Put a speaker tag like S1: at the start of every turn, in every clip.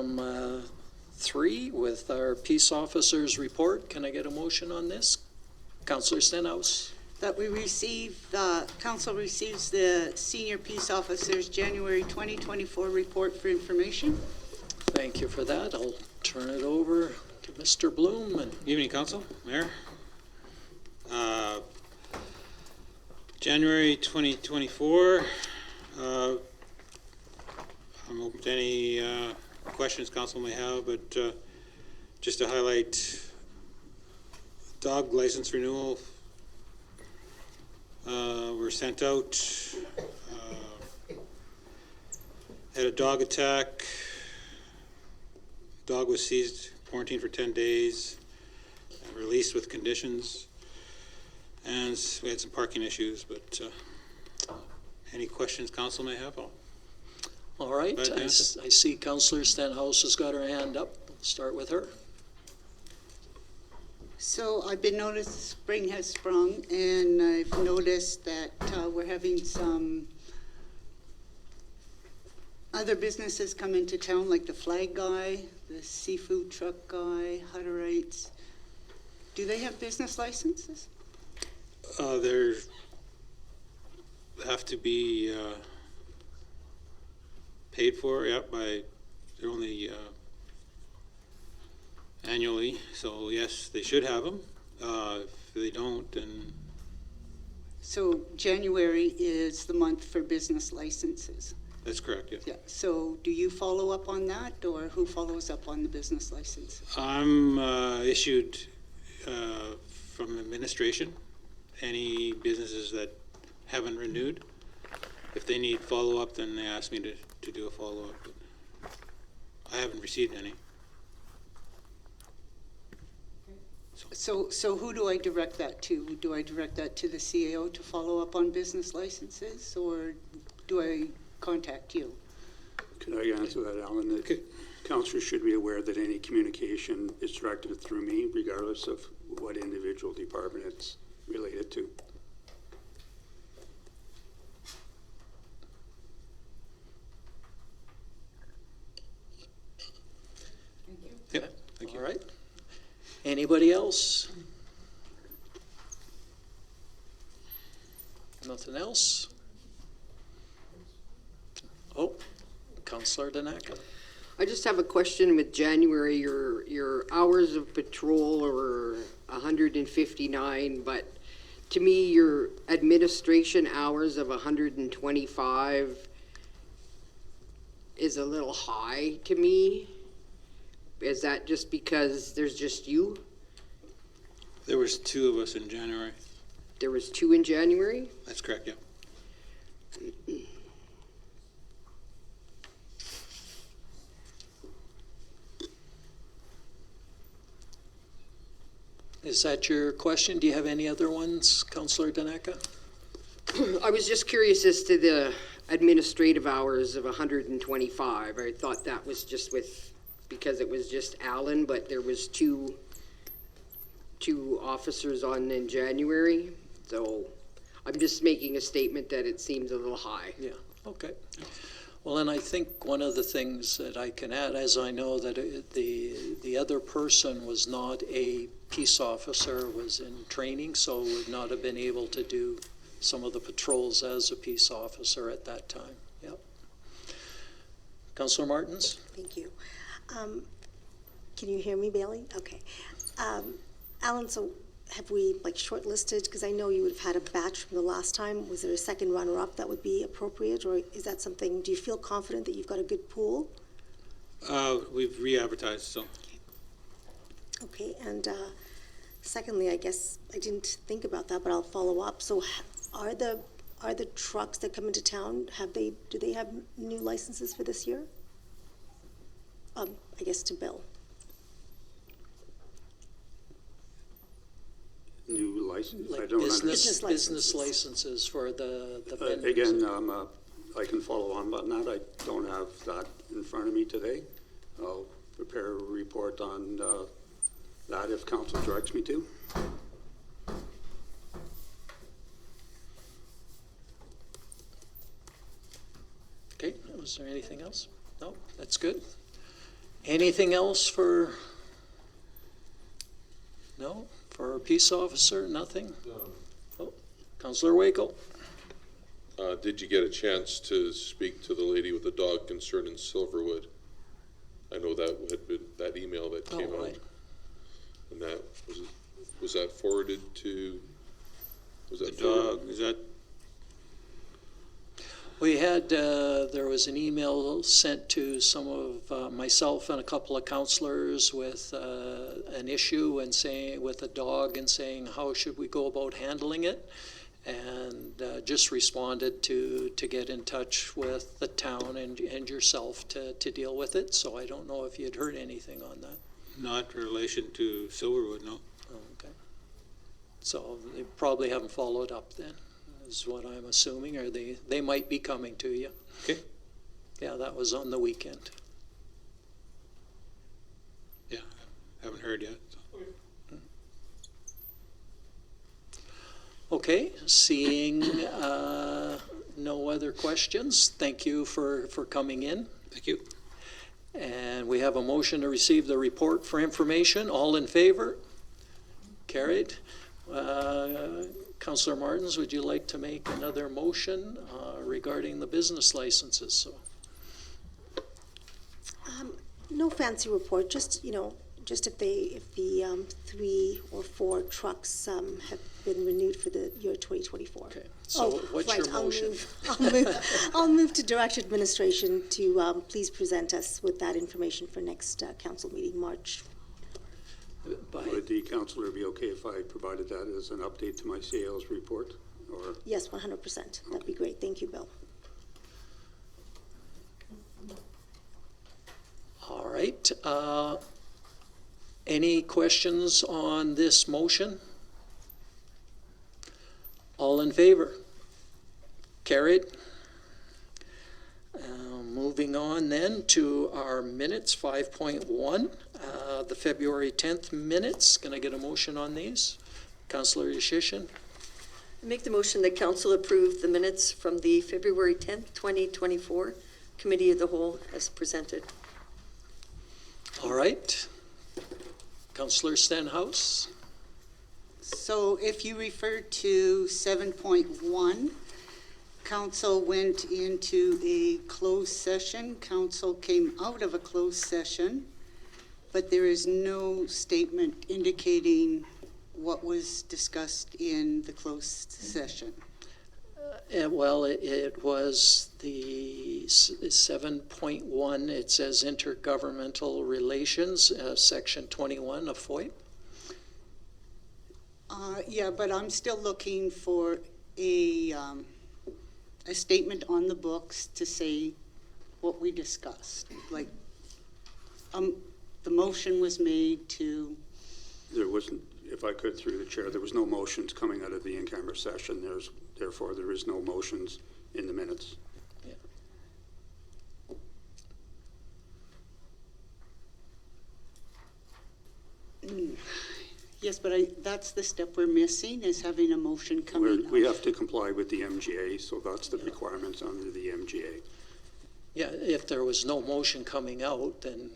S1: item 3 with our peace officers report. Can I get a motion on this? Councillor Stenhouse.
S2: That we receive, council receives the senior peace officers January 2024 report for information.
S1: Thank you for that. I'll turn it over to Mr. Bloom. And
S3: Evening, Council, Mayor. January 2024. I'm open to any questions Council may have, but just to highlight dog license renewal were sent out. Had a dog attack. Dog was seized, quarantined for 10 days, released with conditions, and we had some parking issues, but any questions council may have?
S1: all right,
S3: Right,
S1: I see Councillor Stenhouse has got her hand up. We'll start with her.
S2: So I've been noticed spring has sprung, and I've noticed that we're having some other businesses come into town, like the Flag Guy, the seafood truck guy, Hutterites. Do they have business licenses?
S3: There have to be paid for, by, they're only annually, so yes, they should have them. If they don't, then
S2: So January is the month for business licenses.
S3: that's correct, yes.
S2: Yeah. So do you follow up on that, or who follows up on the business license?
S3: I'm issued from administration, any businesses that haven't renewed. If they need follow-up, then they ask me to do a follow-up. But I haven't received any.
S2: So who do I direct that to? Do I direct that to the CAO to follow up on business licenses, or do I contact you?
S4: Could I answer that, Alan? That
S3: Okay.
S4: councillors should be aware that any communication is directed through me, regardless of what individual department it's related to.
S3: Yep. Thank you.
S1: All right. Anybody else? Nothing else? Oh, Councillor Danaka.
S5: I just have a question with January. Your hours of patrol are 159, but to me, your administration hours of 125 is a little high to me. Is that just because there's just you?
S3: There was 2 of us in January.
S5: There was 2 in January?
S3: That's correct, yeah.
S1: Is that your question? Do you have any other ones, Councillor Danaka?
S5: I was just curious as to the administrative hours of 125. I thought that was just because it was just Alan, but there was two officers on in January. So I'm just making a statement that it seems a little high.
S1: Yeah, okay. Well, and I think one of the things that I can add, as I know that the other person was not a peace officer, was in training, so would not have been able to do some of the patrols as a peace officer at that time. Yep. Councillor Martins?
S6: Thank you. Can you hear me, Bailey? Okay. Alan, so have we shortlisted, because I know you would have had a batch from the last time. Was there a second runner-up that would be appropriate, or is that something, do you feel confident that you've got a good pool?
S3: We've re-advertised, so.
S6: Okay, and secondly, I guess I didn't think about that, but I'll follow up. So are the trucks that come into town, do they have new licenses for this year? I guess to Bill.
S4: New license? I
S1: Like
S4: don't
S1: business
S6: licenses.
S1: licenses for the vendors?
S4: Again, I can follow on on that. I don't have that in front of me today. I'll prepare a report on that if council directs me to.
S1: Okay, was there anything else? No, that's good. Anything else for, no, for our peace officer, nothing? Oh, Councillor Waco?
S7: Did you get a chance to speak to the lady with the dog concern in Silverwood? I know that had been, that email that came
S1: Oh,
S7: out.
S1: right.
S7: And that, was that forwarded to, was
S3: The
S7: that
S3: dog,
S7: forwarded?
S3: is that,
S1: We had, there was an email sent to some of myself and a couple of councillors with an issue and saying, with a dog and saying, how should we go about handling it? And just responded to get in touch with the town and yourself to deal with it. So I don't know if you'd heard anything on that.
S3: not in relation to Silverwood, no?
S1: Oh, okay. So they probably haven't followed up then, is what I'm assuming, or they might be coming to you.
S3: Okay.
S1: Yeah, that was on the weekend.
S3: Yeah, haven't heard yet. So.
S1: Okay, seeing no other questions, thank you for coming in.
S3: Thank you.
S1: And we have a motion to receive the report for information. All in favor? Carried. Councillor Martins, would you like to make another motion regarding the business licenses? So,
S6: No fancy report, just, just if the 3 or 4 trucks have been renewed for the year 2024.
S1: okay. So what's your motion?
S6: I'll move to direct administration to please present us with that information for next council meeting, March.
S4: Would the councillor be okay if I provided that as an update to my sales report? Or
S6: Yes, 100%. That'd be great. Thank you, Bill.
S1: All right. Any questions on this motion? All in favor? Carried. Moving on then to our minutes, 5.1, the February 10th minutes. Can I get a motion on these? Councillor Yashishin?
S8: I make the motion that council approve the minutes from the February 10th, 2024 Committee of the Whole as presented.
S1: All right. Councillor Stenhouse?
S2: So if you refer to 7.1, council went into a closed session. Council came out of a closed session, but there is no statement indicating what was discussed in the closed session.
S1: Well, it was the 7.1, it says intergovernmental relations, section 21 of FOIP.
S2: Yeah, but I'm still looking for a statement on the books to say what we discussed. Like, the motion was made to,
S4: there wasn't, if I could through the chair, there was no motions coming out of the in-camera session. Therefore, there is no motions in the minutes.
S2: yes, but that's the step we're missing, is having a motion coming
S4: We
S2: out.
S4: have to comply with the MGA, so that's the requirements under the MGA.
S1: Yeah, if there was no motion coming out, then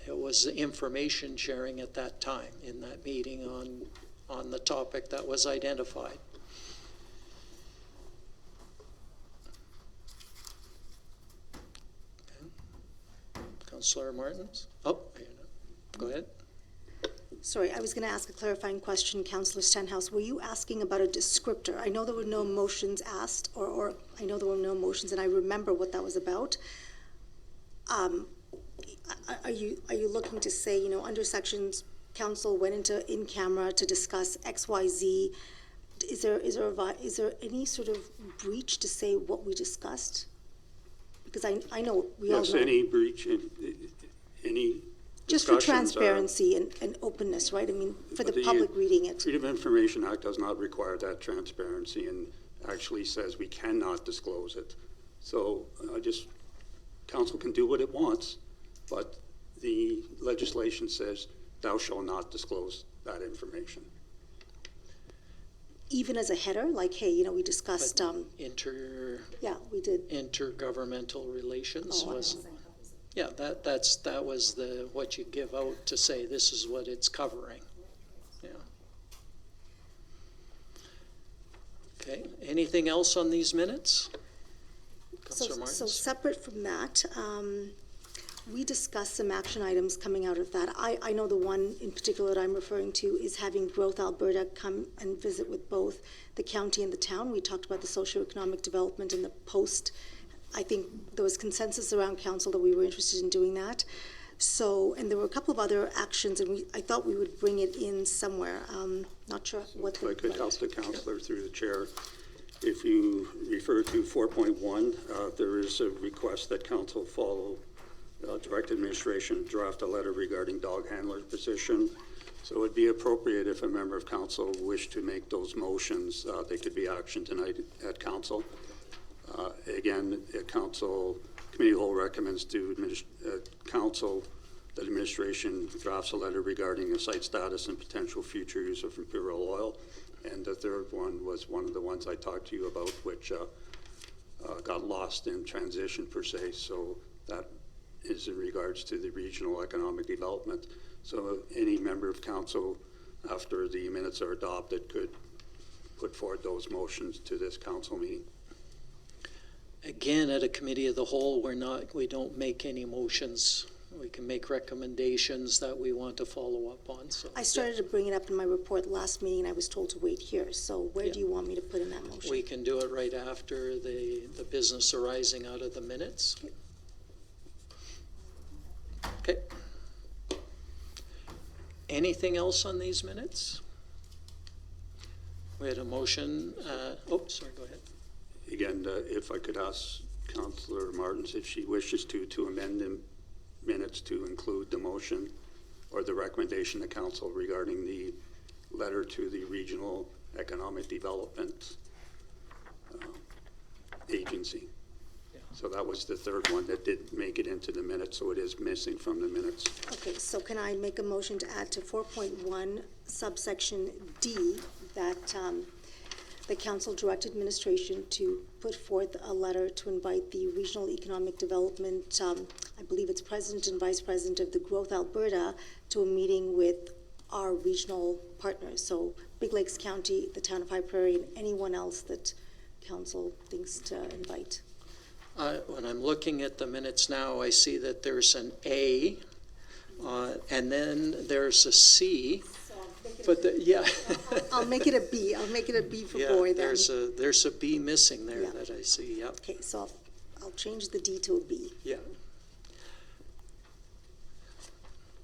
S1: it was information sharing at that time in that meeting on the topic that was identified. Okay. Councillor Martins? Oh, go ahead.
S6: Sorry, I was going to ask a clarifying question, Councillor Stenhouse. Were you asking about a descriptor? I know there were no motions asked, or I know there were no motions, and I remember what that was about. Are you looking to say, under sections, council went into in camera to discuss X, Y, Z? Is there any sort of breach to say what we discussed? Because I know we all
S4: Yes,
S6: know.
S4: any breach, any
S6: Just for
S4: discussions are-
S6: transparency and openness, right? I mean, for the
S4: The
S6: public reading it.
S4: Freedom of Information Act does not require that transparency and actually says we cannot disclose it. So council can do what it wants, but the legislation says thou shalt not disclose that information.
S6: Even as a header, like, hey, we discussed,
S1: But
S6: yeah, we did.
S1: intergovernmental relations
S6: Oh, I
S1: was,
S6: see.
S1: Yeah, that was what you give out to say this is what it's covering. Yeah. Okay, anything else on these minutes? Councillor
S6: So
S1: Martins?
S6: separate from that, we discussed some action items coming out of that. I know the one in particular that I'm referring to is having Growth Alberta come and visit with both the county and the town. We talked about the socioeconomic development and the post. I think there was consensus around council that we were interested in doing that. So, and there were a couple of other actions, and I thought we would bring it in somewhere. Not sure what
S4: If I could help the councillor through the chair. If you refer to 4.1, there is a request that council follow direct administration, draft a letter regarding dog handler position. So it would be appropriate if a member of council wished to make those motions, they could be action tonight at council. Again, council committee of the whole recommends to council that administration drafts a letter regarding the site status and potential future use of imperial oil. And the third one was one of the ones I talked to you about, which got lost in transition per se. So that is in regards to the regional economic development. So any member of council, after the minutes are adopted, could put forward those motions to this council meeting.
S1: Again, at a committee of the whole, we don't make any motions. We can make recommendations that we want to follow up on, so.
S6: I started to bring it up in my report last meeting, and I was told to wait here. So where do you want me to put in that motion?
S1: We can do it right after the business arising out of the minutes. Okay. Anything else on these minutes? We had a motion, sorry, go ahead.
S4: Again, if I could ask Councillor Martins if she wishes to amend the minutes to include the motion or the recommendation to council regarding the letter to the Regional Economic Development Agency.
S1: Yeah.
S4: So that was the third one that did make it into the minutes, so it is missing from the minutes.
S6: Okay, so can I make a motion to add to 4.1 subsection D that the council direct administration to put forth a letter to invite the Regional Economic Development, I believe it's President and Vice President of the Growth Alberta, to a meeting with our regional partners, so Big Lakes County, the town of High Prairie, and anyone else that council thinks to invite.
S1: When I'm looking at the minutes now, I see that there's an A, and then there's a C. But yeah.
S6: I'll make it a B. I'll make it a B for
S1: Yeah,
S6: boy then.
S1: there's a B missing there
S6: Yeah.
S1: that I see, yep.
S6: Okay, so I'll change the D to a B.
S1: Yeah.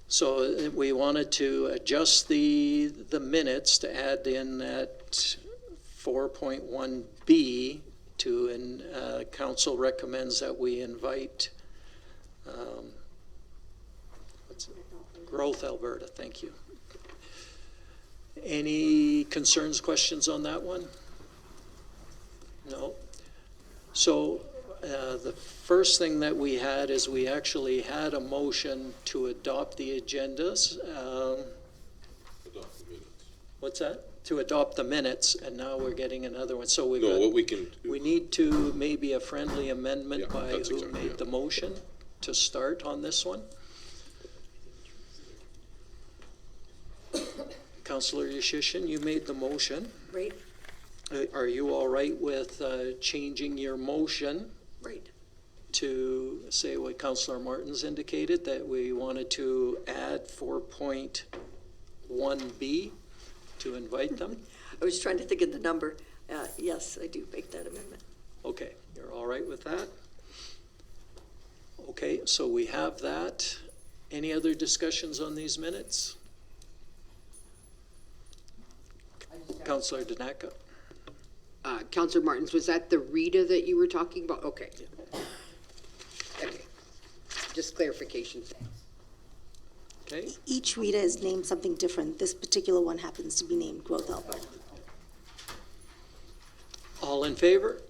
S1: So we wanted to adjust the minutes to add in that 4.1B to, and council recommends that we invite Growth Alberta, thank you. Any concerns, questions on that one? No. So the first thing that we had is we actually had a motion to adopt the agendas.
S7: Adopt the minutes.
S1: What's that? To adopt the minutes, and now we're getting another one. So
S7: No, what we can
S1: we
S7: do,
S1: need to maybe a friendly amendment
S7: Yeah,
S1: by
S7: that's
S1: who
S7: exactly
S1: made
S7: it.
S1: the motion to start on this one. Councillor Yashishin, you made the motion.
S8: Right,
S1: Are you all right with changing your motion
S8: right.
S1: to say what Councillor Martins indicated, that we wanted to add 4.1B to invite them?
S8: I was trying to think of the number. Yes, I do make that amendment.
S1: Okay, you're all right with that? Okay, so we have that. Any other discussions on these minutes? Councillor Danaka?
S5: Councillor Martins, was that the Rita that you were talking about? Okay. Okay. Just clarification.
S1: Okay,
S6: Each Rita is named something different. This particular one happens to be named Growth Alberta.
S1: all in favor?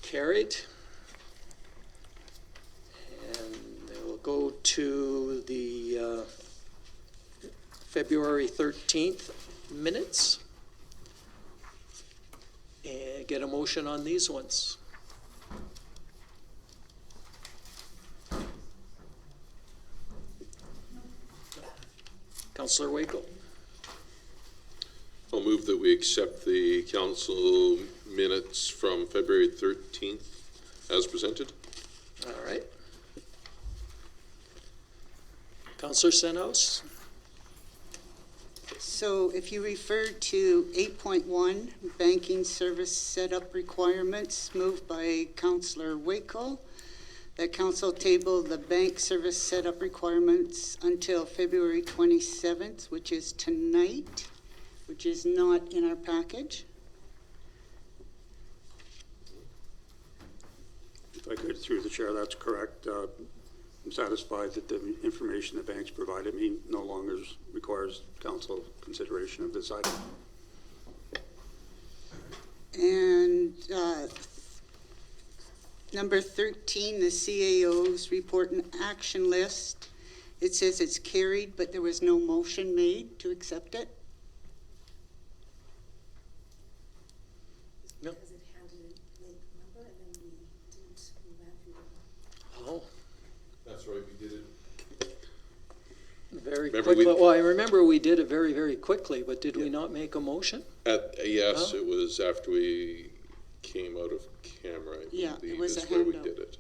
S1: Carried. And we'll go to the February 13th minutes. And get a motion on these ones. Councillor Waco.
S7: I'll move that we accept the council minutes from February 13th as presented.
S1: All right. Councillor Senhouse.
S2: So if you refer to 8.1, banking service setup requirements, moved by Councillor Waco, that council table the bank service setup requirements until February 27th, which is tonight, which is not in our package.
S4: If I could, through the chair, that's correct. I'm satisfied that the information the banks provided me no longer requires council consideration of this item.
S2: And number 13, the CAO's report and action list. It says it's carried, but there was no motion made to accept it.
S1: No.
S6: Because it handed it late, remember, and then we didn't, we ran through the
S1: Oh,
S7: That's right, we did it.
S1: very
S7: Remember
S1: quickly.
S7: we-
S1: Well, I remember we did it very, very quickly, but did we not make a motion?
S7: Yes,
S1: Oh.
S7: it was after we came out of camera, I
S2: Yeah, it
S7: believe,
S2: was
S7: is
S2: a
S7: where we
S2: handout.
S7: did it.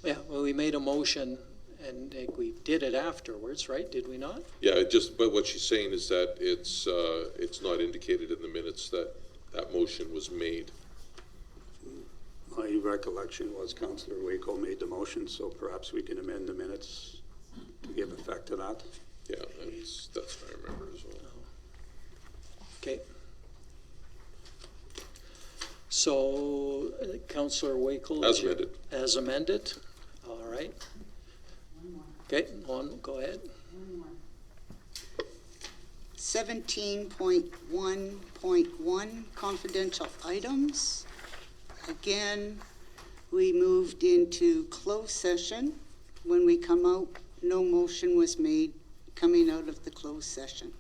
S1: Yeah, well, we made a motion and we did it afterwards, right? Did we not?
S7: Yeah, but what she's saying is that it's not indicated in the minutes that that motion was made.
S4: My recollection was Councillor Waco made the motion, so perhaps we can amend the minutes to give effect to that.
S7: Yeah, that's what I remember as well.
S1: Okay. So, Councillor Wakel.
S7: As amended.
S1: As amended, all right. Okay, go ahead.
S2: 17.1.1, confidential items. Again, we moved into closed session. When we come out, no motion was made coming out of the closed session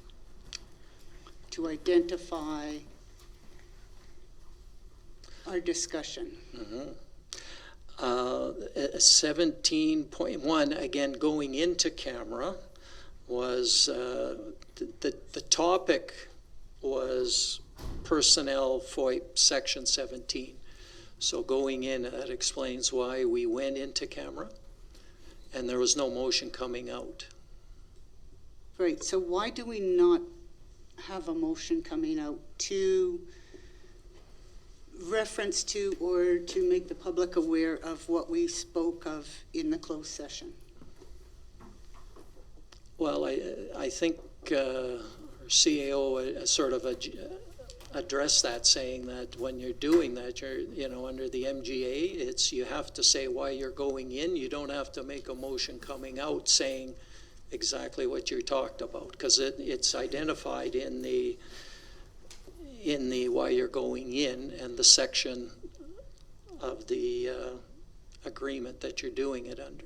S2: to identify our discussion.
S1: 17.1, again, going into camera, was, the topic was personnel FOIP section 17. So going in, that explains why we went into camera, and there was no motion coming out.
S2: Right, so why do we not have a motion coming out to reference to or to make the public aware of what we spoke of in the closed session?
S1: Well, I think our CAO sort of addressed that, saying that when you're doing that, you're, under the MGA, you have to say why you're going in. You don't have to make a motion coming out saying exactly what you talked about, because it's identified in the why you're going in and the section of the agreement that you're doing it under.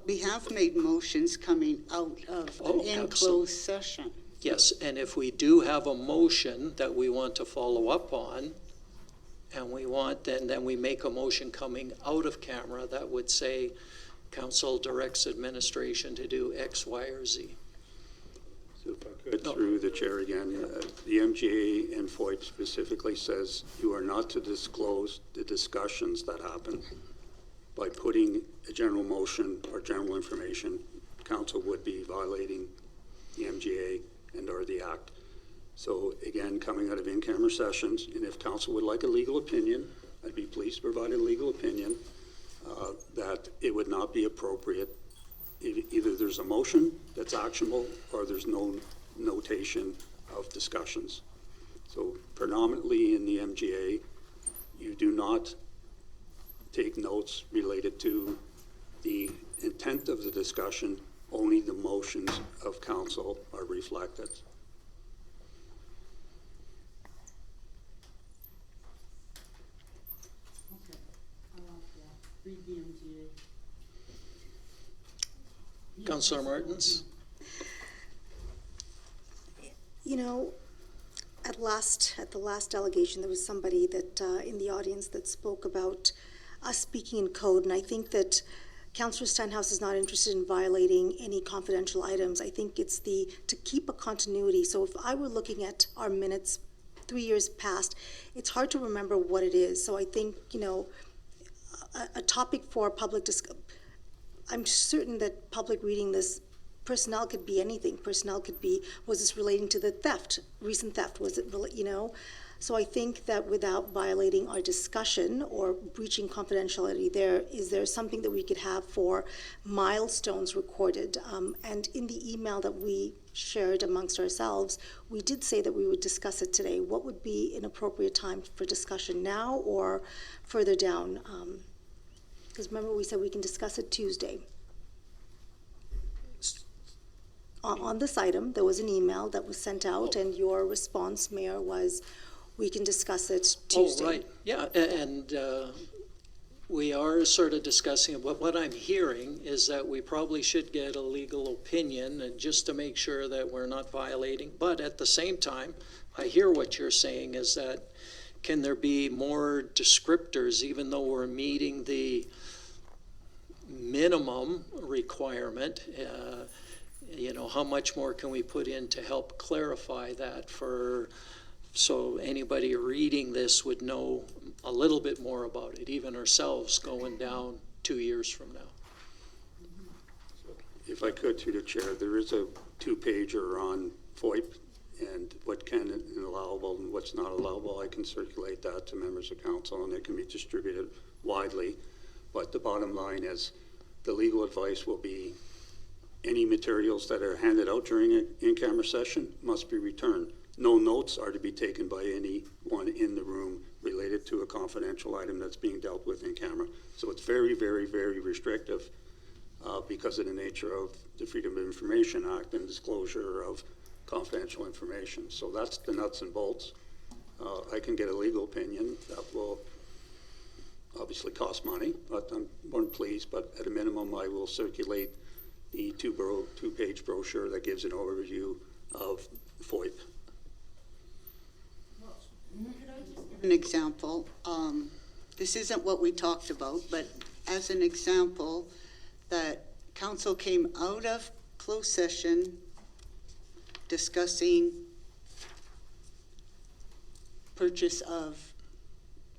S2: We have made motions coming out of an
S1: Oh,
S2: enclosed session.
S1: Yes, and if we do have a motion that we want to follow up on, and we want, then we make a motion coming out of camera that would say, council directs administration to do X, Y, or Z.
S4: So if I could, through the chair again, the MGA and FOIP specifically says you are not to disclose the discussions that happen. By putting a general motion or general information, council would be violating the MGA and or the Act. So again, coming out of in-camera sessions, and if council would like a legal opinion, I'd be pleased to provide a legal opinion that it would not be appropriate. Either there's a motion that's actionable or there's no notation of discussions. So predominantly in the MGA, you do not take notes related to the intent of the discussion. Only the motions of council are reflected.
S1: Councillor Martins?
S6: At the last delegation, there was somebody that, in the audience that spoke about us speaking in code, and I think that, Councillor Stenhouse is not interested in violating any confidential items. I think it's to keep a continuity. So if I were looking at our minutes 3 years past, it's hard to remember what it is. So I think, a topic for public I'm certain that public reading this, personnel could be anything. Personnel could be, was this relating to the theft, recent theft? Was it, So I think that without violating our discussion or breaching confidentiality is there something that we could have for milestones recorded? And in the email that we shared amongst ourselves, we did say that we would discuss it today. What would be an appropriate time for discussion, now or further down? Because remember, we said we can discuss it Tuesday. On this item, there was an email that was sent out, and your response, Mayor, was we can discuss it Tuesday.
S1: Oh, right, yeah, and we are sort of discussing it, but what I'm hearing is that we probably should get a legal opinion, and just to make sure that we're not violating, but at the same time, I hear what you're saying is that can there be more descriptors, even though we're meeting the minimum requirement? How much more can we put in to help clarify that so anybody reading this would know a little bit more about it, even ourselves going down 2 years from now?
S4: If I could, through the chair, there is a 2-pager on FOIP and what can be allowable and what's not allowable. I can circulate that to members of council, and it can be distributed widely. But the bottom line is the legal advice will be any materials that are handed out during an in-camera session must be returned. No notes are to be taken by anyone in the room related to a confidential item that's being dealt with in camera. So it's very, very, very restrictive because of the nature of the Freedom of Information Act and disclosure of confidential information. So that's the nuts and bolts. I can get a legal opinion that will obviously cost money, but I'm more than pleased. But at a minimum, I will circulate the two-page brochure that gives an overview of FOIP.
S2: An example, this isn't what we talked about, but as an example, that council came out of closed session discussing purchase of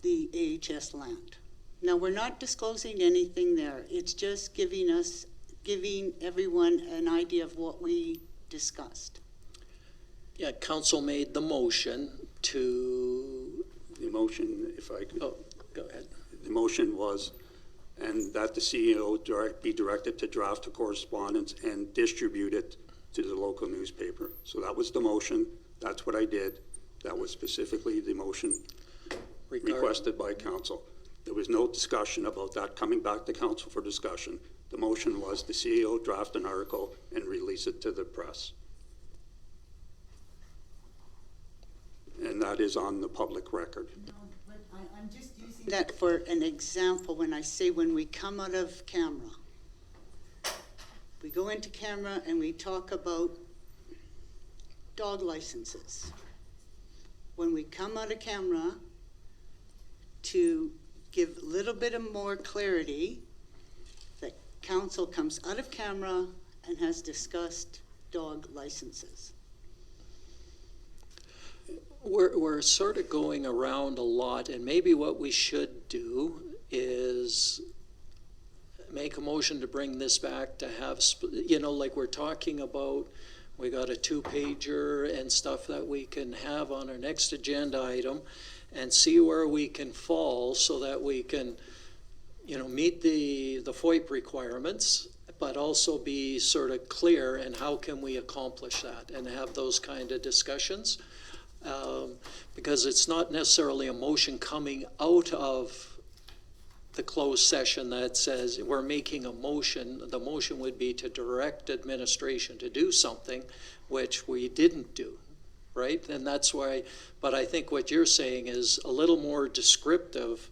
S2: the AHS land. Now, we're not disclosing anything there. It's just giving everyone an idea of what we discussed.
S1: Yeah, council made the motion to,
S4: The motion, if I could.
S1: oh, go ahead.
S4: The motion was, and that the CEO be directed to draft a correspondence and distribute it to the local newspaper. So that was the motion. That's what I did. That was specifically the motion requested by council. There was no discussion about that coming back to council for discussion. The motion was the CEO draft an article and release it to the press. And that is on the public record.
S2: No, but I'm just using that for an example when I say when we come out of camera. We go into camera and we talk about dog licenses. When we come out of camera, to give a little bit of more clarity, that council comes out of camera and has discussed dog licenses.
S1: We're sort of going around a lot, and maybe what we should do is make a motion to bring this back to have, like we're talking about, we got a 2-pager and stuff that we can have on our next agenda item and see where we can fall so that we can, meet the FOIP requirements, but also be sort of clear and how can we accomplish that and have those kind of discussions. Because it's not necessarily a motion coming out of the closed session that says we're making a motion. The motion would be to direct administration to do something, which we didn't do, right? And that's why, but I think what you're saying is a little more descriptive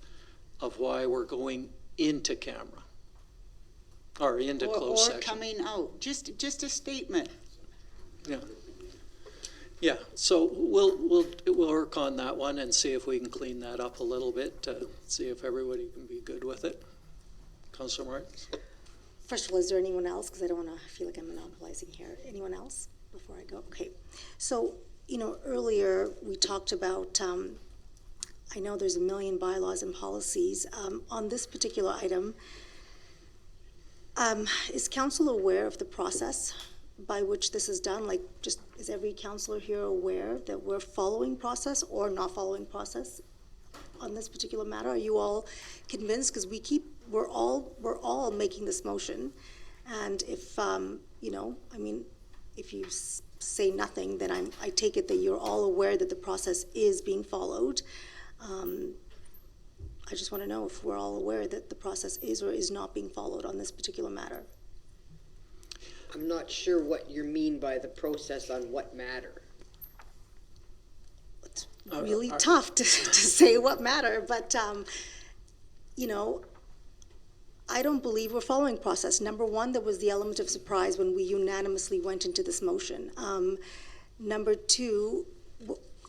S1: of why we're going into camera or into closed session.
S2: Or coming out, just a statement.
S1: Yeah. Yeah, so we'll work on that one and see if we can clean that up a little bit to see if everybody can be good with it. Councilor Martins?
S6: first of all, is there anyone else? Because I don't want to feel like I'm monopolizing here. Anyone else before I go? Okay. So, earlier we talked about, I know there's a million bylaws and policies. On this particular item, is council aware of the process by which this is done? Like, just, is every councillor here aware that we're following process or not following process on this particular matter? Are you all convinced? Because we're all making this motion, and if if you say nothing, then I take it that you're all aware that the process is being followed. I just want to know if we're all aware that the process is or is not being followed on this particular matter.
S5: I'm not sure what you mean by the process on what matter.
S6: It's really tough to say what matter, but I don't believe we're following process. Number one, there was the element of surprise when we unanimously went into this motion. Number two,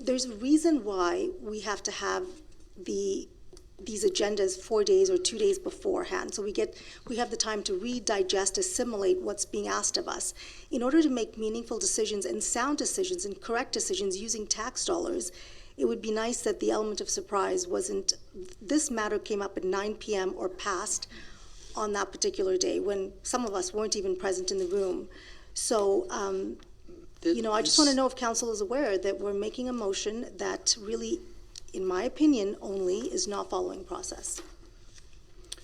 S6: there's a reason why we have to have these agendas 4 days or 2 days beforehand. So we have the time to read, digest, assimilate what's being asked of us. In order to make meaningful decisions and sound decisions and correct decisions using tax dollars, it would be nice that the element of surprise wasn't, this matter came up at 9 p.m. or past on that particular day when some of us weren't even present in the room. So, I just want to know if council is aware that we're making a motion that really, in my opinion, only is not following process.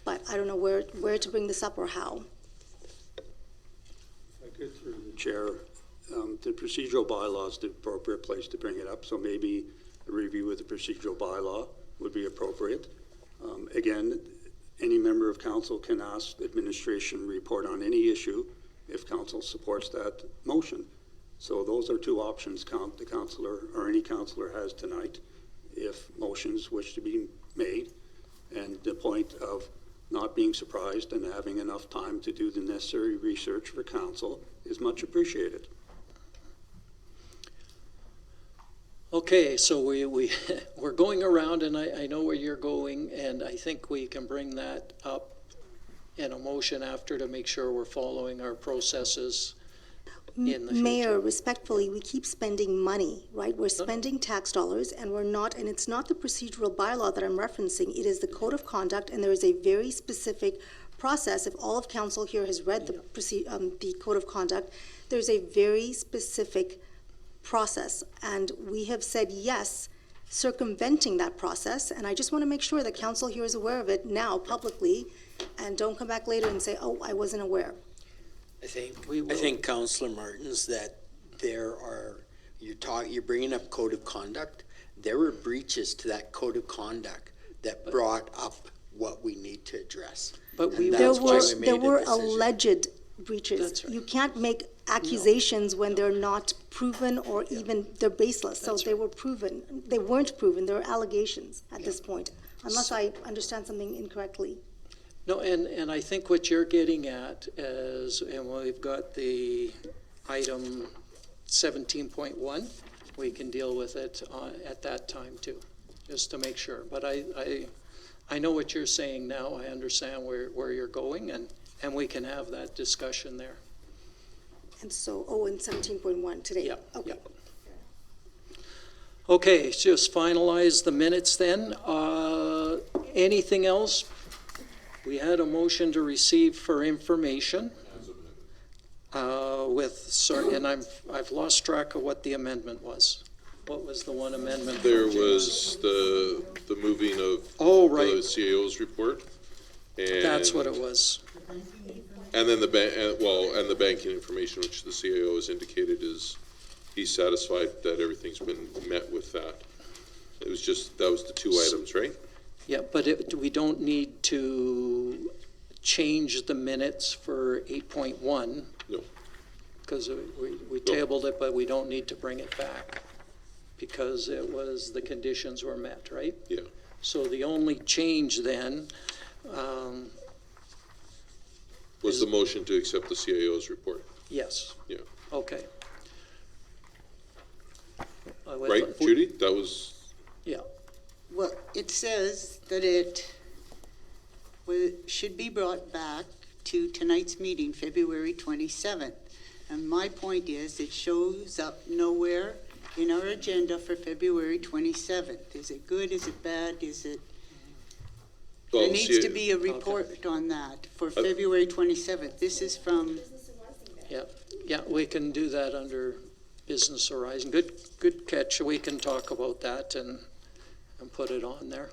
S6: But I don't know where to bring this up or how.
S4: Through the chair, the procedural bylaw is the appropriate place to bring it up, so maybe a review of the procedural bylaw would be appropriate. Again, any member of council can ask the administration report on any issue if council supports that motion. So those are two options the councillor or any councillor has tonight if motions wish to be made. And the point of not being surprised and having enough time to do the necessary research for council is much appreciated.
S1: Okay, so we're going around, and I know where you're going, and I think we can bring that up in a motion after to make sure we're following our processes in the future.
S6: Mayor, respectfully, we keep spending money, right? We're spending tax dollars, and it's not the procedural bylaw that I'm referencing. It is the code of conduct, and there is a very specific process. If all of council here has read the code of conduct, there's a very specific process, and we have said yes, circumventing that process, and I just want to make sure that council here is aware of it now publicly, and don't come back later and say, oh, I wasn't aware.
S9: I think Councillor Martins, that you're bringing up code of conduct. There were breaches to that code of conduct that brought up what we need to address.
S1: But
S6: There were alleged breaches.
S1: That's right.
S6: You can't make accusations when they're not proven or even they're baseless. So
S1: That's
S6: they were proven. They weren't proven. There are allegations at this point, unless I understand something incorrectly.
S1: No, and I think what you're getting at is, and we've got the item 17.1, we can deal with it at that time too, just to make sure. But I know what you're saying now. I understand where you're going, and we can have that discussion there.
S6: And so, and 17.1 today.
S1: Yep,
S6: Okay.
S1: yep. Okay, just finalize the minutes then. Anything else? We had a motion to receive for information. And I've lost track of what the amendment was. What was the one amendment?
S7: There was the moving of
S1: Oh,
S7: the
S1: right,
S7: CAO's report. And
S1: that's what it was.
S7: And then the banking information, which the CAO has indicated is he's satisfied that everything's been met with that. It was that was the two items, right?
S1: Yeah, but we don't need to change the minutes for 8.1.
S7: No.
S1: Because we tabled it, but we don't need to bring it back because the conditions were met, right?
S7: Yeah.
S1: So the only change then,
S7: Was the motion to accept the CAO's report?
S1: yes.
S7: Yeah.
S1: Okay.
S7: Right, Judy? That was,
S1: Yeah,
S2: Well, it says that it should be brought back to tonight's meeting, February 27th. And my point is, it shows up nowhere in our agenda for February 27th. Is it good, is it bad, is it?
S7: Well,
S2: There needs
S7: see,
S2: to be a report on that for February 27th. This is from,
S1: Yeah, we can do that under Business Horizon. Good catch. We can talk about that and put it on there.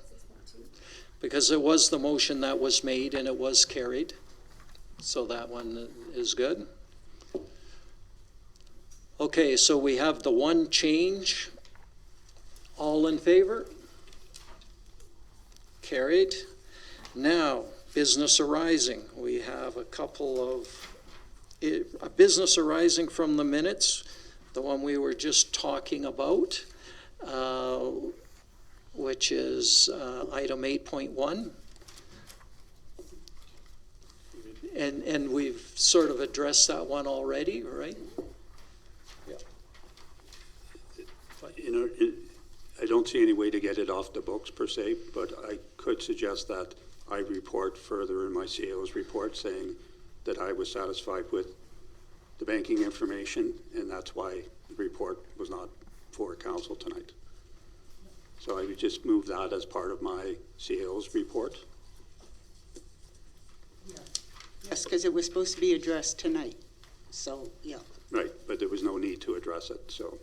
S1: Because it was the motion that was made and it was carried. So that one is good. Okay, so we have the one change. All in favor? Carried. Now, business arising. We have a couple of, a business arising from the minutes, the one we were just talking about, which is item 8.1. And we've sort of addressed that one already, right?
S4: You know, I don't see any way to get it off the books per se, but I could suggest that I report further in my CAO's report saying that I was satisfied with the banking information, and that's why the report was not for council tonight. So I would just move that as part of my CAO's report.
S2: yes, because it was supposed to be addressed tonight. So, yeah.
S4: Right, but there was no need to address it, so.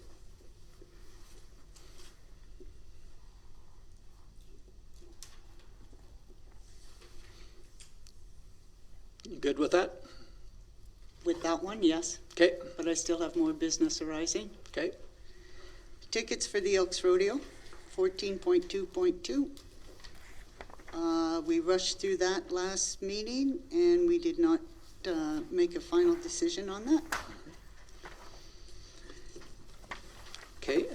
S1: You good with that?
S2: With that one, yes,
S1: Okay,
S2: but I still have more business arising.
S1: okay.
S2: Tickets for the Elks Rodeo, 14.2.2. We rushed through that last meeting, and we did not make a final decision on that.
S1: Okay,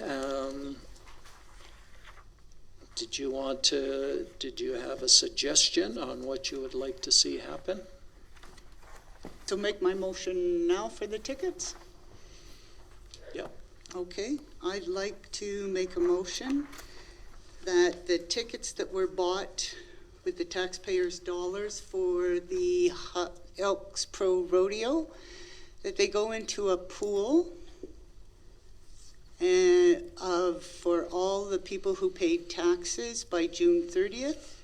S1: did you have a suggestion on what you would like to see happen?
S2: So make my motion now for the tickets?
S1: Yeah.
S2: Okay, I'd like to make a motion that the tickets that were bought with the taxpayers' dollars for the Elks Pro Rodeo, that they go into a pool and for all the people who paid taxes by June 30th.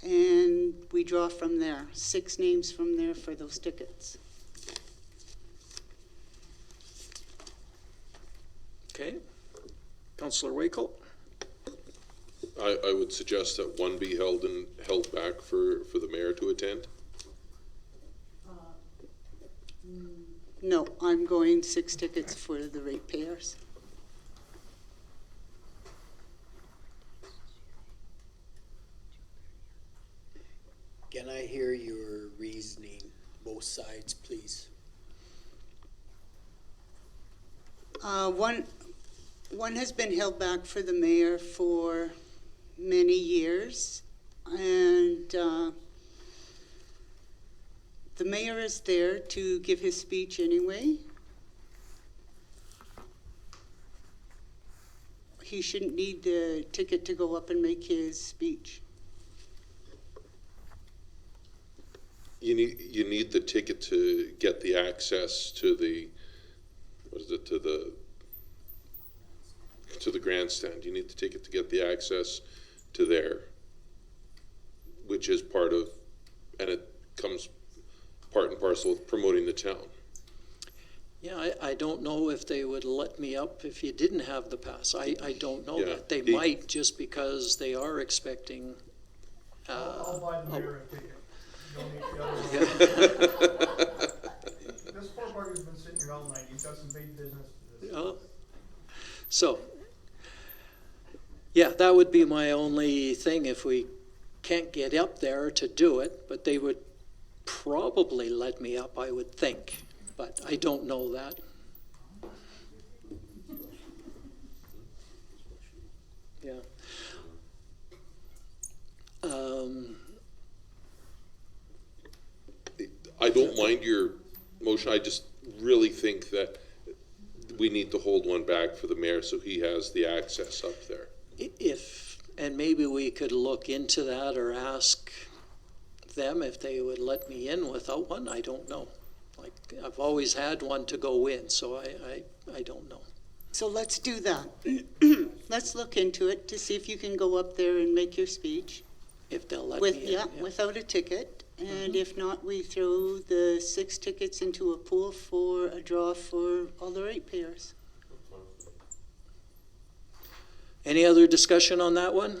S2: And we draw from there, 6 names from there for those tickets.
S1: Okay. Councillor Wakel?
S7: I would suggest that one be held back for the mayor to attend.
S2: No, I'm going 6 tickets for the ratepayers.
S9: Can I hear your reasoning, both sides, please?
S2: One has been held back for the mayor for many years, and the mayor is there to give his speech anyway. He shouldn't need the ticket to go up and make his speech.
S7: You need the ticket to get the access to the, to the grandstand. You need the ticket to get the access to there, which is part of, and it comes part and parcel with promoting the town.
S1: Yeah, I don't know if they would let me up if you didn't have the pass. I don't know
S7: Yeah.
S1: that. They
S7: He-
S1: might, just because they are expecting.
S10: I'll buy the mayor a ticket. You don't need the other one. This poor bugger's been sitting here all night. He's got some big business to do.
S1: Oh. So, yeah, that would be my only thing if we can't get up there to do it, but they would probably let me up, I would think, but I don't know that. Yeah.
S7: I don't mind your motion. I just really think that we need to hold one back for the mayor so he has the access up there.
S1: And maybe we could look into that or ask them if they would let me in without one. I don't know. Like, I've always had one to go in, so I don't know.
S2: So let's do that. Let's look into it to see if you can go up there and make your speech
S1: If they'll let
S2: with,
S1: me in.
S2: yeah, without a ticket. And if not, we throw the 6 tickets into a pool for a draw for all the ratepayers.
S1: Any other discussion on that one?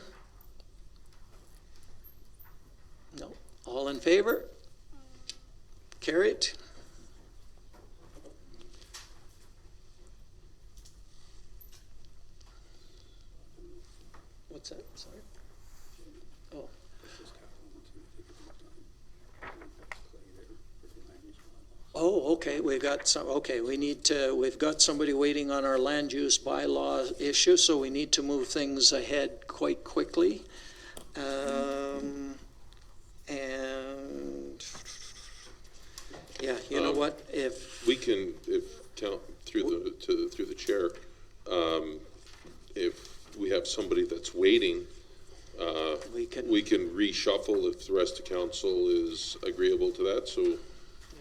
S1: No. All in favor? Carried. What's that? Sorry. Oh. Oh, okay, we got some, okay, we've got somebody waiting on our land use bylaw issue, so we need to move things ahead quite quickly. And, yeah, you know what, if,
S7: We can, if, through the chair, if we have somebody that's waiting,
S1: we can,
S7: we can reshuffle if the rest of council is agreeable to that, so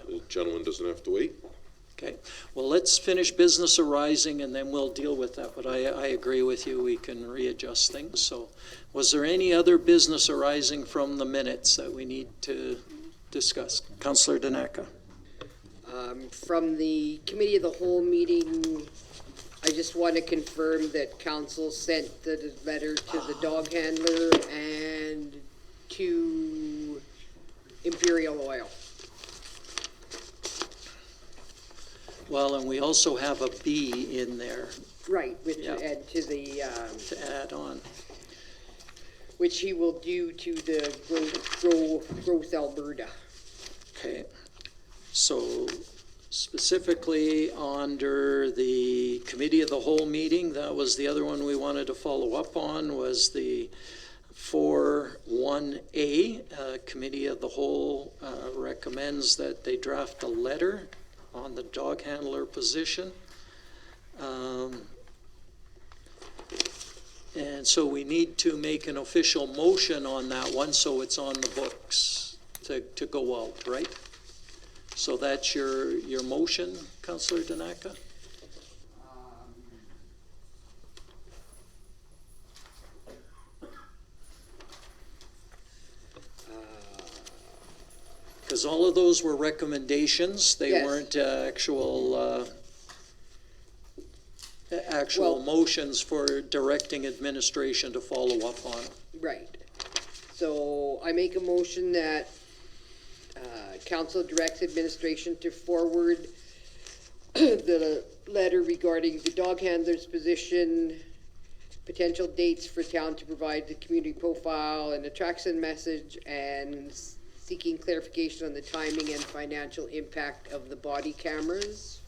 S7: the gentleman doesn't have to wait.
S1: okay, well, let's finish business arising and then we'll deal with that, but I agree with you, we can readjust things, so. Was there any other business arising from the minutes that we need to discuss? Councillor Danaka.
S5: From the committee of the whole meeting, I just want to confirm that council sent the letter to the dog handler and to Imperial Oil.
S1: Well, and we also have a B in there
S5: Right, which,
S1: Yeah.
S5: and to the,
S1: to add on.
S5: which he will do to the Growth Alberta.
S1: Okay, so specifically under the committee of the whole meeting, that was the other one we wanted to follow up on, was the 4.1A. Committee of the whole recommends that they draft a letter on the dog handler position. And so we need to make an official motion on that one, so it's on the books to go out, right? So that's your motion, Councillor Danaka? Because all of those were recommendations, they
S5: Yes.
S1: weren't actual
S5: Well-
S1: motions for directing administration to follow up on.
S5: Right. So I make a motion that council directs administration to forward the letter regarding the dog handler's position, potential dates for town to provide the community profile and attraction message, and seeking clarification on the timing and financial impact of the body cameras.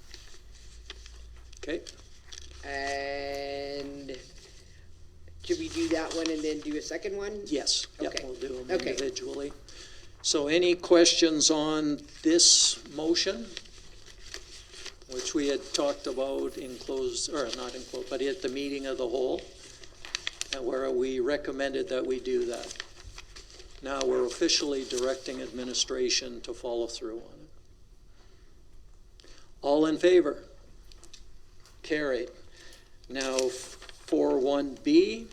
S1: Okay,
S5: And should we do that one and then do a second one?
S1: yes, yeah,
S5: Okay.
S1: we'll do them
S5: Okay.
S1: individually. So any questions on this motion? Which we had talked about in closed, or not in closed, but at the meeting of the whole, and where we recommended that we do that. Now we're officially directing administration to follow through on it. All in favor? Carried. Now, 4.1B,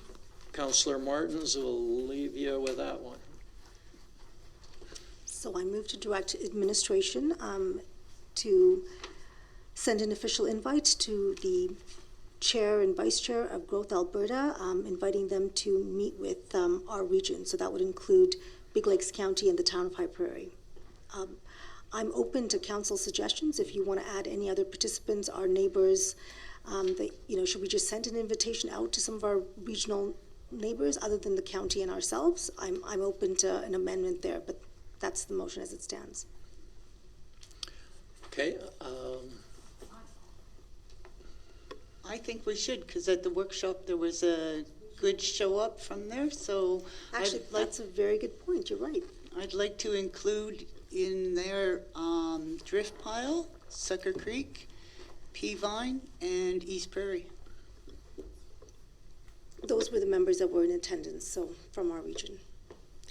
S1: Councillor Martins will leave you with that one.
S6: So I move to direct administration to send an official invite to the chair and vice chair of Growth Alberta, inviting them to meet with our region. So that would include Big Lakes County and the town of High Prairie. I'm open to council suggestions if you want to add any other participants, our neighbors. Should we just send an invitation out to some of our regional neighbors other than the county and ourselves? I'm open to an amendment there, but that's the motion as it stands.
S1: Okay,
S2: I think we should, because at the workshop, there was a good show up from there, so
S6: Actually,
S2: I'd like,
S6: that's a very good point, you're right.
S2: I'd like to include in their Drift Pile, Sucker Creek, Peavine, and East Prairie.
S6: Those were the members that were in attendance, so from our region.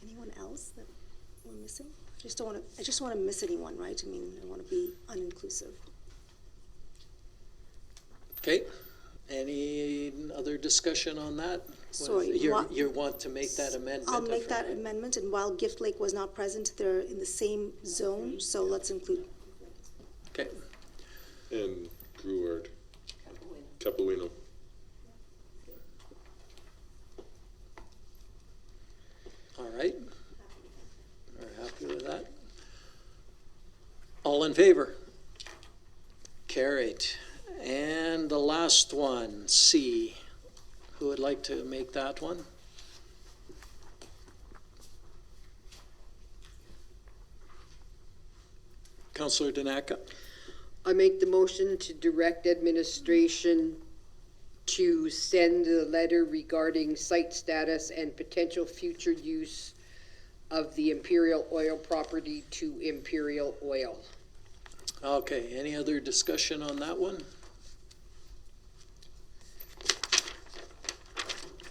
S6: Anyone else that we're missing? I just don't want to miss anyone, right? I mean, I want to be uninclusive.
S1: Okay, any other discussion on that?
S6: Sorry,
S1: You want to make that amendment?
S6: I'll make that amendment, and while Gift Lake was not present, they're in the same zone, so let's include.
S1: Okay,
S7: And Gruard. Capuino.
S1: all right. We're happy with that. All in favor? Carried. And the last one, C. Who would like to make that one? Councillor Danaka?
S5: I make the motion to direct administration to send a letter regarding site status and potential future use of the Imperial Oil property to Imperial Oil.
S1: Okay, any other discussion on that one?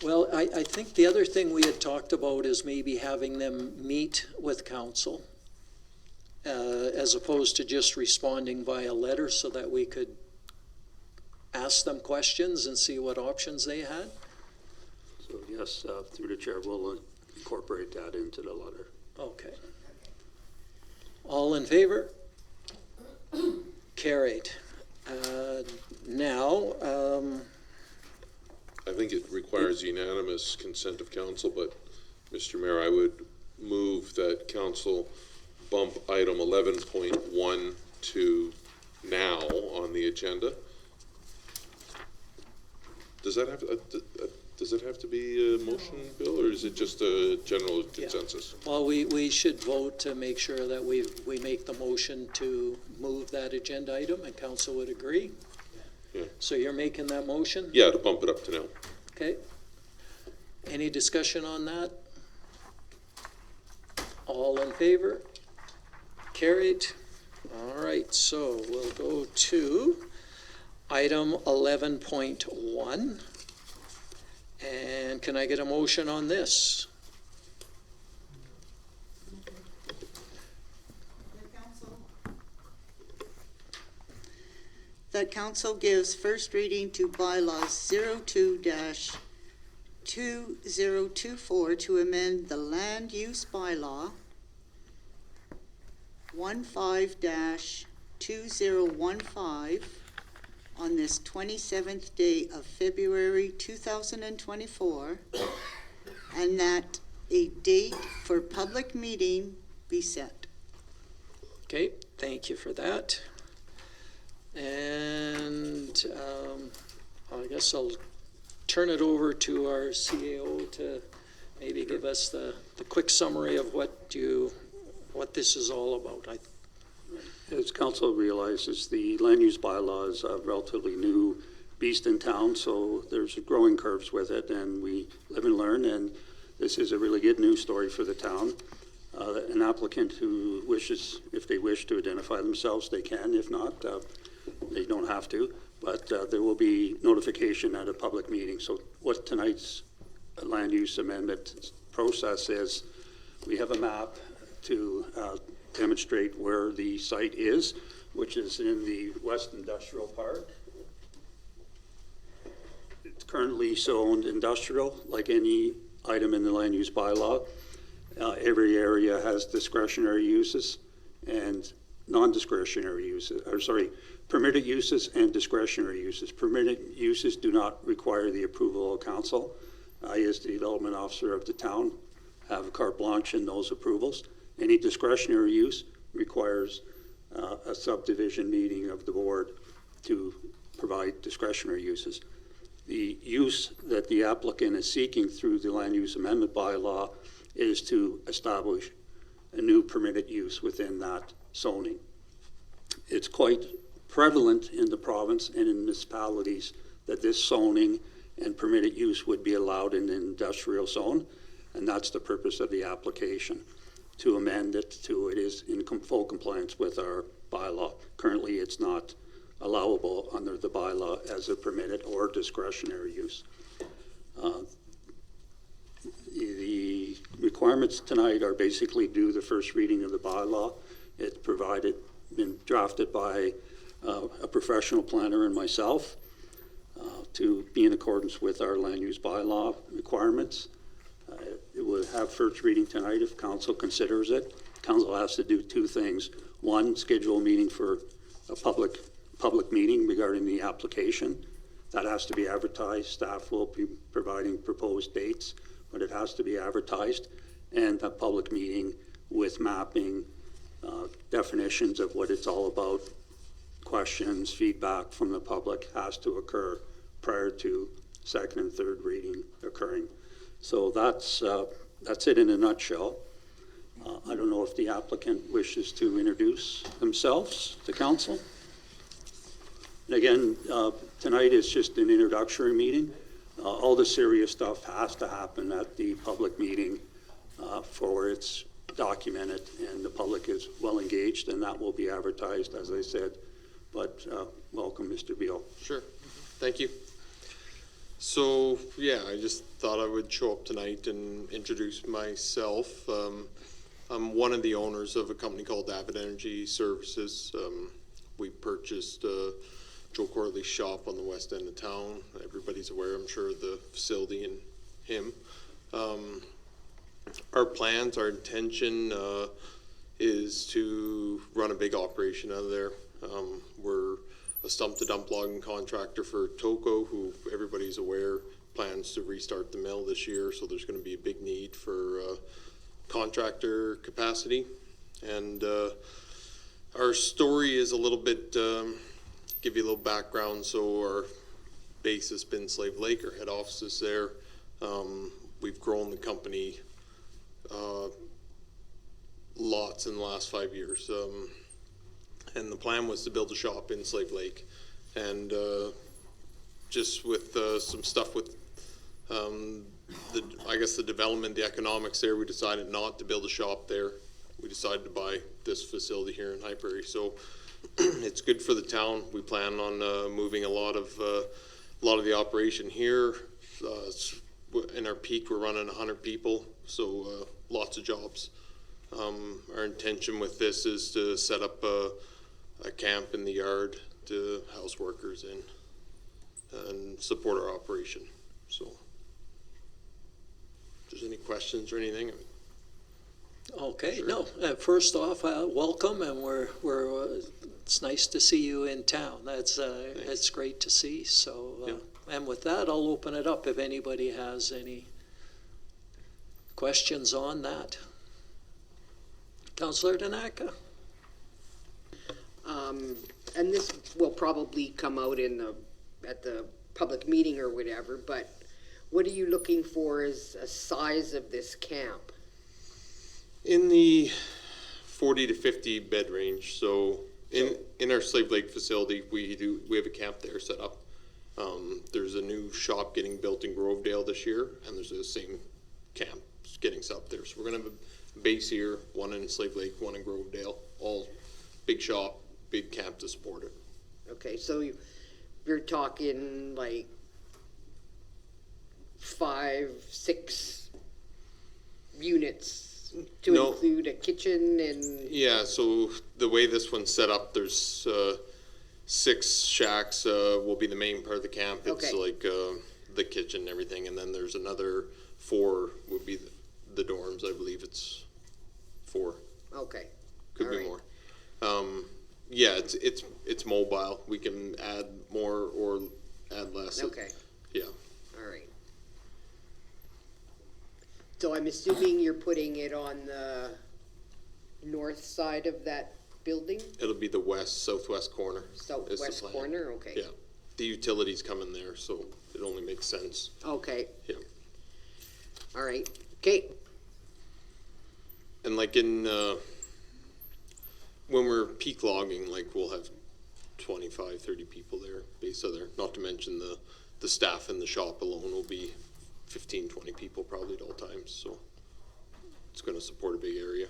S1: Well, I think the other thing we had talked about is maybe having them meet with council as opposed to just responding via letter so that we could ask them questions and see what options they had.
S4: So yes, through the chair, we'll incorporate that into the letter.
S1: Okay. All in favor? Carried. Now,
S7: I think it requires unanimous consent of council, but Mr. Mayor, I would move that council bump item 11.1 to now on the agenda. Does that have to be a motion, Bill, or is it just a general consensus?
S1: well, we should vote to make sure that we make the motion to move that agenda item, and council would agree.
S7: Yeah.
S1: So you're making that motion?
S7: Yeah, to bump it up to now.
S1: Okay. Any discussion on that? All in favor? Carried. All right, so we'll go to item 11.1. And can I get a motion on this?
S2: That council gives first reading to bylaws 02-2024 to amend the land use bylaw 15-2015 on this 27th day of February 2024, and that a date for public meeting be set.
S1: Okay, thank you for that. And I guess I'll turn it over to our CAO to maybe give us the quick summary of what this is all about.
S4: As council realizes, the land use bylaw is a relatively new beast in town, so there's growing curves with it, and we live and learn, and this is a really good news story for the town. An applicant who wishes, if they wish to identify themselves, they can. If not, they don't have to, but there will be notification at a public meeting. So what tonight's land use amendment process is, we have a map to demonstrate where the site is, which is in the West Industrial Park. It's currently zoned industrial, like any item in the land use bylaw. Every area has discretionary uses and non-discretionary uses, permitted uses and discretionary uses. Permitted uses do not require the approval of council. I, as the development officer of the town, have a carte blanche in those approvals. Any discretionary use requires a subdivision meeting of the board to provide discretionary uses. The use that the applicant is seeking through the land use amendment bylaw is to establish a new permitted use within that zoning. It's quite prevalent in the province and in municipalities that this zoning and permitted use would be allowed in the industrial zone, and that's the purpose of the application, to amend it to it is in full compliance with our bylaw. Currently, it's not allowable under the bylaw as a permitted or discretionary use. The requirements tonight are basically do the first reading of the bylaw. It's been drafted by a professional planner and myself to be in accordance with our land use bylaw requirements. It will have first reading tonight if council considers it. Council has to do two things. One, schedule a meeting for a public meeting regarding the application. That has to be advertised. Staff will be providing proposed dates, but it has to be advertised. And a public meeting with mapping, definitions of what it's all about, questions, feedback from the public has to occur prior to second and third reading occurring. So that's it in a nutshell. I don't know if the applicant wishes to introduce themselves to council. And again, tonight is just an introductory meeting. All the serious stuff has to happen at the public meeting for it's documented and the public is well engaged, and that will be advertised, as I said. But welcome, Mr. Beal.
S11: Sure. Thank you. So, yeah, I just thought I would show up tonight and introduce myself. I'm one of the owners of a company called Avid Energy Services. We purchased Joe Corley's shop on the west end of town. Everybody's aware, I'm sure, of the facility and him. Our plans, our intention is to run a big operation out of there. We're a stump-to-dump logging contractor for Toco, who everybody's aware plans to restart the mill this year, so there's going to be a big need for contractor capacity. And our story is a little bit, give you a little background. So our base has been Slave Lake, our head office is there. We've grown the company lots in the last 5 years. And the plan was to build a shop in Slave Lake. And just with some stuff with I guess the development, the economics there, we decided not to build a shop there. We decided to buy this facility here in Highbury. So it's good for the town. We plan on moving a lot of the operation here. In our peak, we're running 100 people, so lots of jobs. Our intention with this is to set up a camp in the yard to house workers in and support our operation. So if there's any questions or anything.
S1: Okay,
S11: Sure.
S1: no, first off, welcome, and we're it's nice to see you in town. That's great to see. So,
S11: Yeah.
S1: And with that, I'll open it up if anybody has any questions on that. Councillor Tanaka.
S5: And this will probably come out at the public meeting or whatever, but what are you looking for as a size of this camp?
S11: In the 40 to 50 bed range. So in our Slave Lake facility, we have a camp there set up. There's a new shop getting built in Grovedale this year, and there's the same camp getting set up there. So we're gonna have a base here, one in Slave Lake, one in Grovedale, all big shop, big camp to support it.
S5: Okay, so you're talking like 5, 6 units to
S11: No.
S5: include a kitchen and,
S11: Yeah, so the way this one's set up, there's 6 shacks will be the main part of the camp. It's
S5: Okay.
S11: like the kitchen and everything, and then there's another 4 would be the dorms. I believe it's 4.
S5: okay.
S11: Could
S5: All
S11: be
S5: right.
S11: more. Yeah, it's mobile. We can add more or add less.
S5: Okay,
S11: Yeah.
S5: all right. So I'm assuming you're putting it on the north side of that building,
S11: It'll be the southwest corner. is the
S5: southwest
S11: plan.
S5: corner, okay.
S11: Yeah. The utilities come in there, so it only makes sense.
S5: Okay.
S11: Yeah.
S5: All right, okay,
S11: And like in, when we're peak logging, like we'll have 25, 30 people there based on there, not to mention the staff in the shop alone will be 15, 20 people probably at all times, so it's gonna support a big area.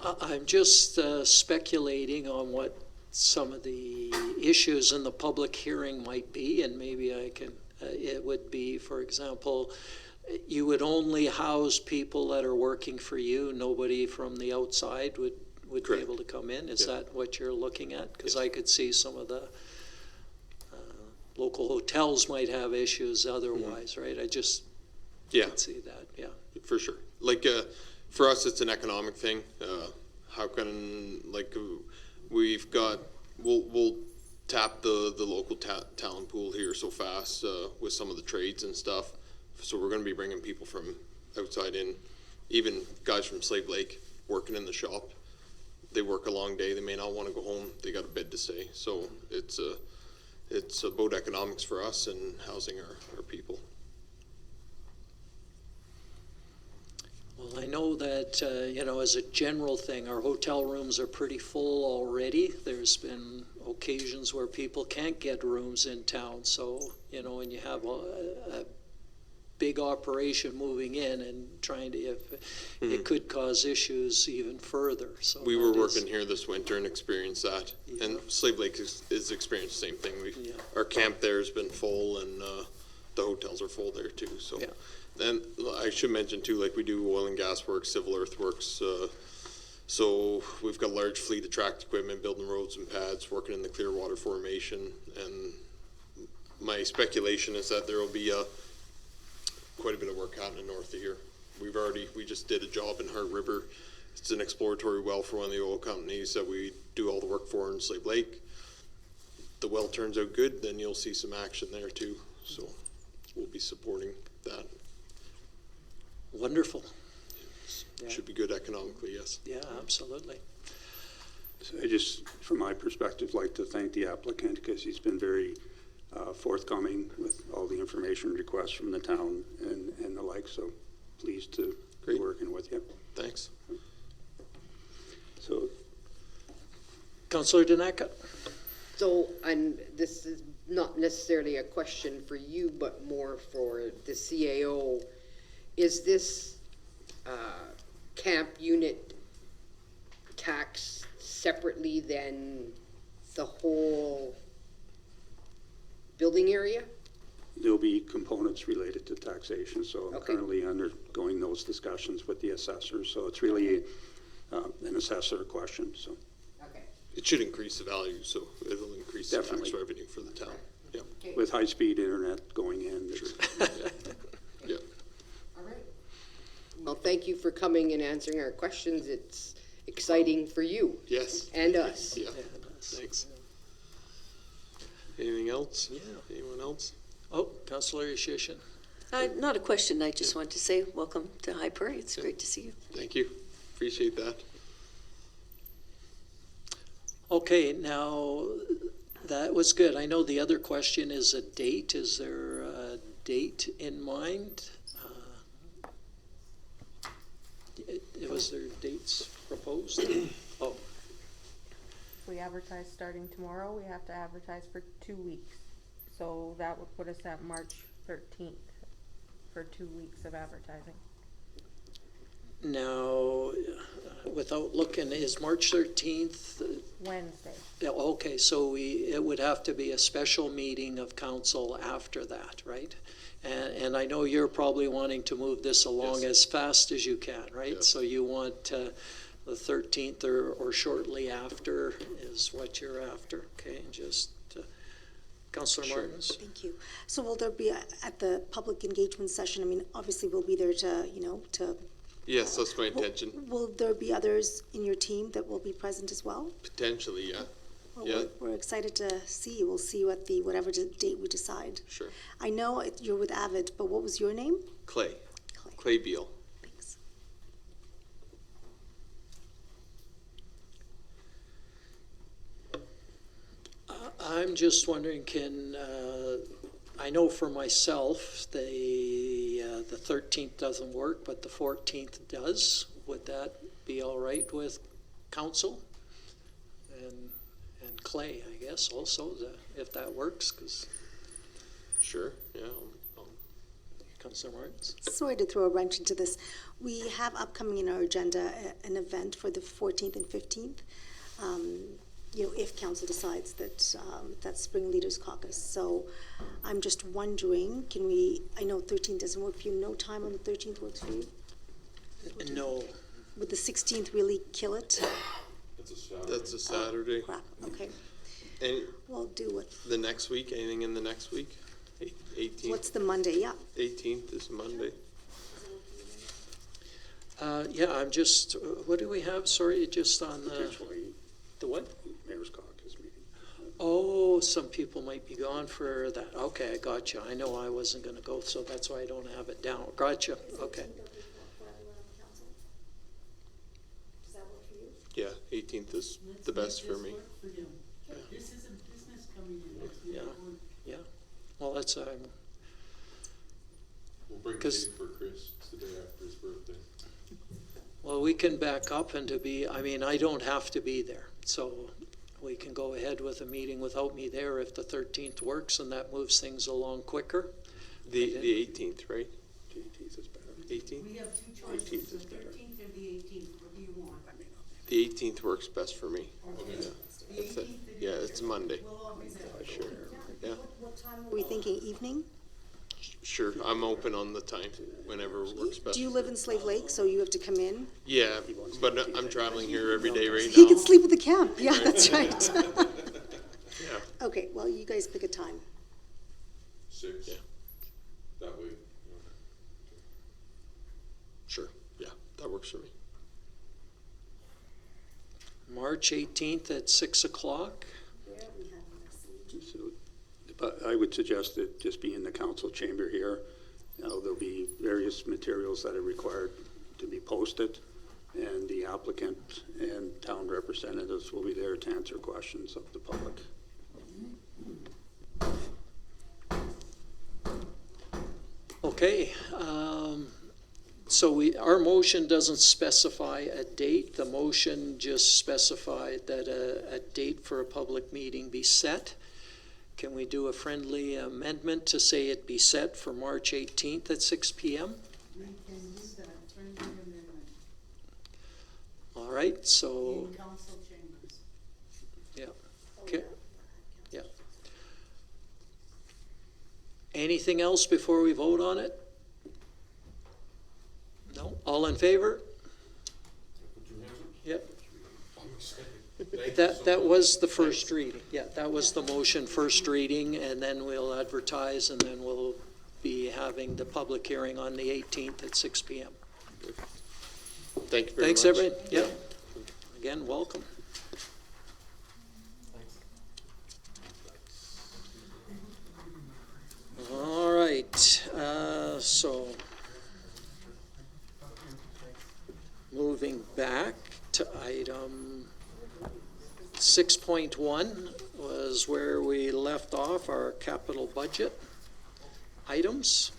S1: I'm just speculating on what some of the issues in the public hearing might be, and maybe I can, it would be, for example, you would only house people that are working for you, nobody from the outside would be
S11: Correct.
S1: able to come in? Is
S11: Yeah.
S1: that what you're looking at? Because
S11: Yes.
S1: I could see some of the local hotels might have issues otherwise, right? I just
S11: Yeah,
S1: could see that, yeah.
S11: for sure. Like, for us, it's an economic thing. How can, like, we've got, we'll tap the local talent pool here so fast, with some of the trades and stuff. So we're gonna be bringing people from outside in, even guys from Slave Lake working in the shop. They work a long day, they may not wanna go home, they got a bed to stay. So it's about economics for us and housing our people.
S1: Well, I know that, as a general thing, our hotel rooms are pretty full already. There's been occasions where people can't get rooms in town, so, when you have a big operation moving in and trying to, it could cause issues even further, so.
S11: We were
S1: that is-
S11: working here this winter and experienced that, and Slave Lake is experienced the same thing.
S1: Yeah.
S11: Our camp there's been full, and the hotels are full there too. So,
S1: Yeah.
S11: and I should mention too, like we do oil and gas work, civil earthworks. So we've got a large fleet of tracked equipment, building roads and pads, working in the Clearwater Formation. And my speculation is that there will be quite a bit of work happening north of here. We just did a job in Heart River. It's an exploratory well for one of the oil companies that we do all the work for in Slave Lake. The well turns out good, then you'll see some action there too. So we'll be supporting that.
S1: Wonderful. Yeah.
S11: Should be good economically, yes.
S1: Yeah, absolutely.
S4: So I just, from my perspective, like to thank the applicant because he's been very forthcoming with all the information requests from the town and the like. So pleased to be
S11: Great.
S4: working with you.
S11: Thanks.
S4: So
S1: Councillor Danaka?
S5: So, and this is not necessarily a question for you, but more for the CAO. Is this camp unit taxed separately than the whole building area?
S4: there'll be components related to taxation. So I'm
S5: Okay.
S4: currently undergoing those discussions with the assessors. So it's really an assessor question. So
S5: Okay.
S11: It should increase the value, so it'll increase the tax
S4: Definitely.
S11: revenue for the town. Yeah,
S4: with high-speed internet going in, it's-
S11: yeah.
S5: All right. Well, thank you for coming and answering our questions. It's exciting for you
S11: Yes.
S5: and us.
S11: Yeah, thanks. Anything else?
S1: Yeah.
S11: Anyone else?
S1: Oh, Councillor Yashishin.
S8: Not a question, I just want to say welcome to High Prairie. It's great to see you.
S11: Thank you. Appreciate that.
S1: Okay, now, that was good. I know the other question is a date. Is there a date in mind? Was there dates proposed? Oh,
S12: If we advertise starting tomorrow, we have to advertise for 2 weeks. So that would put us at March 13th for 2 weeks of advertising.
S1: now, without looking, is March 13th?
S12: Wednesday.
S1: Yeah, okay, so it would have to be a special meeting of council after that, right? And I know you're probably wanting to move this along
S11: Yes.
S1: as fast as you can, right?
S11: Yes.
S1: So you want the 13th or shortly after is what you're after, okay? Just, Councillor Martins?
S6: Thank you. So will there be, at the public engagement session, I mean, obviously we'll be there to,
S11: Yes, that's my intention.
S6: will there be others in your team that will be present as well?
S11: Potentially, yeah.
S6: Well,
S11: Yeah.
S6: We're excited to see you. We'll see you at the, whatever date we decide.
S11: Sure.
S6: I know you're with Avid, but what was your name?
S11: Clay.
S6: Clay.
S11: Clay Beal.
S6: Thanks.
S1: I'm just wondering, I know for myself, the 13th doesn't work, but the 14th does. Would that be all right with council? And Clay, I guess, also, if that works, because
S11: Sure, yeah.
S1: Councillor Martins?
S6: Sorry to throw a wrench into this. We have upcoming in our agenda an event for the 14th and 15th. you know, if council decides that, that Spring Leaders Caucus. So I'm just wondering, can we, I know 13th doesn't work for you, no time on the 13th works for you?
S1: No,
S6: Would the 16th really kill it?
S11: That's a Saturday.
S6: Crap, okay.
S11: And
S6: Well, do what,
S11: the next week, anything in the next week? 18th,
S6: what's the Monday, yeah.
S11: 18th is Monday.
S1: yeah, I'm just, what do we have, sorry, just on the,
S4: Potentially,
S1: the what?
S4: Mayor's Caucus meeting.
S1: Oh, some people might be gone for that. Okay, I got you. I know I wasn't gonna go, so that's why I don't have it down. Gotcha, okay.
S6: Does that work for you?
S11: Yeah, 18th is the best for me.
S13: This is a business coming in. It's the
S1: Yeah.
S13: one.
S1: Yeah, well, that's,
S7: We'll bring a
S1: 'Cause-
S7: cake for Chris. It's the day after his birthday.
S1: well, we can back up and to be, I mean, I don't have to be there. So we can go ahead with a meeting without me there if the 13th works and that moves things along quicker.
S11: The 18th, right?
S4: 18th is better.
S11: 18th?
S13: We have two choices,
S4: 18th
S13: the
S4: is better.
S13: 13th or the 18th. What do you want?
S11: The 18th works best for me.
S13: Okay.
S11: Yeah.
S13: The
S11: It's a-
S13: 18th, it
S11: yeah,
S13: is.
S11: it's Monday.
S13: We'll all be there.
S11: Sure. Yeah,
S6: What time are we thinking, evening?
S11: sure. I'm open on the time, whenever works best.
S6: Do you live in Slave Lake, so you have to come in?
S11: Yeah, but I'm traveling here every day right
S6: He
S11: now.
S6: can sleep at the camp, yeah, that's right.
S11: Yeah.
S6: Okay, well, you guys pick a time.
S7: 6.
S11: Yeah.
S7: That way,
S11: Sure, yeah, that works for me.
S1: March 18th at 6 o'clock.
S4: So, but I would suggest that just be in the council chamber here. There'll be various materials that are required to be posted, and the applicant and town representatives will be there to answer questions of the public.
S1: Okay, so our motion doesn't specify a date. The motion just specified that a date for a public meeting be set. Can we do a friendly amendment to say it be set for March 18th at 6 p.m.?
S13: We can do that, friendly amendment,
S1: All right, so,
S13: in council chambers.
S1: okay, yeah. Anything else before we vote on it? No? All in favor? Yep. That was the first reading. Yeah, that was the motion, first reading, and then we'll advertise, and then we'll be having the public hearing on the 18th at 6 p.m.
S11: Thank you very much.
S1: Thanks, everybody. Yeah. Again, welcome. All right, so moving back to item 6.1 was where we left off, our capital budget items.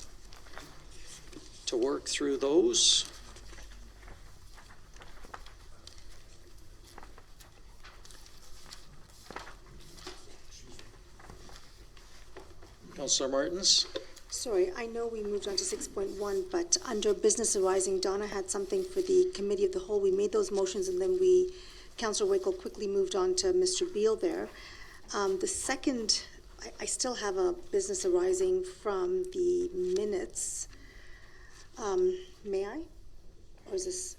S1: To work through those. Councillor Martins?
S6: Sorry, I know we moved on to 6.1, but under business arising, Donna had something for the committee of the whole. We made those motions, and then Councillor Wakel quickly moved on to Mr. Beal there. The second, I still have a business arising from the minutes. May I? Or is this?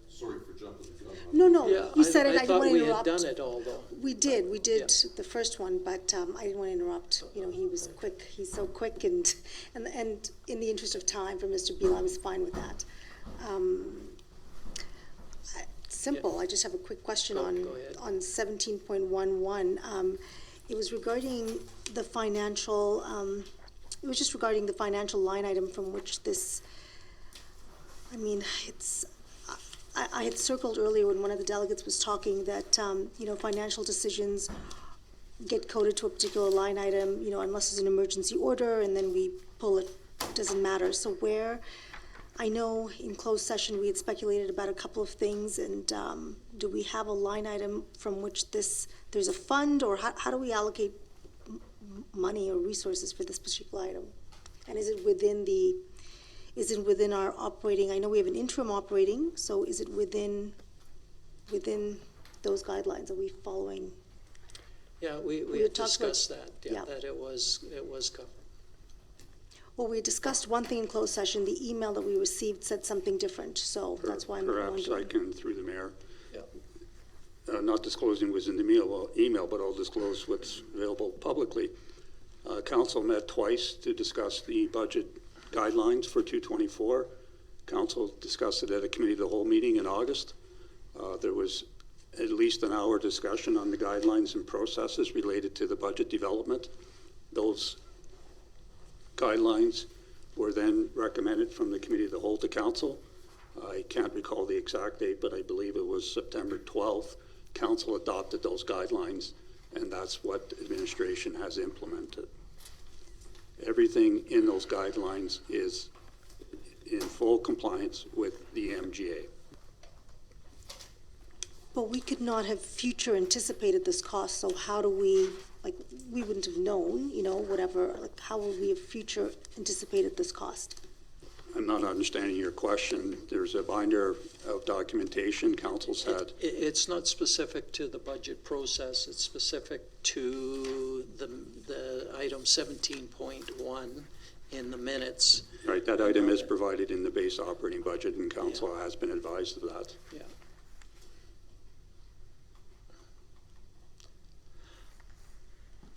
S7: sorry for jumping the gun.
S6: No,
S1: Yeah,
S6: you said it, I didn't
S1: thought
S6: want to
S1: we had
S6: interrupt.
S1: done it all, though.
S6: We did the first one, but I didn't want to interrupt. You know, he was quick, he's so quick, and in the interest of time for Mr. Beal, I was fine with that. Simple, I just have a quick question
S1: Go
S6: on
S1: ahead.
S6: 17.11. It was regarding the financial, it was just regarding the financial line item from which this, I mean, it's, I had circled earlier when one of the delegates was talking that, you know, financial decisions get coded to a particular line item, you know, unless it's an emergency order, and then we pull it, doesn't matter. So where, I know in closed session, we had speculated about a couple of things, and do we have a line item from which there's a fund, or how do we allocate money or resources for this particular item? And is it within our operating, I know we have an interim operating, so is it within those guidelines? Are we following?
S1: Yeah,
S6: We
S1: we
S6: had
S1: had
S6: talked about-
S1: discussed that, yeah,
S6: yeah.
S1: that it was covered.
S6: Well, we discussed one thing in closed session. The email that we received said something different, so that's why I'm
S4: Perhaps I
S6: wondering.
S4: can, through the mayor,
S1: Yeah.
S4: not disclosing what's in the email, but I'll disclose what's available publicly. Council met twice to discuss the budget guidelines for 224. Council discussed it at a committee of the whole meeting in August. There was at least an hour discussion on the guidelines and processes related to the budget development. Those guidelines were then recommended from the committee of the whole to council. I can't recall the exact date, but I believe it was September 12th. Council adopted those guidelines, and that's what administration has implemented. Everything in those guidelines is in full compliance with the MGA.
S6: But we could not have future anticipated this cost, so how do we, like, we wouldn't have known, you know, whatever, like, how would we have future anticipated this cost?
S4: I'm not understanding your question. There's a binder of documentation council's had.
S1: It's not specific to the budget process, it's specific to the item 17.1 in the minutes.
S4: Right, that item is provided in the base operating budget, and council has been advised of that.
S1: Yeah.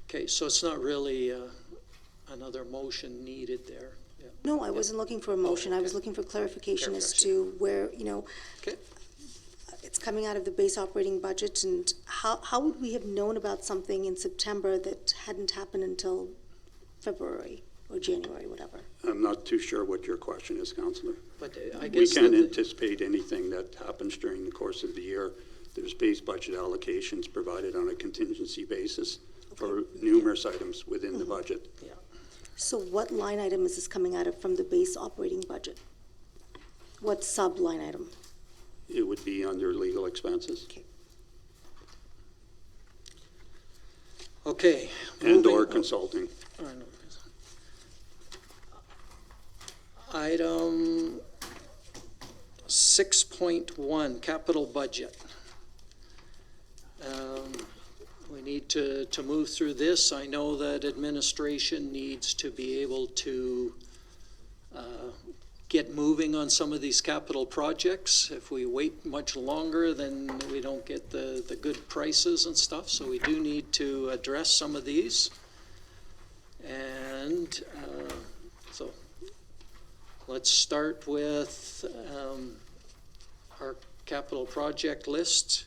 S1: Okay, so it's not really another motion needed there. Yeah.
S6: No, I wasn't looking for a motion. I was
S1: okay.
S6: looking for clarification as to where, you know,
S1: Okay.
S6: it's coming out of the base operating budget, and how would we have known about something in September that hadn't happened until February or January, whatever?
S4: I'm not too sure what your question is, Councillor.
S1: But I
S4: We
S1: guess
S4: can't
S1: that
S4: anticipate anything that happens during the course of the year. There's base budget allocations provided on a contingency basis for numerous items within the budget.
S6: So what line item is this coming out of from the base operating budget? What sub-line item?
S4: It would be under legal expenses
S1: Okay.
S4: and/or
S1: moving-
S4: consulting.
S1: I know. Item 6.1, capital budget. We need to move through this. I know that administration needs to be able to get moving on some of these capital projects. If we wait much longer, then we don't get the good prices and stuff, so we do need to address some of these. And so let's start with our capital project list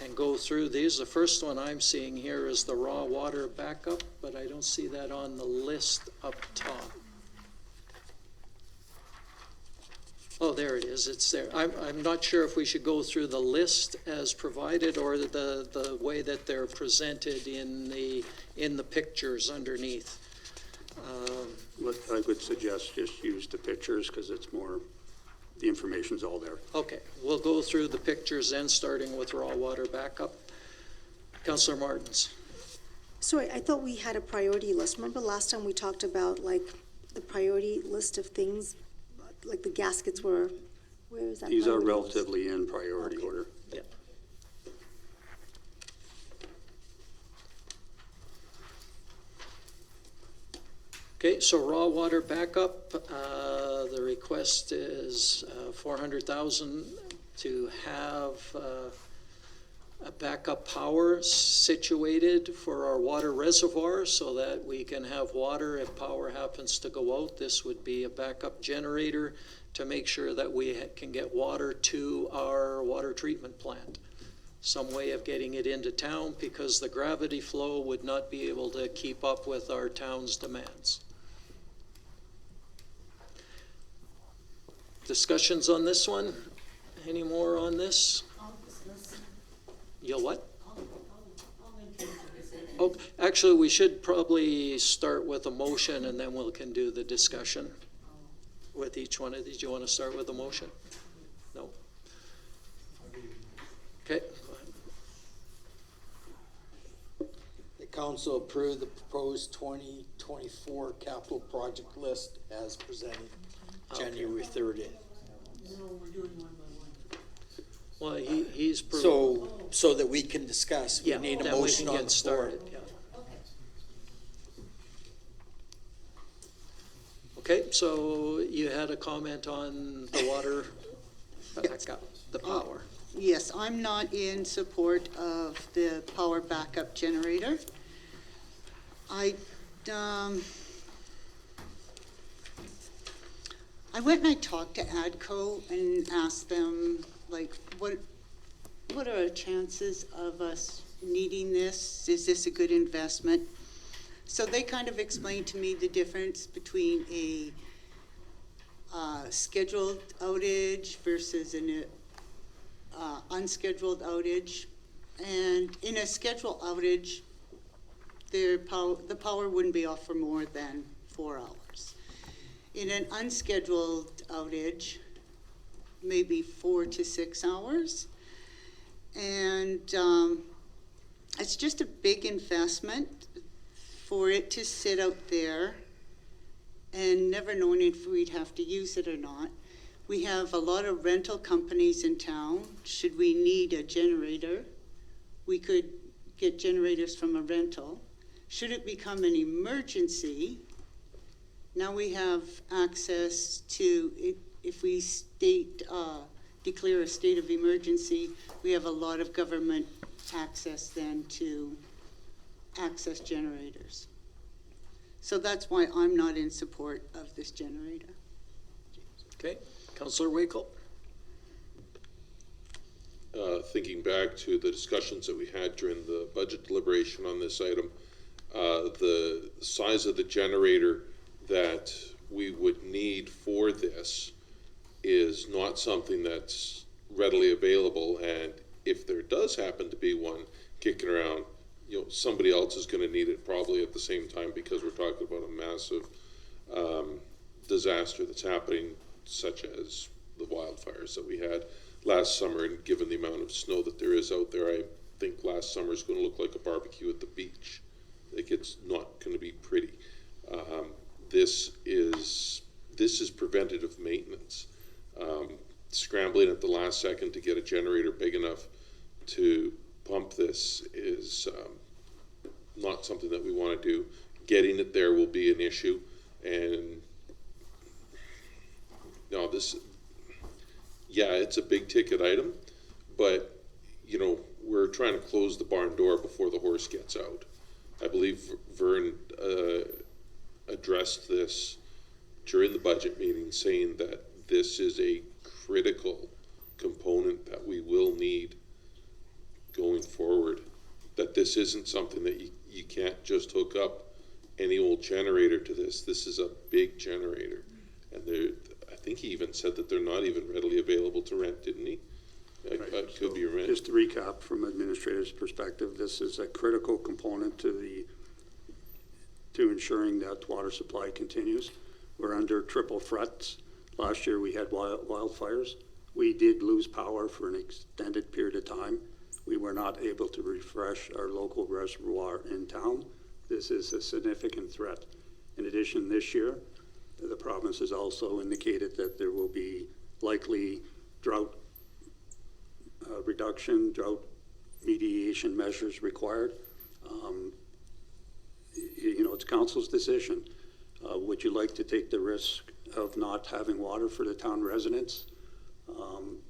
S1: and go through these. The first one I'm seeing here is the raw water backup, but I don't see that on the list up top. Oh, there it is, it's there. I'm not sure if we should go through the list as provided or the way that they're presented in the pictures underneath.
S4: I would suggest just use the pictures because it's more, the information's all there.
S1: Okay, we'll go through the pictures then, starting with raw water backup. Councillor Martins.
S6: Sorry, I thought we had a priority list. Remember last time we talked about, like, the priority list of things, like the gaskets were, where is that?
S4: These are
S6: priority list?
S4: relatively in priority order.
S1: Yeah. Okay, so raw water backup, the request is 400,000 to have a backup power situated for our water reservoir so that we can have water if power happens to go out. This would be a backup generator to make sure that we can get water to our water treatment plant. Some way of getting it into town because the gravity flow would not be able to keep up with our town's demands. Discussions on this one? Any more on this? You'll what? Oh, actually, we should probably start with a motion and then we can do the discussion with each one of these. Do you want to start with a motion? No? Okay.
S9: The council approved the proposed 2024 capital project list as presented January 30th.
S13: No, we're doing one by one.
S1: Well, he's.
S9: So that we can discuss, we
S1: Yeah,
S9: need a
S1: then we
S9: motion
S1: can
S9: on
S1: get
S9: the floor.
S1: started, yeah. Okay, so you had a comment on the water backup, the power.
S2: Yes, I'm not in support of the power backup generator. I went and I talked to ADCO and asked them, like, what are the chances of us needing this? Is this a good investment? So they kind of explained to me the difference between a scheduled outage versus an unscheduled outage. And in a scheduled outage, the power wouldn't be off for more than 4 hours. In an unscheduled outage, maybe 4 to 6 hours. And it's just a big investment for it to sit out there and never knowing if we'd have to use it or not. We have a lot of rental companies in town. Should we need a generator, we could get generators from a rental. Should it become an emergency, now we have access to, if we declare a state of emergency, we have a lot of government access then to access generators. So that's why I'm not in support of this generator.
S1: Okay, Councillor Wakel?
S7: Thinking back to the discussions that we had during the budget deliberation on this item, the size of the generator that we would need for this is not something that's readily available, and if there does happen to be one kicking around, somebody else is going to need it probably at the same time, because we're talking about a massive disaster that's happening, such as the wildfires that we had last summer. And given the amount of snow that there is out there, I think last summer is going to look like a barbecue at the beach. Like, it's not going to be pretty. This is preventative maintenance. Scrambling at the last second to get a generator big enough to pump this is not something that we want to do. Getting it there will be an issue, and no, it's a big ticket item, but we're trying to close the barn door before the horse gets out. I believe Vern addressed this during the budget meeting, saying that this is a critical component that we will need going forward, that this isn't something that you can't just hook up any old generator to this. This is a big generator, and I think he even said that they're not even readily available to rent, didn't he? That could be rent.
S4: Just to recap from administrator's perspective, this is a critical component to ensuring that water supply continues. We're under triple threats. Last year we had wildfires. We did lose power for an extended period of time. We were not able to refresh our local reservoir in town. This is a significant threat. In addition, this year, the province has also indicated that there will be likely drought reduction, drought mediation measures required. It's council's decision. Would you like to take the risk of not having water for the town residents?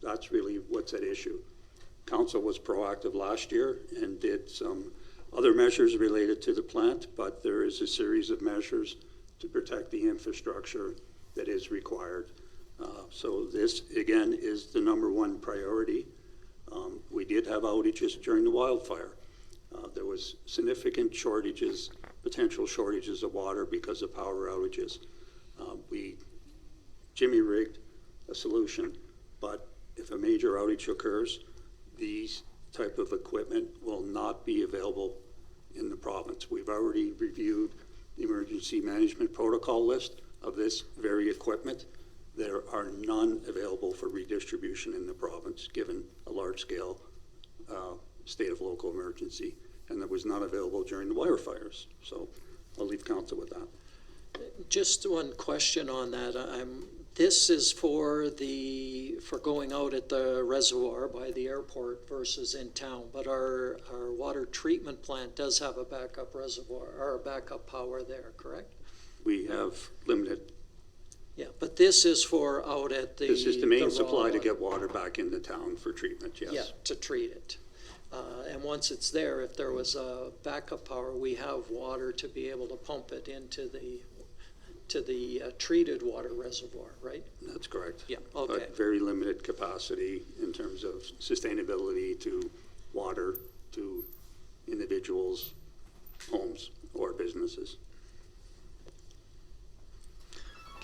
S4: That's really what's at issue. Council was proactive last year and did some other measures related to the plant, but there is a series of measures to protect the infrastructure that is required. So this, again, is the #1 priority. We did have outages during the wildfire. There was significant shortages, potential shortages of water because of power outages. We jimmy-rigged a solution, but if a major outage occurs, these type of equipment will not be available in the province. We've already reviewed the emergency management protocol list of this very equipment. There are none available for redistribution in the province, given a large-scale state of local emergency, and there was none available during the wildfires. So I'll leave council with that.
S1: Just one question on that. I'm This is for going out at the reservoir by the airport versus in town, but our water treatment plant does have a backup reservoir, or a backup power there, correct?
S4: We have limited,
S1: Yeah, but this is for out at the.
S4: this is the main
S1: raw
S4: supply to
S1: water.
S4: get water back into town for treatment, yes.
S1: Yeah, to treat it. And once it's there, if there was a backup power, we have water to be able to pump it into the treated water reservoir, right?
S4: That's correct.
S1: Yeah, okay.
S4: But very limited capacity in terms of sustainability to water to individuals, homes, or businesses.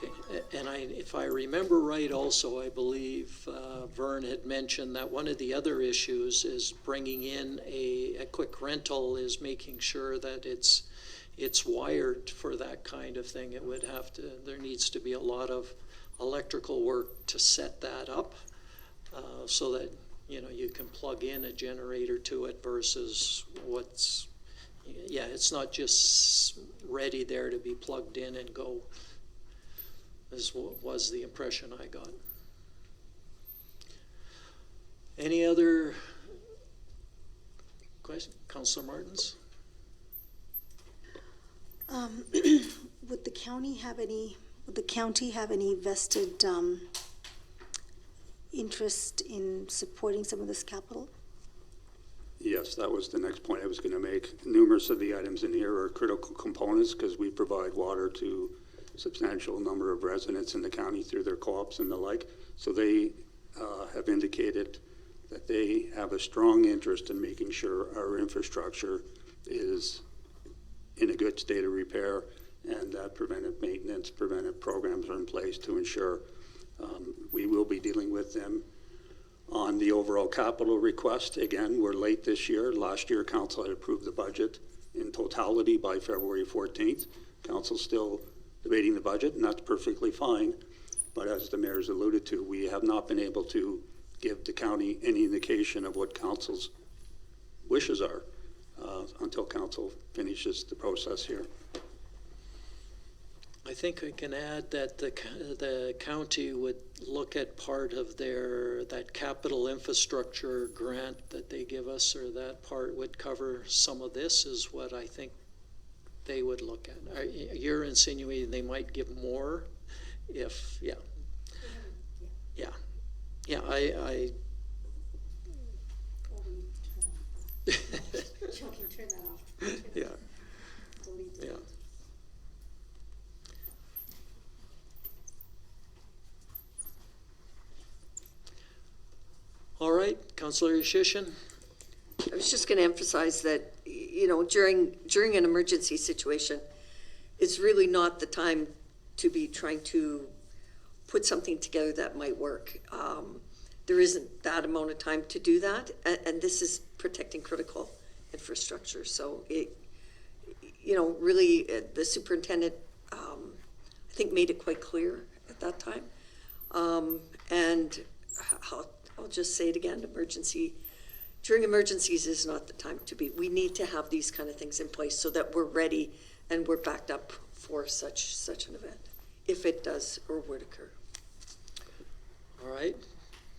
S1: Okay, and if I remember right also, I believe Vern had mentioned that one of the other issues is bringing in a quick rental is making sure that it's wired for that kind of thing. It would have to, there needs to be a lot of electrical work to set that up so that, you know, you can plug in a generator to it versus it's not just ready there to be plugged in and go. This was the impression I got. Any other question? Councillor Martins?
S6: Would the county have any vested interest in supporting some of this capital?
S4: Yes, that was the next point I was going to make. Numerous of the items in here are critical components because we provide water to a substantial number of residents in the county through their co-ops and the like. So they have indicated that they have a strong interest in making sure our infrastructure is in a good state of repair and that preventive maintenance, preventive programs are in place to ensure we will be dealing with them on the overall capital request. Again, we're late this year. Last year, Council had approved the budget in totality by February 14th. Council's still debating the budget, and that's perfectly fine. But as the mayor's alluded to, we have not been able to give the county any indication of what Council's wishes are until Council finishes the process here.
S1: I think I can add that the county would look at part of that capital infrastructure grant that they give us, or that part would cover some of this, is what I think they would look at. You're insinuating they might give more if, yeah. I
S6: Turn that off.
S1: yeah. Yeah. All right, Councillor Shishin.
S8: I was just going to emphasize that, you know, during an emergency situation, it's really not the time to be trying to put something together that might work. There isn't that amount of time to do that, and this is protecting critical infrastructure. So it, you know, really, the superintendent, I think, made it quite clear at that time. And I'll just say it again, during emergencies is not the time to be. We need to have these kind of things in place so that we're ready and we're backed up for such an event, if it does or would occur.
S1: All right.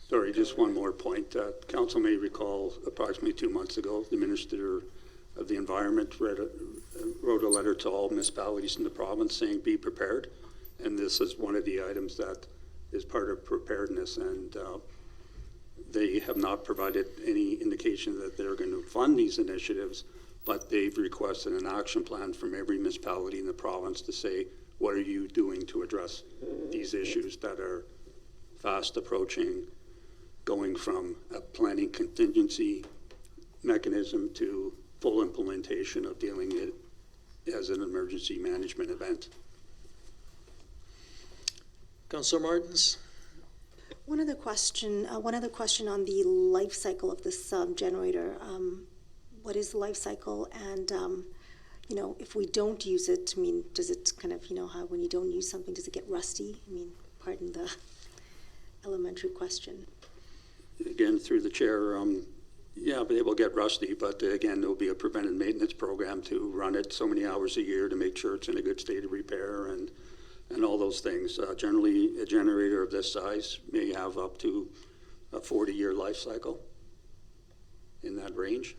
S4: Sorry, just one more point. Council may recall approximately 2 months ago, the Minister of the Environment wrote a letter to all municipalities in the province saying, be prepared. And this is one of the items that is part of preparedness. And they have not provided any indication that they're going to fund these initiatives, but they've requested an action plan from every municipality in the province to say, what are you doing to address these issues that are fast approaching, going from a planning contingency mechanism to full implementation of dealing it as an emergency management event.
S1: Councillor Martins?
S6: One other question on the life cycle of this generator. What is the life cycle? And, you know, if we don't use it, I mean, does it kind of, you know, how when you don't use something, does it get rusty? I mean, pardon the elementary question.
S4: Again, through the chair, yeah, but it will get rusty, but again, there'll be a preventive maintenance program to run it so many hours a year to make sure it's in a good state of repair and and all those things. Generally, a generator of this size may have up to a 40-year life cycle, in that range.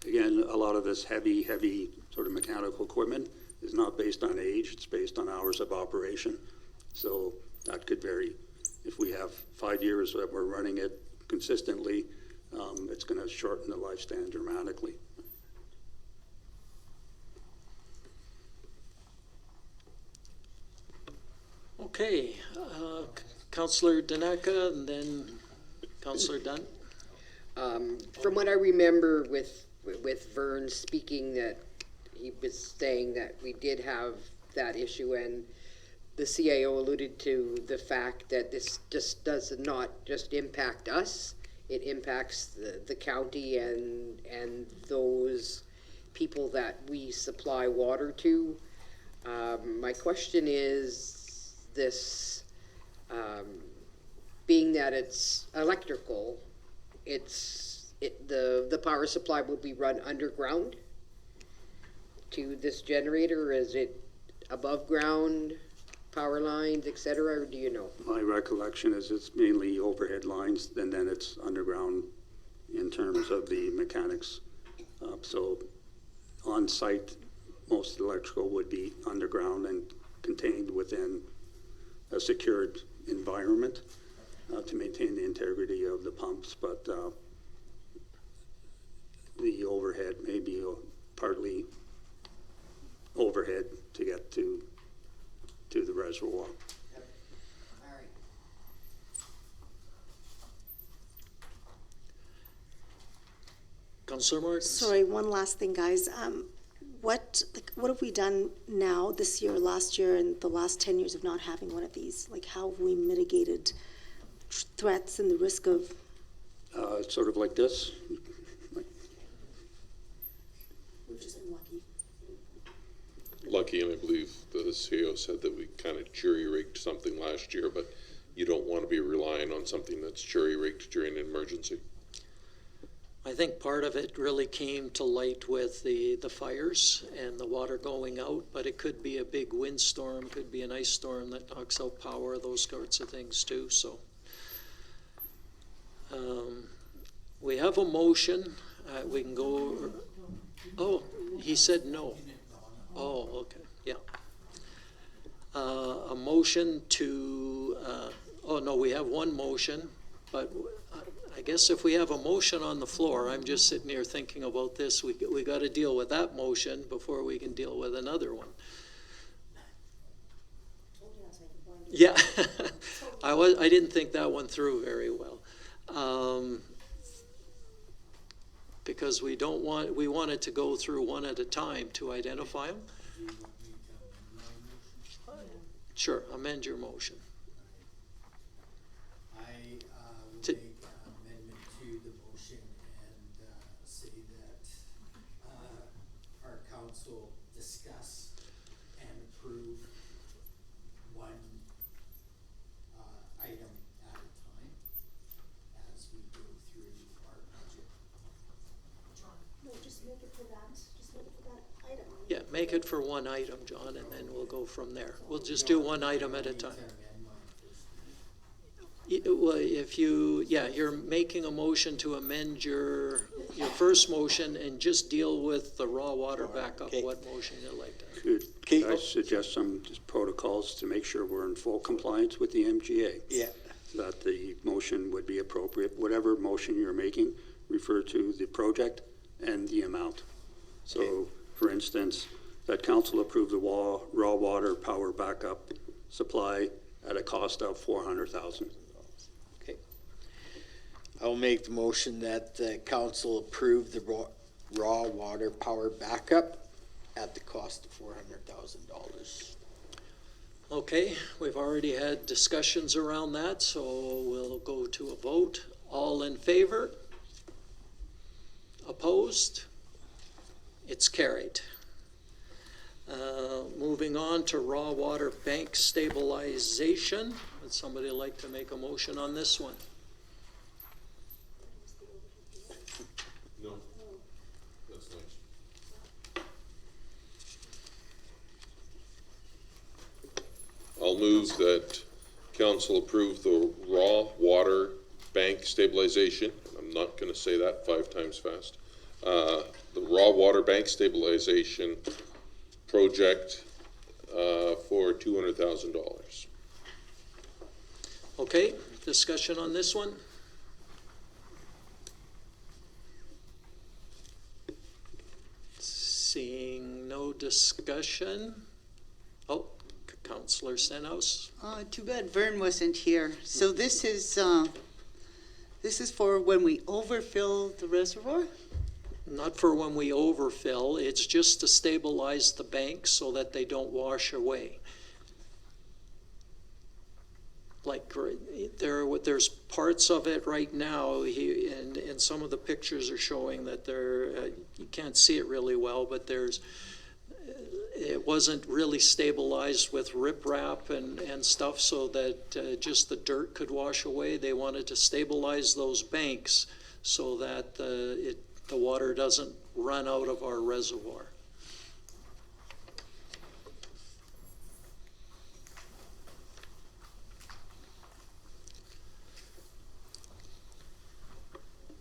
S4: Again, a lot of this heavy sort of mechanical equipment is not based on age, it's based on hours of operation. So that could vary. If we have 5 years that we're running it consistently, it's going to shorten the lifespan dramatically.
S1: Okay, Councillor Daneka and then Councillor Dunn.
S5: From what I remember with Vern speaking, that he was saying that we did have that issue, and the CAO alluded to the fact that this just does not just impact us, it impacts the county and those people that we supply water to. My question is this, being that it's electrical, the power supply will be run underground to this generator? Is it above ground power lines, et cetera, or do you know?
S4: My recollection is it's mainly overhead lines, and then it's underground in terms of the mechanics. So on site, most electrical would be underground and contained within a secured environment to maintain the integrity of the pumps, but the overhead may be partly overhead to get to the reservoir.
S1: Councillor Morgan?
S6: Sorry, one last thing, guys. What have we done now, this year, last year, and the last 10 years of not having one of these? Like, how have we mitigated threats and the risk of?
S4: Sort of like this.
S6: We've just been lucky.
S7: Lucky, and I believe the CEO said that we kind of jury-rigged something last year, but you don't want to be relying on something that's jury-rigged during an emergency.
S1: I think part of it really came to light with the fires and the water going out, but it could be a big windstorm, could be an ice storm that knocks out power, those sorts of things too, so. We have a motion, we can go, oh, he said no. Oh, okay, yeah. A motion to, oh no, we have one motion, but I guess if we have a motion on the floor, I'm just sitting here thinking about this, we got to deal with that motion before we can deal with another one. Yeah, I didn't think that one through very well. Because we wanted to go through one at a time to identify them. Sure, amend your motion.
S9: I would
S1: To-
S9: make an amendment to the motion and say that our council discuss and approve one item at a time as we go through our budget.
S6: No, just make it for that, just make it for that item.
S1: Yeah, make it for one item, John, and then we'll go from there. We'll just do one item at a time. Well, if you, yeah, you're making a motion to amend your first motion and just deal with the raw water backup,
S9: Okay.
S1: what motion you'd like to.
S4: Could I suggest some just protocols to make sure we're in full compliance with the MGA?
S9: Yeah.
S4: That the motion would be appropriate. Whatever motion you're making, refer to the project and the amount. So, for instance, that council approved the raw water power backup supply at a cost of $400,000.
S9: I'll make the motion that the council approve the raw water power backup at the cost of $400,000.
S1: Okay, we've already had discussions around that, so we'll go to a vote. All in favor? Opposed? It's carried. Moving on to raw water bank stabilization. Would somebody like to make a motion on this one?
S7: No, that's nice. I'll I'll move that council approve the raw water bank stabilization. I'm not gonna say that 5 times fast. The raw water bank stabilization project, for $200,000.
S1: Okay, discussion on this one? Seeing no discussion. Oh, Councillor Stenhouse.
S2: Too bad Vern wasn't here. So this is for when we overfill the reservoir?
S1: Not for when we overfill, it's just to stabilize the banks so that they don't wash away. Like, there's parts of it right now, and some of the pictures are showing that you can't see it really well, but it wasn't really stabilized with riprap and stuff so that just the dirt could wash away. They wanted to stabilize those banks so that the water doesn't run out of our reservoir.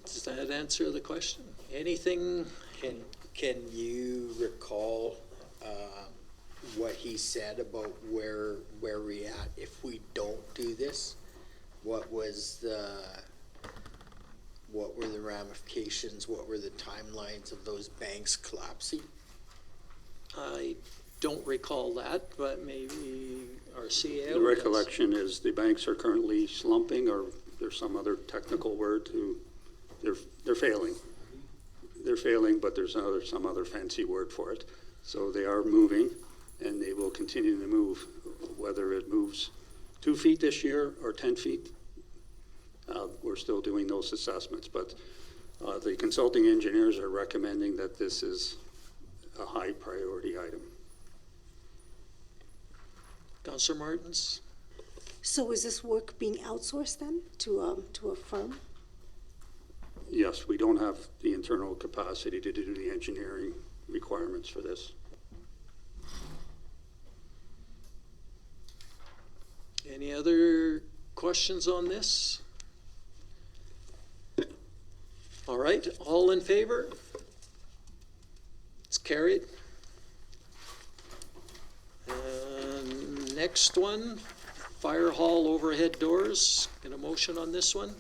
S1: Does that answer the question? Anything?
S9: Can you recall what he said about where we at if we don't do this? What were the ramifications? What were the timelines of those banks collapsing?
S1: I don't recall that, but maybe our CEO
S4: The
S1: does.
S4: recollection is the banks are currently slumping, or there's some other technical word to, they're failing. They're failing, but there's some other fancy word for it. So they are moving, and they will continue to move, whether it moves 2 feet this year or 10 feet. We're still doing those assessments, but the consulting engineers are recommending that this is a high priority item.
S1: Councillor Martins?
S6: So is this work being outsourced then to a firm?
S4: Yes, we don't have the internal capacity to do the engineering requirements for this.
S1: Any other questions on this? All right, all in favor? It's carried. Next one, fire hall overhead doors. Get a motion on this one?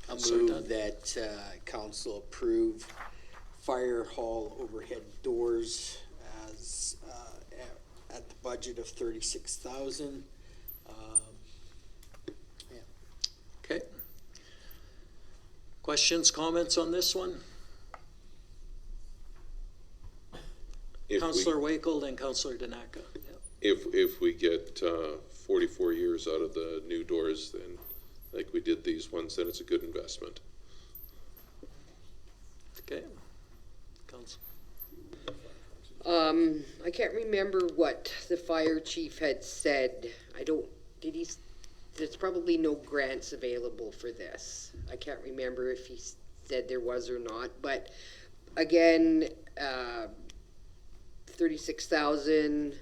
S9: I'll
S1: Councillor
S9: move
S1: Dunn.
S9: that council approve fire hall overhead doors as at the budget of 36,000.
S1: Okay. Questions, comments on this one?
S7: If we-
S1: Councillor Wakel and Councillor Danaka. Yeah.
S7: If we get 44 years out of the new doors, then like we did these ones, then it's a good investment.
S1: Okay. Council.
S5: I can't remember what the fire chief had said. There's probably no grants available for this. I can't remember if he said there was or not, but again, 36,000,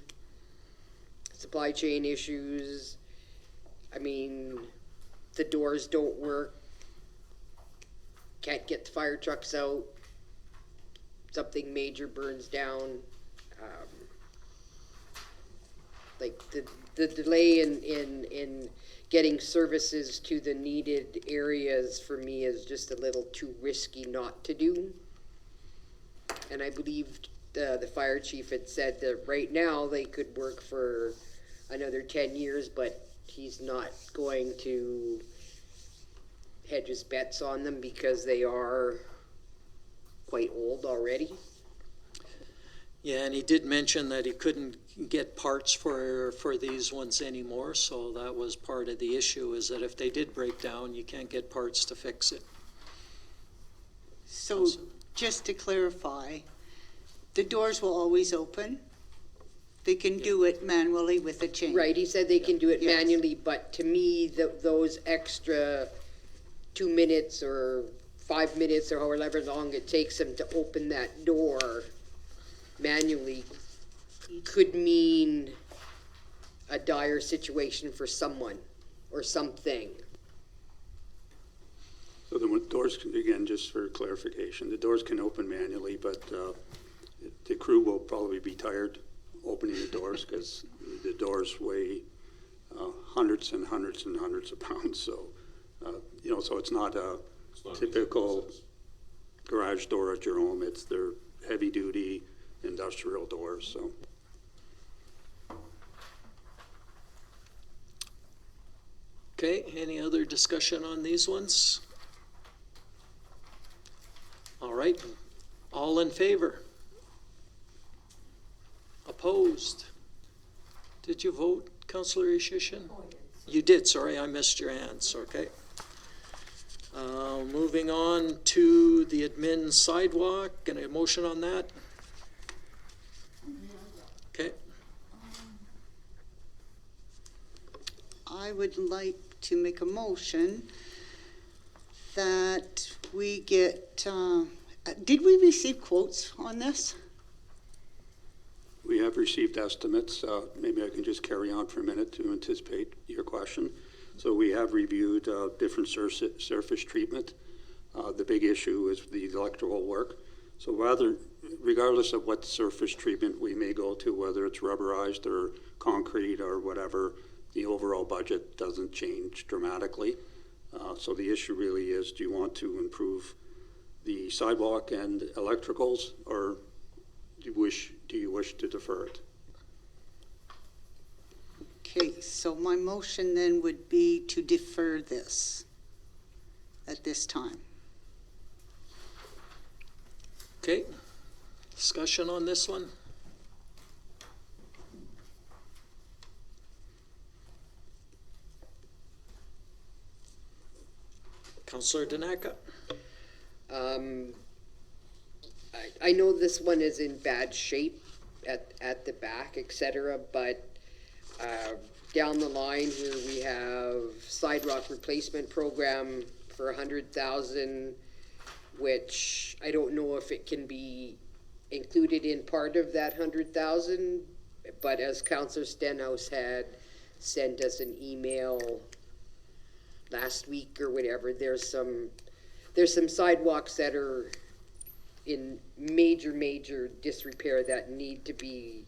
S5: supply chain issues. I mean, the doors don't work. Can't get the fire trucks out. Something major burns down. Like the delay in getting services to the needed areas for me is just a little too risky not to do. And I believe the fire chief had said that right now they could work for another 10 years, but he's not going to hedge his bets on them because they are quite old already.
S1: Yeah, and he did mention that he couldn't get parts for these ones anymore, so that was part of the issue, is that if they did break down, you can't get parts to fix it.
S2: So just to clarify, the doors will always open. They can do it manually with a chain.
S5: Right, he said they can do it
S2: Yes.
S5: manually, but to me, those extra 2 minutes or 5 minutes or however long it takes them to open that door manually could mean a dire situation for someone or something.
S4: So the doors, again, just for clarification, the doors can open manually, but the crew will probably be tired opening the doors because the doors weigh hundreds and hundreds and hundreds of pounds. So, so it's not a typical garage door at your home. They're heavy-duty industrial doors. So.
S1: Okay, any other discussion on these ones? All right, all in favor? Opposed? Did you vote, Councillor Ishishin? You did, sorry, I missed your hands, okay. Moving on to the admin sidewalk, and a motion on that? Okay.
S2: I would like to make a motion that we get, did we receive quotes on this?
S4: We have received estimates. Maybe I can just carry on for a minute to anticipate your question. So we have reviewed different surface treatment. The big issue is the electrical work. So regardless of what surface treatment we may go to, whether it's rubberized or concrete or whatever, the overall budget doesn't change dramatically. So the issue really is, do you want to improve the sidewalk and electricals, or do you wish to defer it?
S2: Okay, so my motion then would be to defer this at this time.
S1: Okay, discussion on this one? Councillor Danaka?
S5: I know this one is in bad shape at the back, et cetera, but down the line here we have sidewalk replacement program for 100,000, which I don't know if it can be included in part of that 100,000, but as Councillor Stenhouse had sent us an email last week or whatever, there's some sidewalks that are in major disrepair that need to be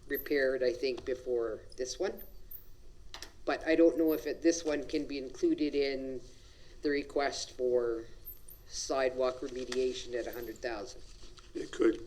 S5: repaired, I think, before this one. But I don't know if this one can be included in the request for sidewalk remediation at 100,000.
S4: It could.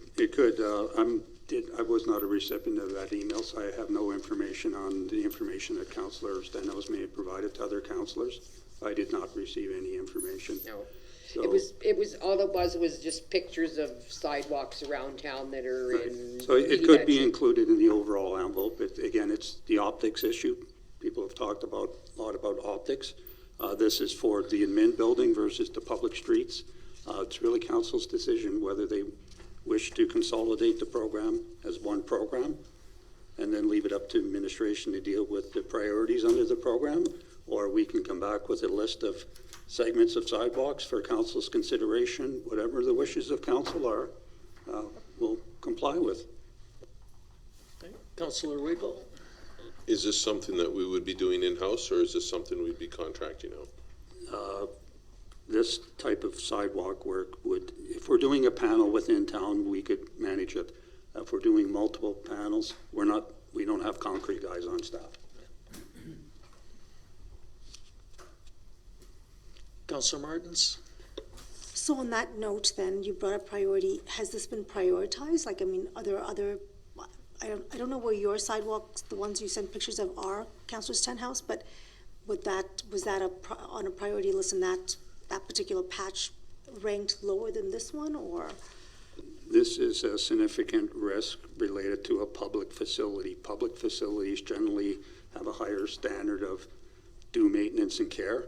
S4: I was not a recipient of that email, so I have no information on the information that Councillor Stenhouse may have provided to other councillors. I did not receive any information.
S5: No.
S4: So,
S5: It was all it was just pictures of sidewalks around town that are
S4: right.
S5: in.
S4: So it
S5: really
S4: could
S5: bad
S4: be
S5: shape.
S4: included in the overall envelope. Again, it's the optics issue. People have talked a lot about optics. This is for the admin building versus the public streets. It's really council's decision whether they wish to consolidate the program as one program and then leave it up to administration to deal with the priorities under the program, or we can come back with a list of segments of sidewalks for council's consideration. Whatever the wishes of council are, we'll comply with.
S1: Okay. Councillor Wiggle?
S7: Is this something that we would be doing in-house, or is this something we'd be contracting out?
S4: This type of sidewalk work would, if we're doing a panel within town, we could manage it. If we're doing multiple panels, we don't have concrete guys on staff.
S1: Councillor Martins?
S6: So on that note then, you brought up priority. Has this been prioritized? Like, I mean, are there other, I don't know where your sidewalks, the ones you sent pictures of, are, Councillor Stenhouse, but was that on a priority list, and that particular patch ranked lower than this one, or?
S4: This is a significant risk related to a public facility. Public facilities generally have a higher standard of due maintenance and care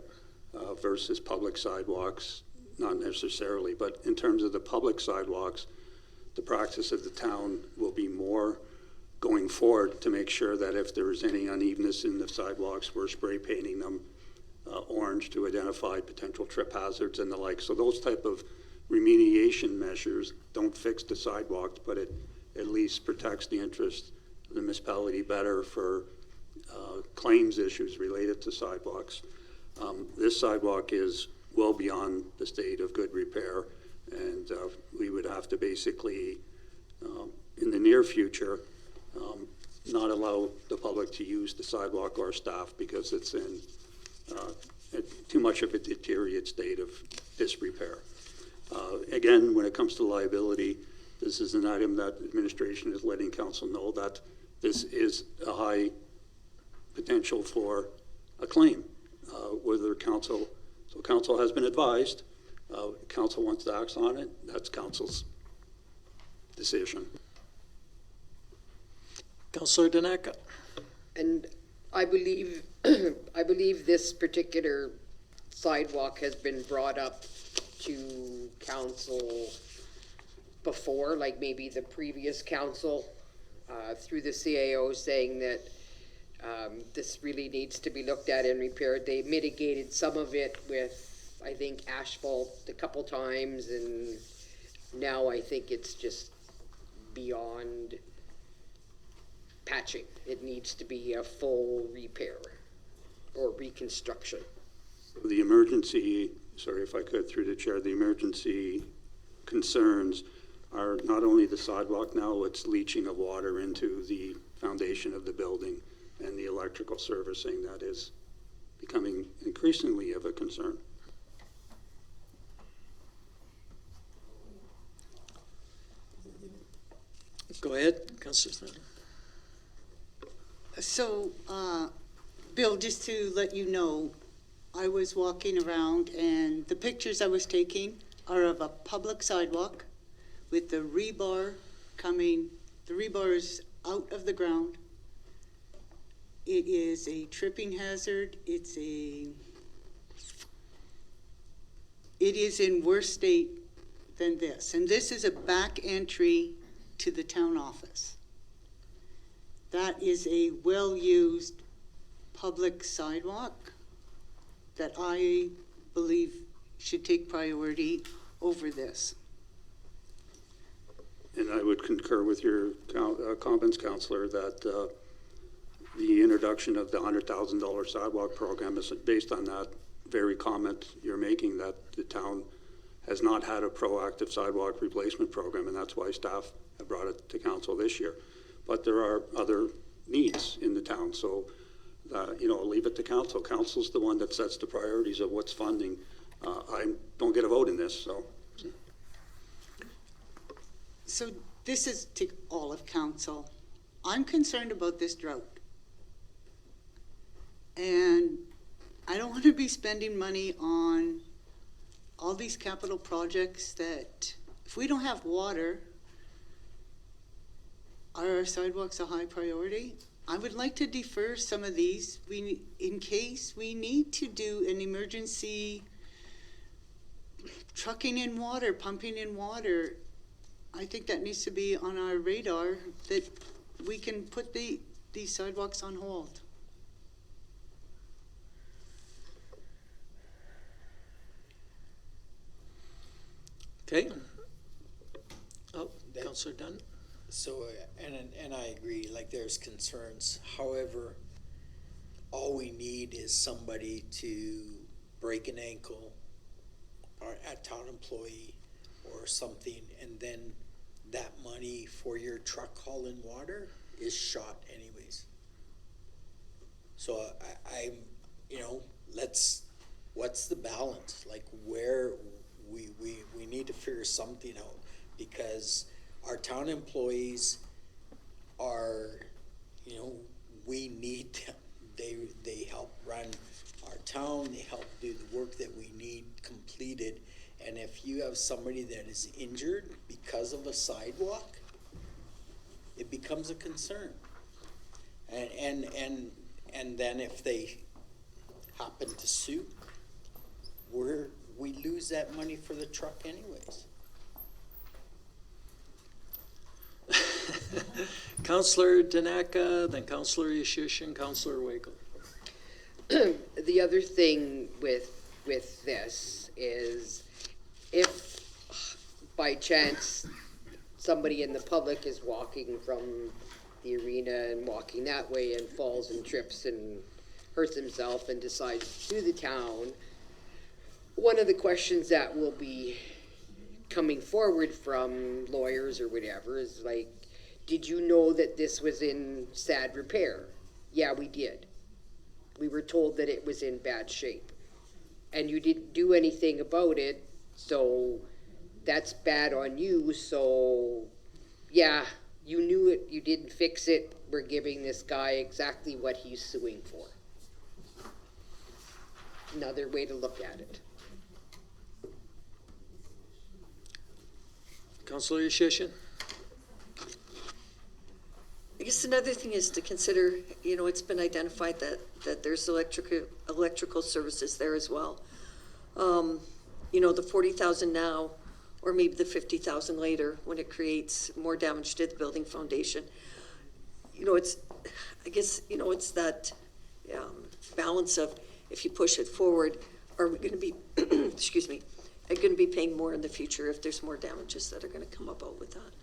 S4: versus public sidewalks, not necessarily. But in terms of the public sidewalks, the practice of the town will be more going forward to make sure that if there is any unevenness in the sidewalks, we're spray painting them orange to identify potential trip hazards and the like. So those type of remediation measures don't fix the sidewalks, but it at least protects the interest of the municipality better for claims issues related to sidewalks. This sidewalk is well beyond the state of good repair, and we would have to basically, in the near future, not allow the public to use the sidewalk or staff because it's in too much of a deteriorated state of disrepair. Again, when it comes to liability, this is an item that administration is letting council know that this is a high potential for a claim, whether council has been advised, council wants to act on it, that's council's decision.
S1: Councillor Daneka.
S5: And I believe, I believe this particular sidewalk has been brought up to council before, like maybe the previous council, through the CAO saying that this really needs to be looked at and repaired. They mitigated some of it with, I think, asphalt a couple times, and now I think it's just beyond patching. It needs to be a full repair or reconstruction.
S4: The emergency, sorry if I could, through the chair, the emergency concerns are not only the sidewalk now, it's leaching of water into the foundation of the building and the electrical servicing that is becoming increasingly of a concern.
S1: Go ahead, Councillor Snyder.
S2: So, Bill, just to let you know, I was walking around and the pictures I was taking are of a public sidewalk with the rebar coming, the rebar is out of the ground. It is a tripping hazard. It is in worse state than this. And this is a back entry to the town office. That is a well-used public sidewalk that I believe should take priority over this.
S4: And I would concur with your comments, Councillor, that the introduction of the $100,000 sidewalk program is based on that very comment you're making, that the town has not had a proactive sidewalk replacement program, and that's why staff have brought it to council this year. But there are other needs in the town, so leave it to council. Council's the one that sets the priorities of what's funding. I don't get a vote in this, so.
S2: So this is to all of council. I'm concerned about this drought. And I don't want to be spending money on all these capital projects that, if we don't have water, are our sidewalks a high priority? I would like to defer some of these in case we need to do an emergency trucking in water, pumping in water. I think that needs to be on our radar, that we can put these sidewalks on hold.
S1: Okay. Oh, Councillor Dunn.
S9: So, and I agree, like there's concerns. However, all we need is somebody to break an ankle or a town employee or something, and then that money for your truck hauling water is shot anyways. So I'm, what's the balance? Like where we need to figure something out, because our town employees are, we need them. They help run our town, they help do the work that we need completed. And if you have somebody that is injured because of a sidewalk, it becomes a concern. And then if they happen to sue, we lose that money for the truck anyways.
S1: Councillor Daneka, then Councillor Ishishin, Councillor Wakel.
S5: The other thing with this is, if by chance somebody in the public is walking from the arena and walking that way and falls and trips and hurts himself and decides to sue the town, one of the questions that will be coming forward from lawyers or whatever is like, did you know that this was in sad repair? Yeah, we did. We were told that it was in bad shape. And you didn't do anything about it, so that's bad on you. So, yeah, you knew it, you didn't fix it. We're giving this guy exactly what he's suing for. Another way to look at it.
S1: Councillor Yashishin?
S8: I guess another thing is to consider, you know, it's been identified that there's electrical services there as well. You know, the 40,000 now, or maybe the 50,000 later, when it creates more damage to the building foundation. You know, it's, I guess, you know, it's that balance of, if you push it forward, are we gonna be, excuse me, are gonna be paying more in the future if there's more damages that are gonna come about with that?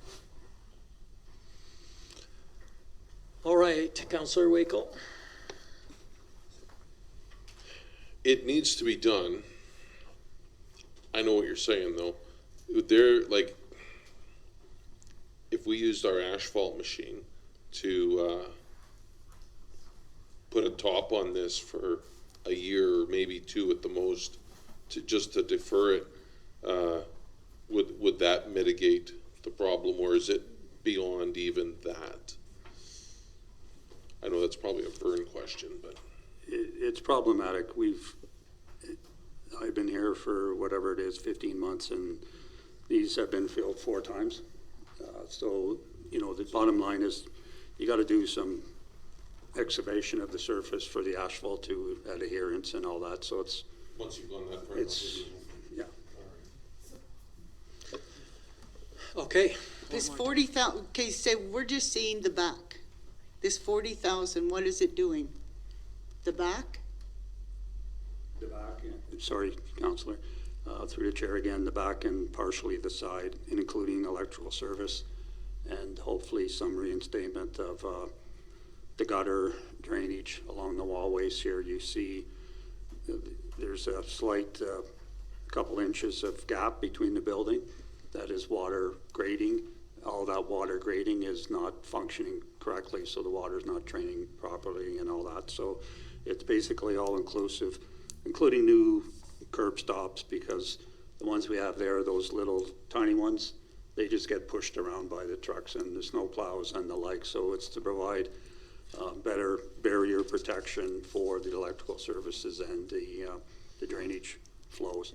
S1: All right, Councillor Wakel?
S7: It needs to be done. I know what you're saying, though. There, like, if we used our asphalt machine to put a top on this for a year or maybe two at the most, to just to defer it, would that mitigate the problem, or is it beyond even that? I know that's probably a Vern question, but
S4: It's problematic. I've been here for whatever it is, 15 months, and these have been filled 4 times. So, you know, the bottom line is you got to do some excavation of the surface for the asphalt to adherence and all that. So it's,
S7: once you've gone that far,
S4: yeah.
S1: Okay.
S2: This 40,000, okay, so we're just seeing the back. This 40,000, what is it doing? The back?
S4: The back, sorry, Councillor, through the chair again, the back and partially the side, including electrical service, and hopefully some reinstatement of the gutter drainage along the wallways here. You see there's a slight couple inches of gap between the building. That is water grading. All that water grading is not functioning correctly, so the water's not draining properly and all that. So it's basically all inclusive, including new curb stops, because the ones we have there, those little tiny ones, they just get pushed around by the trucks and the snow plows and the like. So it's to provide better barrier protection for the electrical services and the drainage flows.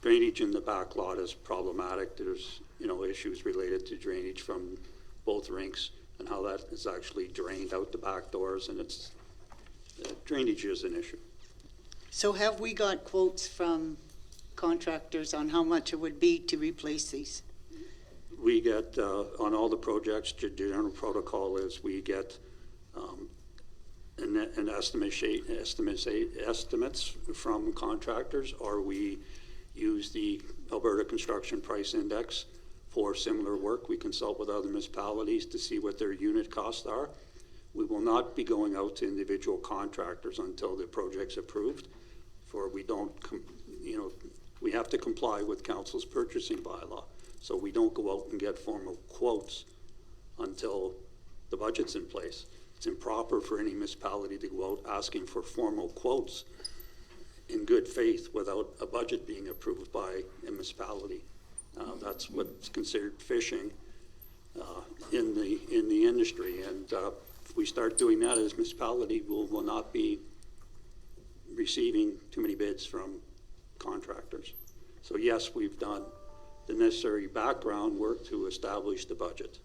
S4: Drainage in the back lot is problematic. There's, you know, issues related to drainage from both rinks and how that is actually drained out the back doors, and it's drainage is an issue.
S2: So have we got quotes from contractors on how much it would be to replace these?
S4: We get, on all the projects, the general protocol is we get an estimates from contractors, or we use the Alberta Construction Price Index for similar work. We consult with other municipalities to see what their unit costs are. We will not be going out to individual contractors until the project's approved, for we don't, you know, we have to comply with council's purchasing bylaw. So we don't go out and get formal quotes until the budget's in place. It's improper for any municipality to go out asking for formal quotes in good faith without a budget being approved by a municipality. That's what's considered fishing in the industry. And if we start doing that as municipality, will not be receiving too many bids from contractors. So yes, we've done the necessary background work to establish the budget.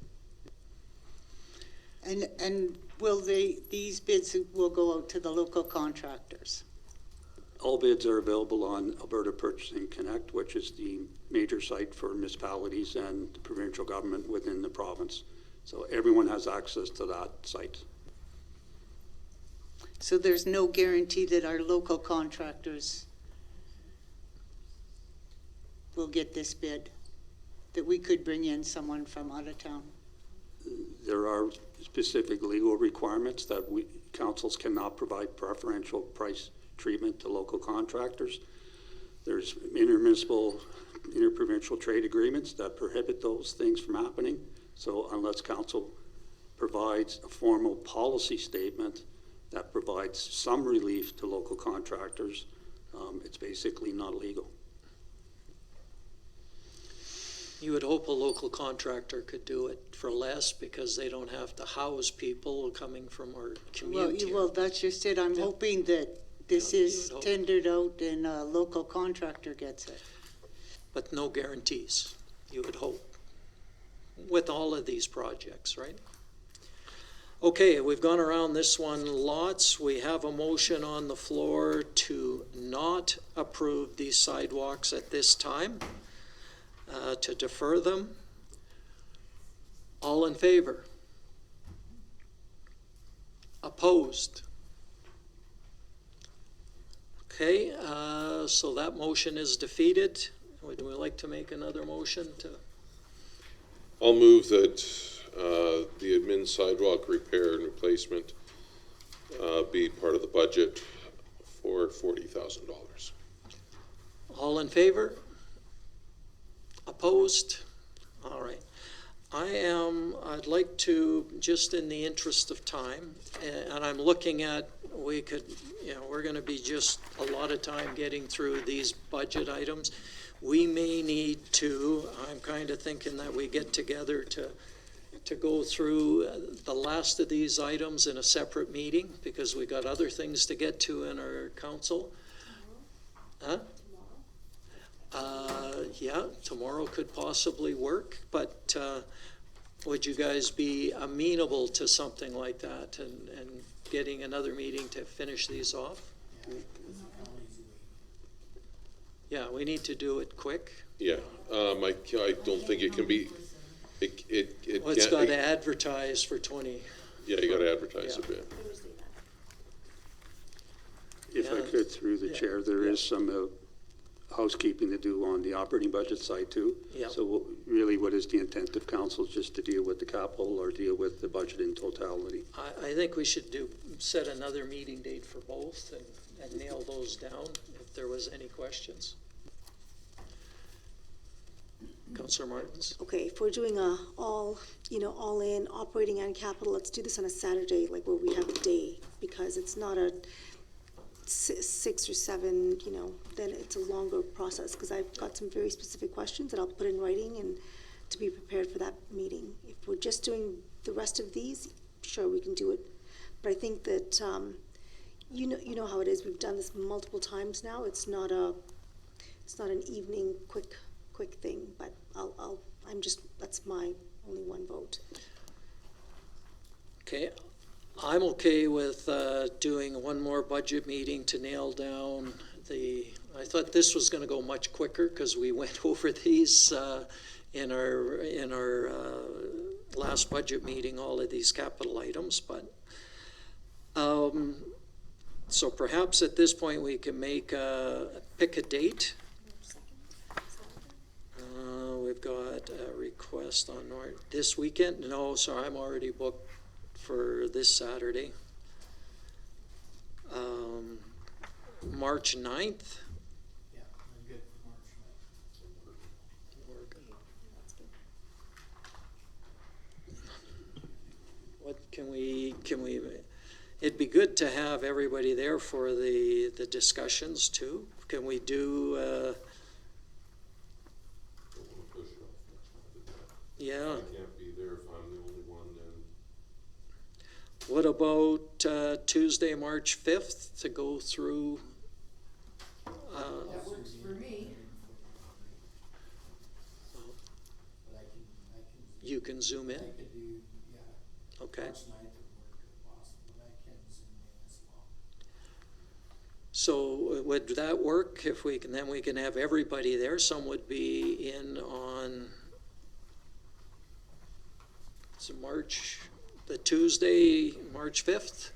S2: And will these bids will go out to the local contractors?
S4: All bids are available on Alberta Purchasing Connect, which is the major site for municipalities and the provincial government within the province. So everyone has access to that site.
S2: So there's no guarantee that our local contractors will get this bid? that we could bring in someone from out of town?
S4: There are specific legal requirements that councils cannot provide preferential price treatment to local contractors. There's interprovincial trade agreements that prohibit those things from happening. So unless council provides a formal policy statement that provides some relief to local contractors, it's basically not legal.
S1: You would hope a local contractor could do it for less because they don't have to house people coming from our commute here.
S2: Well, that's just it. I'm hoping that this
S1: Yeah, you
S2: is
S1: would hope.
S2: tendered out and a local contractor gets it.
S1: But no guarantees, you would hope, with all of these projects, right? Okay, we've gone around this one lots. We have a motion on the floor to not approve these sidewalks at this time, to defer them. All in favor? Opposed? Okay, so that motion is defeated. Would we like to make another motion to?
S7: I'll move that the admin sidewalk repair and replacement be part of the budget for $40,000.
S1: All in favor? Opposed? All right. I'd like to, just in the interest of time, and I'm looking at, we're going to be just a lot of time getting through these budget items. We may need to, I'm kind of thinking that we get together to go through the last of these items in a separate meeting because we got other things to get to in our council. Huh? Yeah, tomorrow could possibly work, but would you guys be amenable to something like that and getting another meeting to finish these off? Yeah, we need to do it quick.
S7: Yeah, I don't think it can be,
S1: Well, it's got to advertise for 20.
S7: Yeah, you gotta advertise a
S1: Yeah.
S7: bit.
S4: If I
S1: Yeah.
S4: could, through the chair, there is some housekeeping to do on the operating budget side too.
S1: Yeah.
S4: So really, what is the intent of council, just to deal with the capital or deal with the budget in totality?
S1: I think we should set another meeting date for both and nail those down if there was any questions. Councillor Martins?
S6: Okay, if we're doing all in operating and capital, let's do this on a Saturday, like where we have a day, because it's not a 6 or 7, then it's a longer process, because I've got some very specific questions that I'll put in writing and to be prepared for that meeting. If we're just doing the rest of these, sure, we can do it. But I think that, you know how it is, we've done this multiple times now. It's not an evening quick thing, but that's my only one vote.
S1: Okay, I'm okay with doing one more budget meeting to nail down I thought this was going to go much quicker because we went over these in our last budget meeting, all of these capital items, but so perhaps at this point we can pick a date. We've got a request on this weekend. No, sorry, I'm already booked for this Saturday. March 9th.
S9: Yeah, I'm good for March 9th.
S1: What can we, it'd be good to have everybody there for the discussions too. Can we do, yeah.
S7: I can't be there if I'm the only one, then.
S1: What about Tuesday, March 5th to go through?
S13: That works for me.
S9: But I can,
S1: You can zoom in?
S9: I could do, yeah,
S1: Okay.
S9: March 9th would work if possible, but I can zoom in as well.
S1: So would that work if we can have everybody there? Some would be in on the Tuesday, March 5th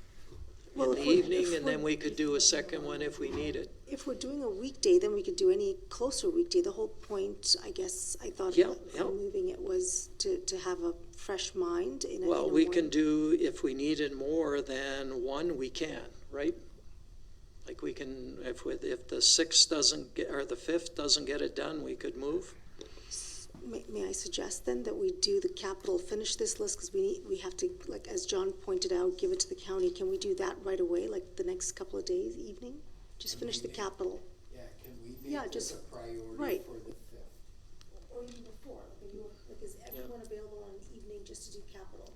S1: in
S6: Well,
S1: the evening, and then we could do a second one if we need it.
S6: if we're doing a weekday, then we could do any closer weekday. The whole point, I guess, I thought
S1: Yeah,
S6: of
S1: yeah.
S6: moving it was to have a fresh mind in a
S1: Well, we can
S6: morning.
S1: do, if we needed more than one, we can, right? Like we can, if the 6th doesn't get, or the 5th doesn't get it done, we could move.
S6: May I suggest then that we do the capital, finish this list, because we have to, like, as John pointed out, give it to the county. Can we do that right away, like the next couple of days, evening? Just finish the capital.
S9: Yeah, can we
S6: Yeah,
S9: make this
S6: just-
S9: a priority
S6: right.
S9: for the 5th?
S6: Or even before, like, is everyone available on the evening just to do capital,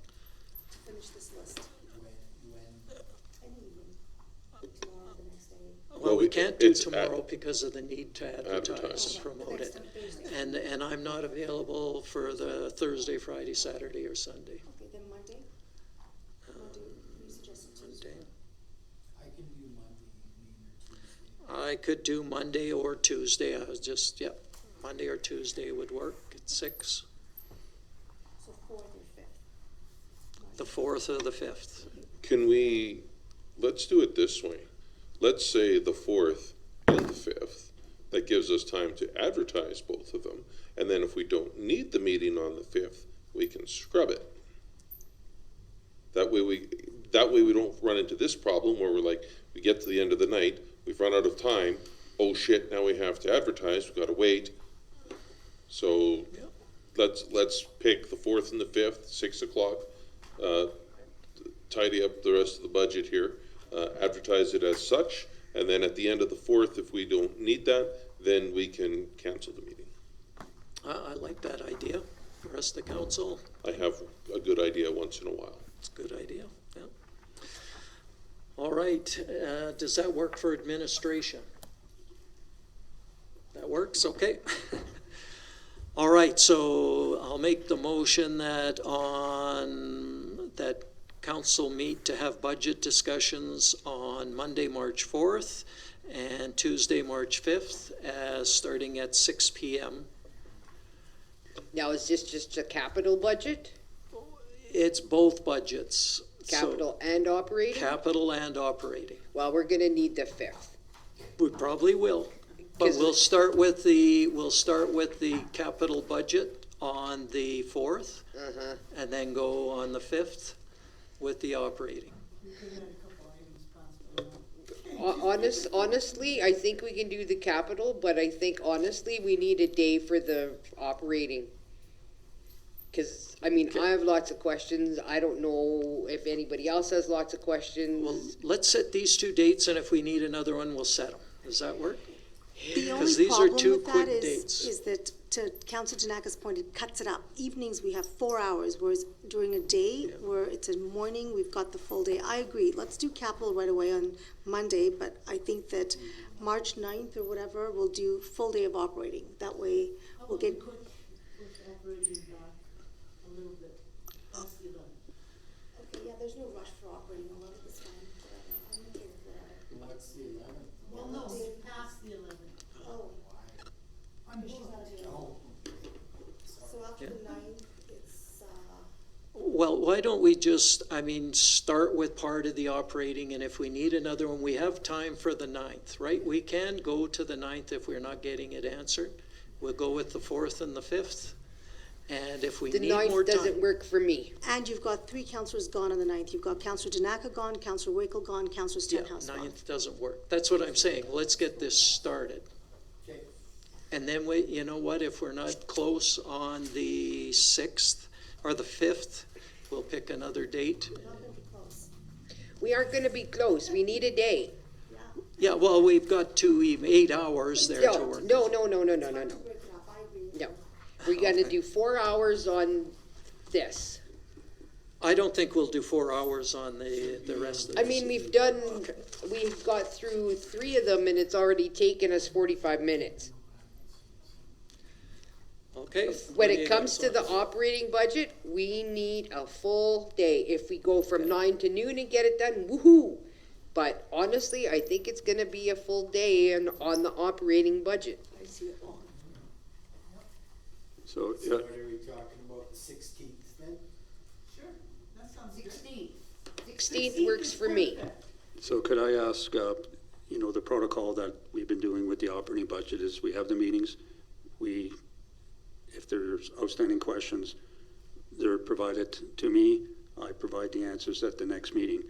S6: to finish this list?
S9: When,
S6: Any evening, tomorrow, the next day.
S1: Well, we can't do
S7: it's
S1: tomorrow because of the need to advertise
S7: Advertise.
S1: and promote
S6: Next
S1: it.
S6: time, Thursday.
S1: And I'm not available for the Thursday, Friday, Saturday, or Sunday.
S6: Okay, then Monday? Monday, you suggested Tuesday.
S1: Monday.
S9: I can do Monday evening or Tuesday.
S1: I could do Monday or Tuesday. I was just, Monday or Tuesday would work at 6,
S6: So 4th or 5th.
S1: the 4th or the 5th.
S7: Can we, let's do it this way. Let's say the 4th and the 5th. That gives us time to advertise both of them. And then if we don't need the meeting on the 5th, we can scrub it. That way we don't run into this problem where we're like, we get to the end of the night, we've run out of time. Oh shit, now we have to advertise, we've got to wait. So let's pick the 4th and the 5th, 6 o'clock. Tidy up the rest of the budget here, advertise it as such, and then at the end of the 4th, if we don't need that, then we can cancel the meeting.
S1: I like that idea. The rest of the council,
S7: I have a good idea once in a while.
S1: it's a good idea, yeah. All right, does that work for administration? That works, okay. All right, so I'll make the motion that council meet to have budget discussions on Monday, March 4th and Tuesday, March 5th, starting at 6 p.m.
S5: Now, is this just a capital budget?
S1: It's both budgets. so
S5: Capital and operating?
S1: Capital and operating.
S5: Well, we're gonna need the 5th.
S1: We probably will, but
S5: 'Cause-
S1: we'll start with the capital budget on the 4th
S5: Uh-huh.
S1: and then go on the 5th with the operating.
S13: You could have a couple items possible.
S5: Honestly, I think we can do the capital, but I think honestly, we need a day for the operating. Cause, I mean, I have lots of questions. I don't know if anybody else has lots of
S1: Well,
S5: questions.
S1: let's set these two dates, and if we need another one, we'll set them. Does that work?
S6: The only
S1: these are
S6: problem
S1: two
S6: with that
S1: quick
S6: is,
S1: dates.
S6: is that, to Council Tanaka's point, it cuts it up. Evenings, we have 4 hours, whereas during a day,
S1: Yeah.
S6: where it's a morning, we've got the full day. I agree, let's do capital right away on Monday, but I think that March 9th or whatever, we'll do full day of operating. That way, we'll get,
S13: Put operating back a little bit, past the 11.
S6: okay, yeah, there's no rush for operating, 11 is fine, whatever. I'm okay with whatever.
S9: What's the 11th?
S13: Well, no, past the 11.
S6: Oh,
S13: I'm
S6: she's not available. So after the 9th, it's,
S1: Well, why don't we just, start with part of the operating, and if we need another one, we have time for the 9th, right? We can go to the 9th if we're not getting it answered. We'll go with the 4th and the 5th, and if we
S5: The
S1: need more
S5: 9th doesn't
S1: time.
S5: work for me.
S6: and you've got 3 councillors gone on the 9th. You've got Councillor Tanaka gone, Councillor Wakel gone, Councillor
S1: Yeah,
S6: Stenhouse gone.
S1: 9th doesn't work. That's what I'm saying. Let's get this started.
S9: Okay.
S1: And then we, you know what, if we're not close on the 6th or the 5th, we'll pick another date.
S6: Not gonna be close.
S5: We aren't gonna be close. We need a day.
S1: Yeah, well, we've got 8 hours there to
S5: No,
S1: work.
S5: no.
S6: Break it up, I agree with
S5: No.
S6: you.
S5: We're gonna
S1: Okay.
S5: do 4 hours on this.
S1: I don't think we'll do 4 hours on the rest of
S5: I
S1: this.
S5: mean, we've got through 3 of them and it's already taken us 45 minutes.
S1: Okay.
S5: When
S1: what do
S5: it
S1: you
S5: comes
S1: guys
S5: to the
S1: want?
S5: operating budget, we need a full day. If we go from 9 to noon and get it done, woohoo! But honestly, I think it's gonna be a full day on the operating budget.
S6: I see it all.
S4: So,
S9: So what are we talking about, the 16th then?
S13: Sure, that sounds good. 16.
S5: 16th works for me.
S4: so could I ask, you know, the protocol that we've been doing with the operating budget is we have the meetings. If there's outstanding questions, they're provided to me. I provide the answers at the next meeting.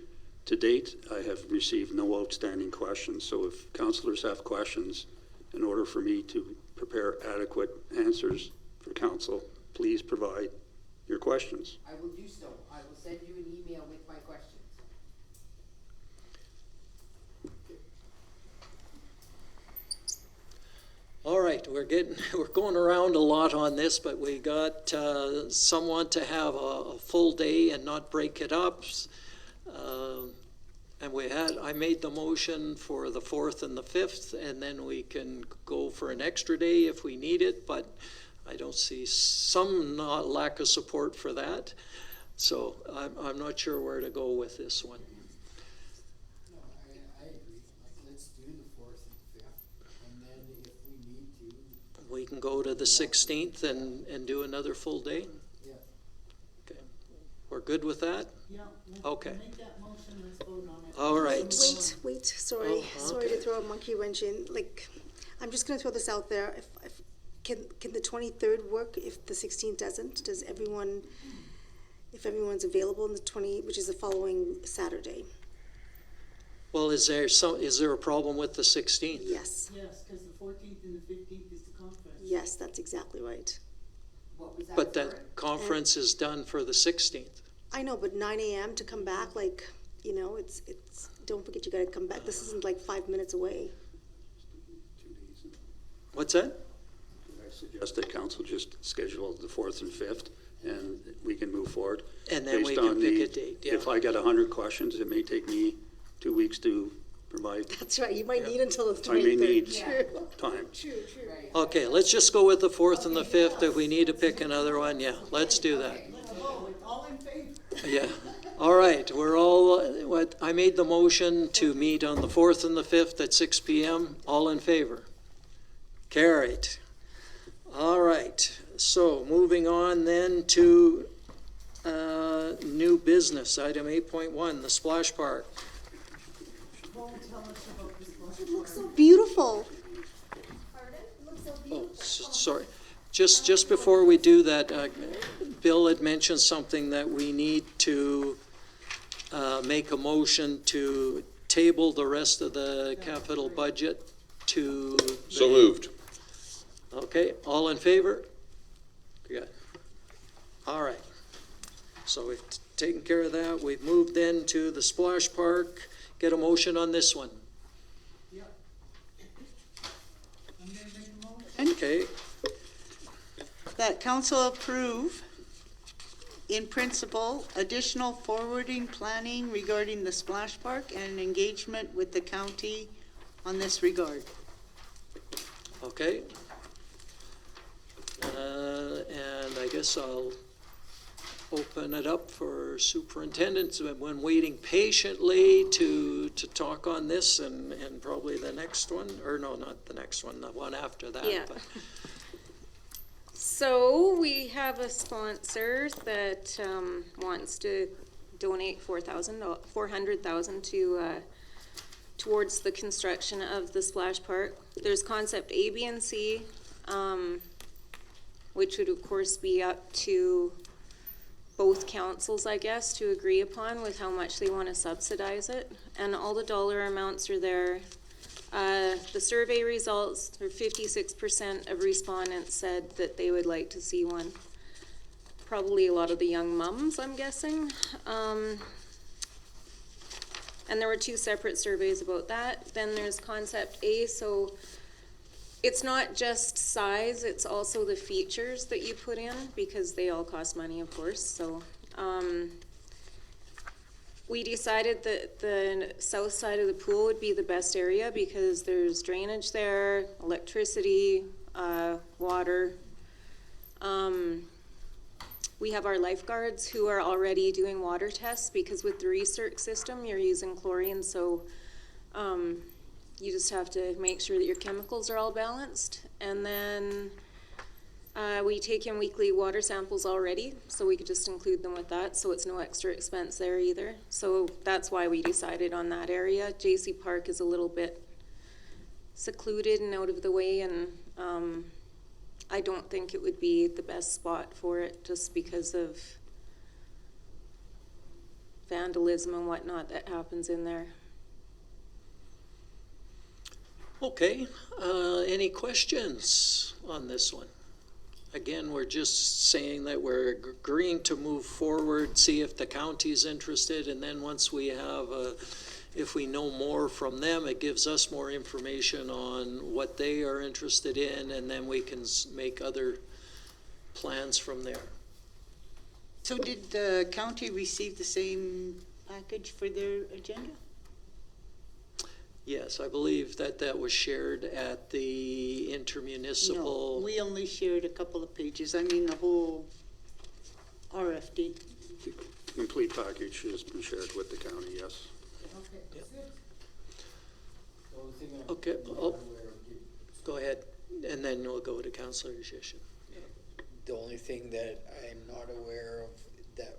S4: To date, I have received no outstanding questions. So if councilors have questions, in order for me to prepare adequate answers for council, please provide your questions.
S5: I will do so. I will send you an email with my questions.
S1: All right, we're going around a lot on this, but we got someone to have a full day and not break it up. And I made the motion for the 4th and the 5th, and then we can go for an extra day if we need it, but I don't see some lack of support for that. So I'm not sure where to go with this one.
S9: No, I agree. Like, let's do the 4th and 5th, and then if we need to.
S1: We can go to the 16th and do another full day?
S9: Yeah.
S1: Okay, we're good with that?
S13: Yeah,
S1: Okay.
S13: make that motion, let's vote on it.
S1: All right.
S6: Wait, sorry,
S1: Oh,
S6: sorry
S1: okay.
S6: to throw a monkey wrench in, like, I'm just gonna throw this out there, can the 23rd work if the 16th doesn't? If everyone's available on the 20, which is the following Saturday?
S1: Well, is there a problem with the 16th?
S6: Yes,
S13: Yes, because the 14th and the 15th is the conference.
S6: yes, that's exactly right.
S5: What was that?
S1: But
S5: for?
S1: that conference is done for the 16th.
S6: I know, but 9 a.m. to come back, like, you know, it's, don't forget you gotta come back, this isn't like 5 minutes away.
S1: What's that?
S4: I suggest that council just schedule the 4th and 5th, and we can move forward.
S1: And then we
S4: Based
S1: can
S4: on
S1: pick a date, yeah.
S4: If I get 100 questions, it may take me 2 weeks to provide.
S6: That's right, you might need until the
S4: I may
S6: 23rd.
S4: need
S6: True.
S4: time.
S5: Right.
S1: Okay, let's just go with the 4th and the 5th. If we need to pick another one, yeah, let's do that.
S13: Let's vote, all in favor?
S1: Yeah. All right, I made the motion to meet on the 4th and the 5th at 6 p.m. All in favor? Carried. All right, so moving on then to new business, item 8.1, the splash park.
S13: Won't tell us about this one.
S6: It looks so beautiful.
S1: Oh, sorry. Just before we do that, Bill had mentioned something that we need to make a motion to table the rest of the capital budget to.
S7: So moved.
S1: Okay, all in favor? Good. All right. So we've taken care of that. We've moved then to the splash park. Get a motion on this one.
S13: Yeah. I'm gonna make a motion.
S1: Okay,
S2: That council approve, in principle, additional forwarding planning regarding the splash park and engagement with the county on this regard.
S1: okay. And I guess I'll open it up for superintendents who have been waiting patiently to talk on this and probably the next one, or no, not the next one, the one after that.
S14: Yeah.
S1: but-
S14: So we have a sponsor that wants to donate $400,000 to towards the construction of the splash park. There's concept A, B, and C, which would of course be up to both councils, I guess, to agree upon with how much they want to subsidize it. And all the dollar amounts are there. The survey results, 56% of respondents said that they would like to see one. Probably a lot of the young mums, I'm guessing. And there were 2 separate surveys about that. Then there's concept A, so it's not just size, it's also the features that you put in, because they all cost money, of course, so. We decided that the south side of the pool would be the best area because there's drainage there, electricity, water. We have our lifeguards who are already doing water tests because with the recirc system, you're using chlorine, so you just have to make sure that your chemicals are all balanced. And then we take in weekly water samples already, so we could just include them with that, so it's no extra expense there either. So that's why we decided on that area. JC Park is a little bit secluded and out of the way, and I don't think it would be the best spot for it just because of vandalism and whatnot that happens in there.
S1: Okay, any questions on this one? Again, we're just saying that we're agreeing to move forward, see if the county's interested, and then once we have, if we know more from them, it gives us more information on what they are interested in, and then we can make other plans from there.
S2: So did the county receive the same package for their agenda?
S1: Yes, I believe that was shared at the intermunicipal.
S2: No, we only shared a couple of pages. I mean, the whole RFD.
S4: The complete package has been shared with the county, yes.
S1: Okay, go ahead, and then we'll go to Councillor Shishin.
S9: The only thing that I'm not aware of that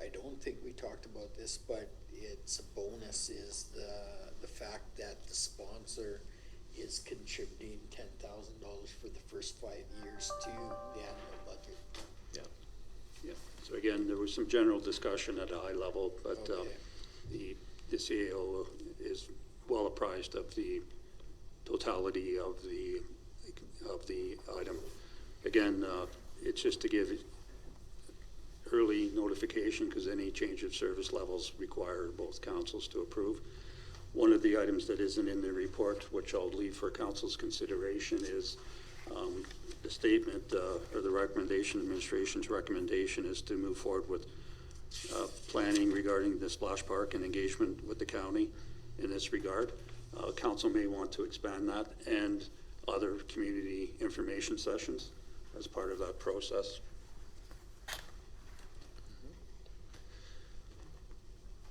S9: I don't think we talked about this, but it's a bonus, is the fact that the sponsor is contributing $10,000 for the first 5 years to the annual budget.
S4: Yeah. So again, there was some general discussion at a high level, but
S9: Okay.
S4: the CAO is well apprised of the totality of the item. Again, it's just to give early notification, because any change of service levels require both councils to approve. One of the items that isn't in the report, which I'll leave for council's consideration, is the statement or the recommendation, administration's recommendation is to move forward with planning regarding the splash park and engagement with the county in this regard. Council may want to expand that and other community information sessions as part of that process.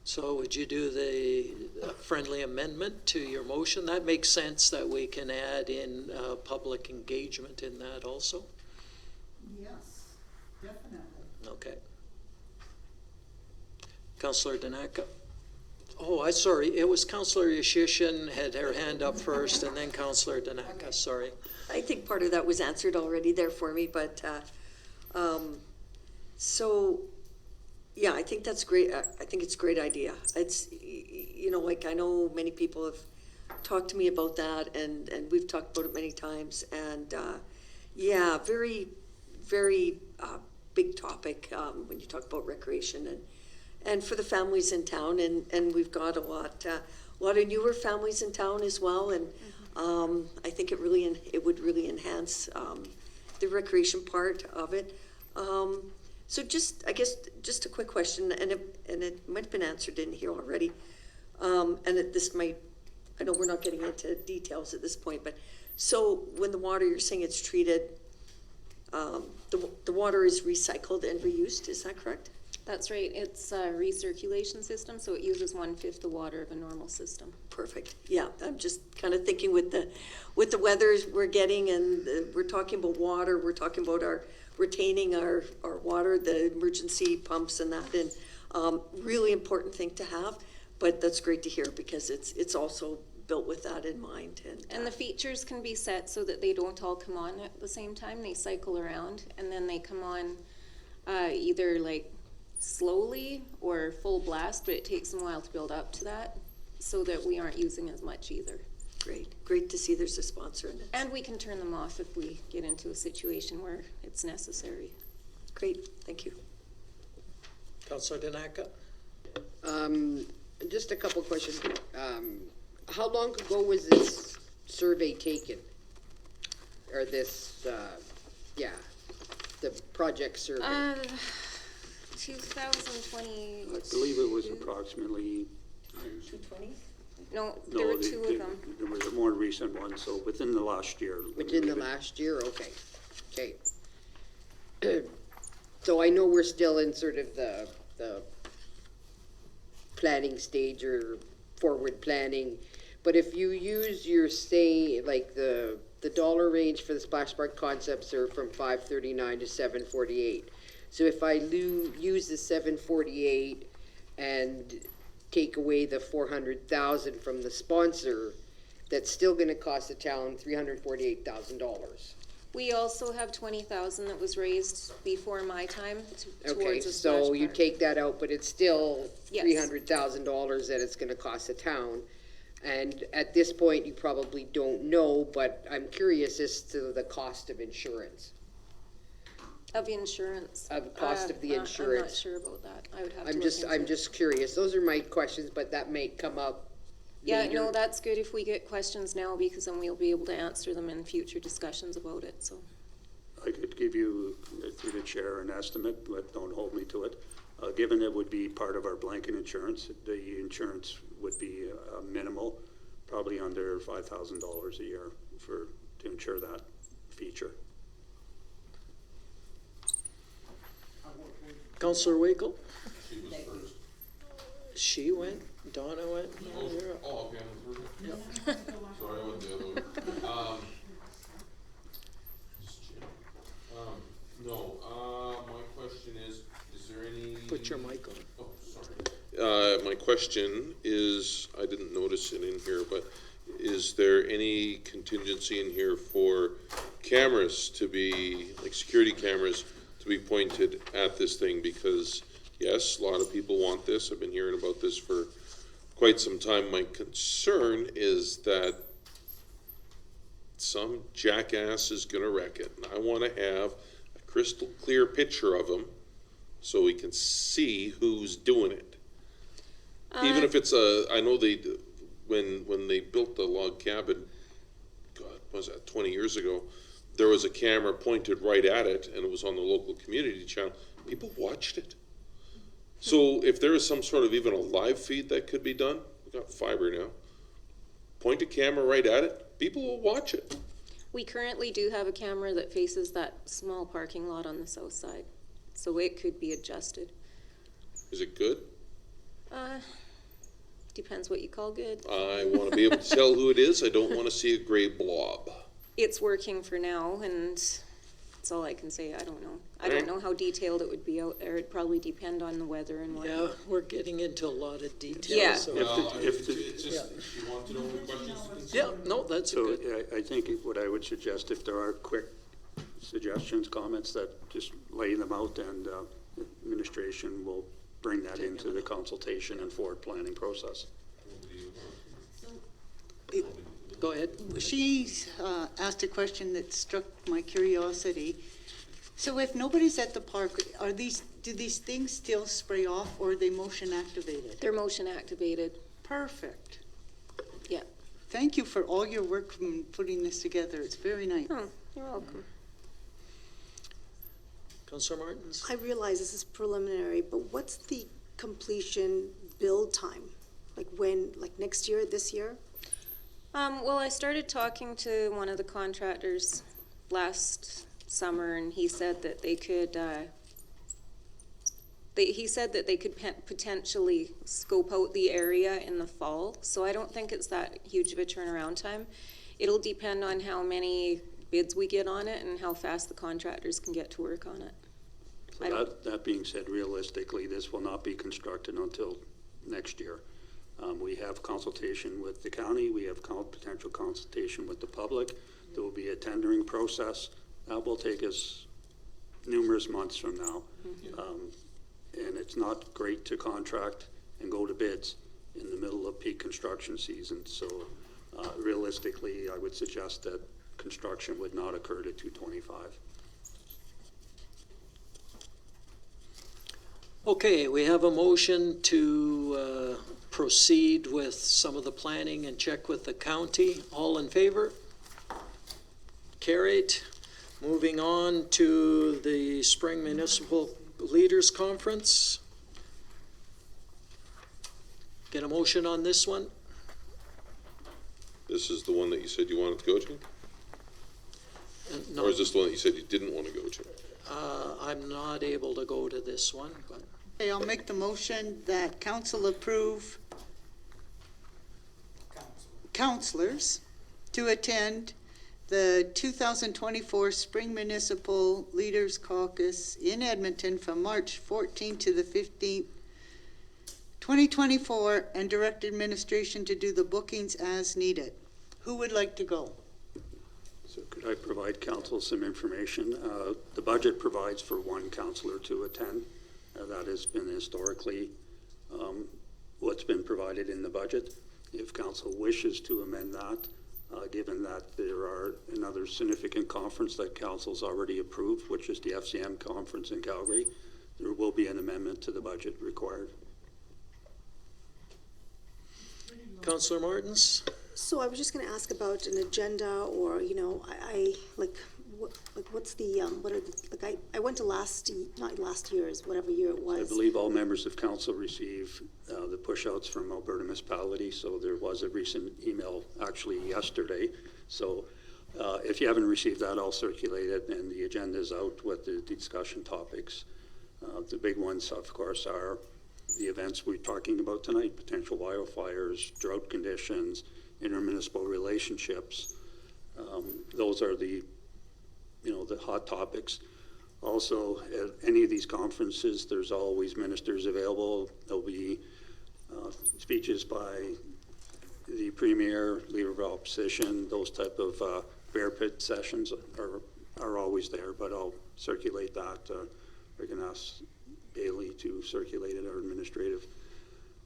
S1: So would you do the friendly amendment to your motion? That makes sense that we can add in public engagement in that also?
S2: Yes, definitely.
S1: Okay. Councillor Danaka? Oh, I'm sorry, it was Councillor Yashishin had her hand up first, and then Councillor Danaka, sorry.
S8: I think part of that was answered already there for me, but, so, yeah, I think that's great. I think it's a great idea. It's, you know, like, I know many people have talked to me about that, and we've talked about it many times, and, yeah, very, very, big topic, when you talk about recreation and for the families in town, and we've got a lot of newer families in town as well, and I think it would really enhance the recreation part of it. So I guess just a quick question, and it might have been answered in here already, I know we're not getting into details at this point, but so when the water, you're saying it's treated, the water is recycled and reused, is that correct?
S14: That's right. It's a recirculation system, so it uses 1/5 the water of a normal system.
S8: Perfect. Yeah, I'm just kind of thinking with the weather we're getting, and we're talking about water, we're talking about retaining our water, the emergency pumps and that, and really important thing to have, but that's great to hear because it's also built with that in mind.
S14: And the features can be set so that they don't all come on at the same time. They cycle around, and then they come on either like slowly or full blast, but it takes them a while to build up to that so that we aren't using as much either.
S8: Great to see there's a sponsor in it.
S14: And we can turn them off if we get into a situation where it's necessary.
S8: Great, thank you.
S1: Councillor Danaka?
S5: Just a couple questions. How long ago was this survey taken? Or this, the project survey?
S14: 2020.
S4: I believe it was approximately,
S14: 220? No, there were two of them.
S4: There was a more recent one, so within the last year.
S5: Within the last year, okay. So I know we're still in sort of the planning stage or forward planning, but if you use your like the dollar range for the splash park concepts are from $539 to $748. So if I use the $748 and take away the $400,000 from the sponsor, that's still gonna cost the town $348,000.
S14: We also have 20,000 that was raised before my time
S5: Okay,
S14: towards a splash
S5: so you
S14: park.
S5: take that out, but it's still
S14: Yes.
S5: $300,000 that it's gonna cost the town. And at this point, you probably don't know, but I'm curious as to the cost of insurance.
S14: Of insurance.
S5: Of cost of the
S14: I'm not
S5: insurance.
S14: sure about that. I would have to
S5: I'm
S14: look
S5: just,
S14: into
S5: I'm
S14: it.
S5: just curious. Those are my questions, but that may come up
S14: Yeah,
S5: later.
S14: no, that's good if we get questions now, because then we'll be able to answer them in future discussions about it, so.
S4: I could give you, through the chair, an estimate, but don't hold me to it. Given it would be part of our blanket insurance, the insurance would be minimal, probably under $5,000 a year to insure that feature.
S1: Councillor Wakel?
S7: She was first.
S1: She went, Donna went, you're up.
S7: Oh, okay, I'm third. Sorry, I went the other way. No, my question is there any?
S1: Put your mic on.
S7: Oh, sorry. My question is, I didn't notice it in here, but is there any contingency in here for cameras to be, like security cameras, to be pointed at this thing? Because yes, a lot of people want this. I've been hearing about this for quite some time. My concern is that some jackass is gonna wreck it. And I wanna have a crystal clear picture of them so we can see who's doing it. Even if it's I know when they built the log cabin, God, was that 20 years ago, there was a camera pointed right at it and it was on the local community channel. People watched it. So if there is some sort of even a live feed that could be done, we got fiber now, point a camera right at it, people will watch it.
S14: We currently do have a camera that faces that small parking lot on the south side, so it could be adjusted.
S7: Is it good?
S14: Depends what you call good.
S7: I want to be able to tell who it is. I don't want to see a gray blob.
S14: It's working for now, and that's all I can say. I don't know. I don't know how detailed it would be out there. It'd probably depend on the weather and
S1: Yeah,
S14: whatnot.
S1: we're getting into a lot of detail.
S14: Yeah.
S1: So.
S7: It's just, if you want to know the questions.
S1: Yeah, no, that's
S4: So
S1: good.
S4: I think what I would suggest, if there are quick suggestions, comments, that just lay them out, and administration will bring that into the consultation and forward planning process.
S1: Go ahead.
S2: She asked a question that struck my curiosity. So if nobody's at the park, do these things still spray off, or are they motion activated?
S14: They're motion activated.
S2: Perfect.
S14: Yeah.
S2: Thank you for all your work in putting this together. It's very nice.
S14: Oh, you're welcome.
S1: Councillor Martins?
S6: I realize this is preliminary, but what's the completion build time? Like when, like next year, this year?
S14: Well, I started talking to one of the contractors last summer, and he said that they could, potentially scope out the area in the fall. So I don't think it's that huge of a turnaround time. It'll depend on how many bids we get on it and how fast the contractors can get to work on it.
S4: So that being said, realistically, this will not be constructed until next year. We have consultation with the county. We have potential consultation with the public. There will be a tendering process. That will take us numerous months from now. And it's not great to contract and go to bids in the middle of peak construction season. So realistically, I would suggest that construction would not occur to 225.
S1: Okay, we have a motion to proceed with some of the planning and check with the county. All in favor? Carried. Moving on to the Spring Municipal Leaders Conference. Get a motion on this one?
S7: This is the one that you said you wanted to go to?
S1: No,
S7: Or is this the one that you said you didn't want to go to?
S1: I'm not able to go to this one, but
S2: Okay, I'll make the motion that council approve councilors to attend the 2024 Spring Municipal Leaders Caucus in Edmonton from March 14th to the 15th, 2024, and direct administration to do the bookings as needed. Who would like to go?
S4: So could I provide council some information? The budget provides for one counselor to attend. That has been historically what's been provided in the budget. If council wishes to amend that, given that there are another significant conference that council's already approved, which is the FCM conference in Calgary, there will be an amendment to the budget required.
S1: Councillor Martins?
S6: So I was just gonna ask about an agenda, or, you know, what's the, what are the, like, I went to not last year's, whatever year it was.
S4: I believe all members of council receive the push-outs from Alberta municipality, so there was a recent email actually yesterday. So if you haven't received that, I'll circulate it, and the agenda is out with the discussion topics. The big ones, of course, are the events we're talking about tonight: potential wildfires, drought conditions, intermunicipal relationships. Those are the hot topics. Also, at any of these conferences, there's always ministers available. There'll be speeches by the Premier, Leader of Opposition. Those type of bear pit sessions are always there, but I'll circulate that. We can ask Bailey to circulate it, our administrative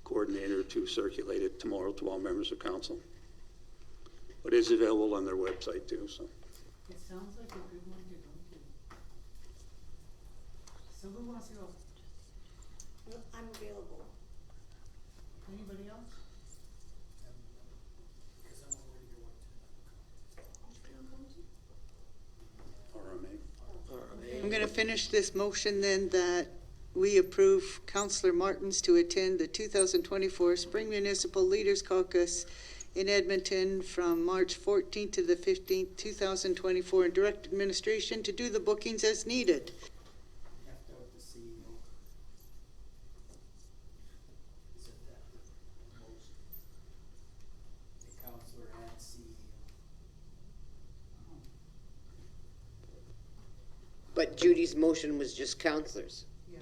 S4: coordinator to circulate it tomorrow to all members of council. But it's available on their website too, so.
S13: It sounds like a good one to go to. So who wants to go?
S6: I'm available.
S13: Anybody else?
S1: RMA.
S2: I'm going to finish this motion then that we approve Councillor Martins to attend the 2024 Spring Municipal Leaders Caucus in Edmonton from March 14th to the 15th, 2024, and direct administration to do the bookings as needed.
S9: You have to have the CEO. Isn't that the most? The counselor and CEO.
S5: But Judy's motion was just counselors,
S13: Yeah.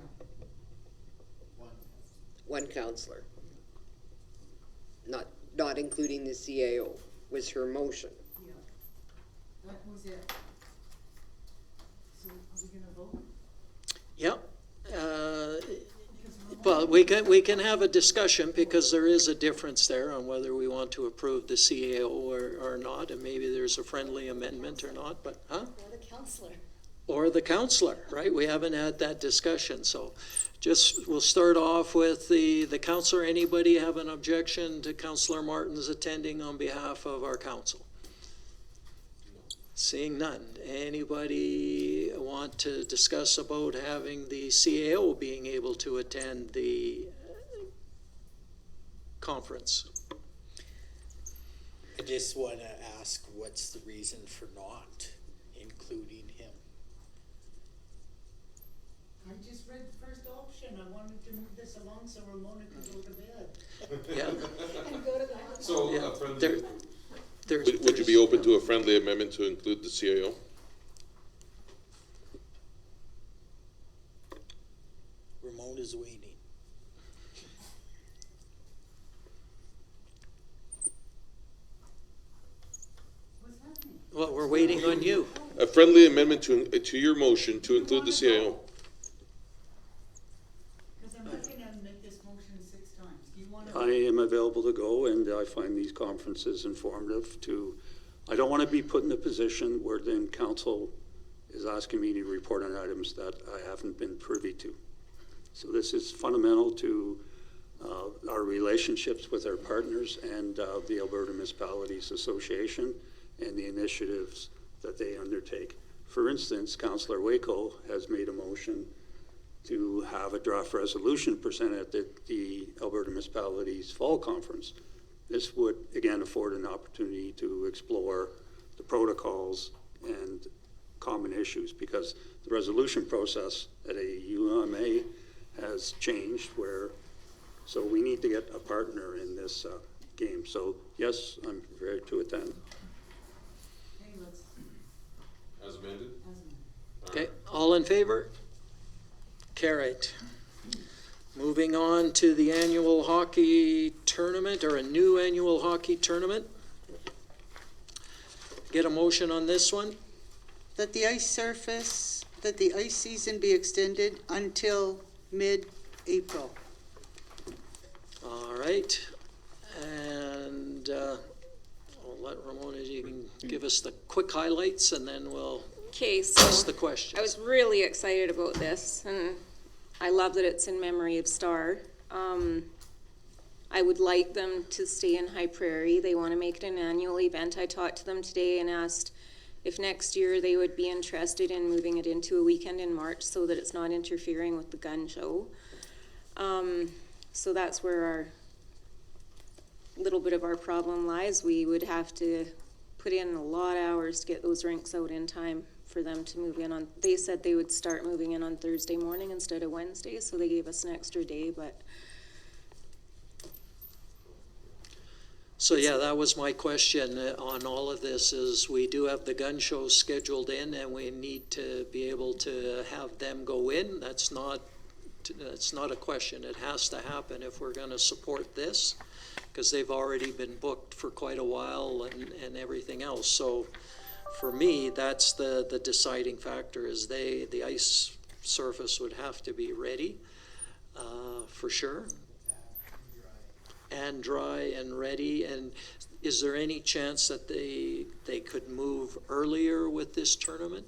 S5: one counselor. Not including the CAO was her motion.
S13: Yeah. That was it. So are we gonna vote?
S1: Yep.
S13: Because
S1: Well, we can have a discussion, because there is a difference there on whether we want to approve the CAO or not, and maybe there's a friendly amendment or not, but, huh?
S6: Or the counselor.
S1: Or the counselor, right? We haven't had that discussion, so we'll start off with the counselor. Anybody have an objection to Councillor Martins attending on behalf of our council? Seeing none. Anybody want to discuss about having the CAO being able to attend the conference?
S9: I just want to ask, what's the reason for not including him?
S13: I just read the first option. I wanted to move this along so Ramona could go to bed.
S1: Yeah.
S13: And go to the
S7: So,
S1: Yeah.
S7: a friendly,
S1: There's-
S7: would you be open to a friendly amendment to include the CAO?
S9: Ramona's waiting.
S13: What's happening?
S1: Well, we're waiting on you.
S7: A friendly amendment to your motion to include the CAO.
S13: Because I'm not gonna make this motion 6 times. Do you wanna?
S4: I am available to go, and I find these conferences informative I don't want to be put in a position where then council is asking me to report on items that I haven't been privy to. So this is fundamental to our relationships with our partners and the Alberta Municipalities Association and the initiatives that they undertake. For instance, Councillor Waco has made a motion to have a draft resolution presented at the Alberta Municipalities Fall Conference. This would, again, afford an opportunity to explore the protocols and common issues, because the resolution process at a UMA has changed so we need to get a partner in this game. So yes, I'm prepared to attend.
S13: Hey, let's,
S7: As amended?
S1: Okay, all in favor? Carried. Moving on to the annual hockey tournament, or a new annual hockey tournament. get a motion on this one?
S2: That the ice season be extended until mid-April.
S1: All right, and I'll let Ramona, you can give us the quick highlights, and then we'll
S14: Okay,
S1: ask
S14: so
S1: the questions.
S14: I was really excited about this, and I love that it's in memory of Star. I would like them to stay in High Prairie. They want to make it an annual event. I talked to them today and asked if next year they would be interested in moving it into a weekend in March so that it's not interfering with the gun show. So that's where our little bit of our problem lies. We would have to put in a lot of hours to get those rinks out in time for them to move in on. They said they would start moving in on Thursday morning instead of Wednesday, so they gave us an extra day, but
S1: So yeah, that was my question on all of this, is we do have the gun show scheduled in, and we need to be able to have them go in. That's not a question. It has to happen if we're going to support this, because they've already been booked for quite a while and everything else. So for me, that's the deciding factor, is the ice surface would have to be ready for sure. And dry and ready. And is there any chance that they could move earlier with this tournament?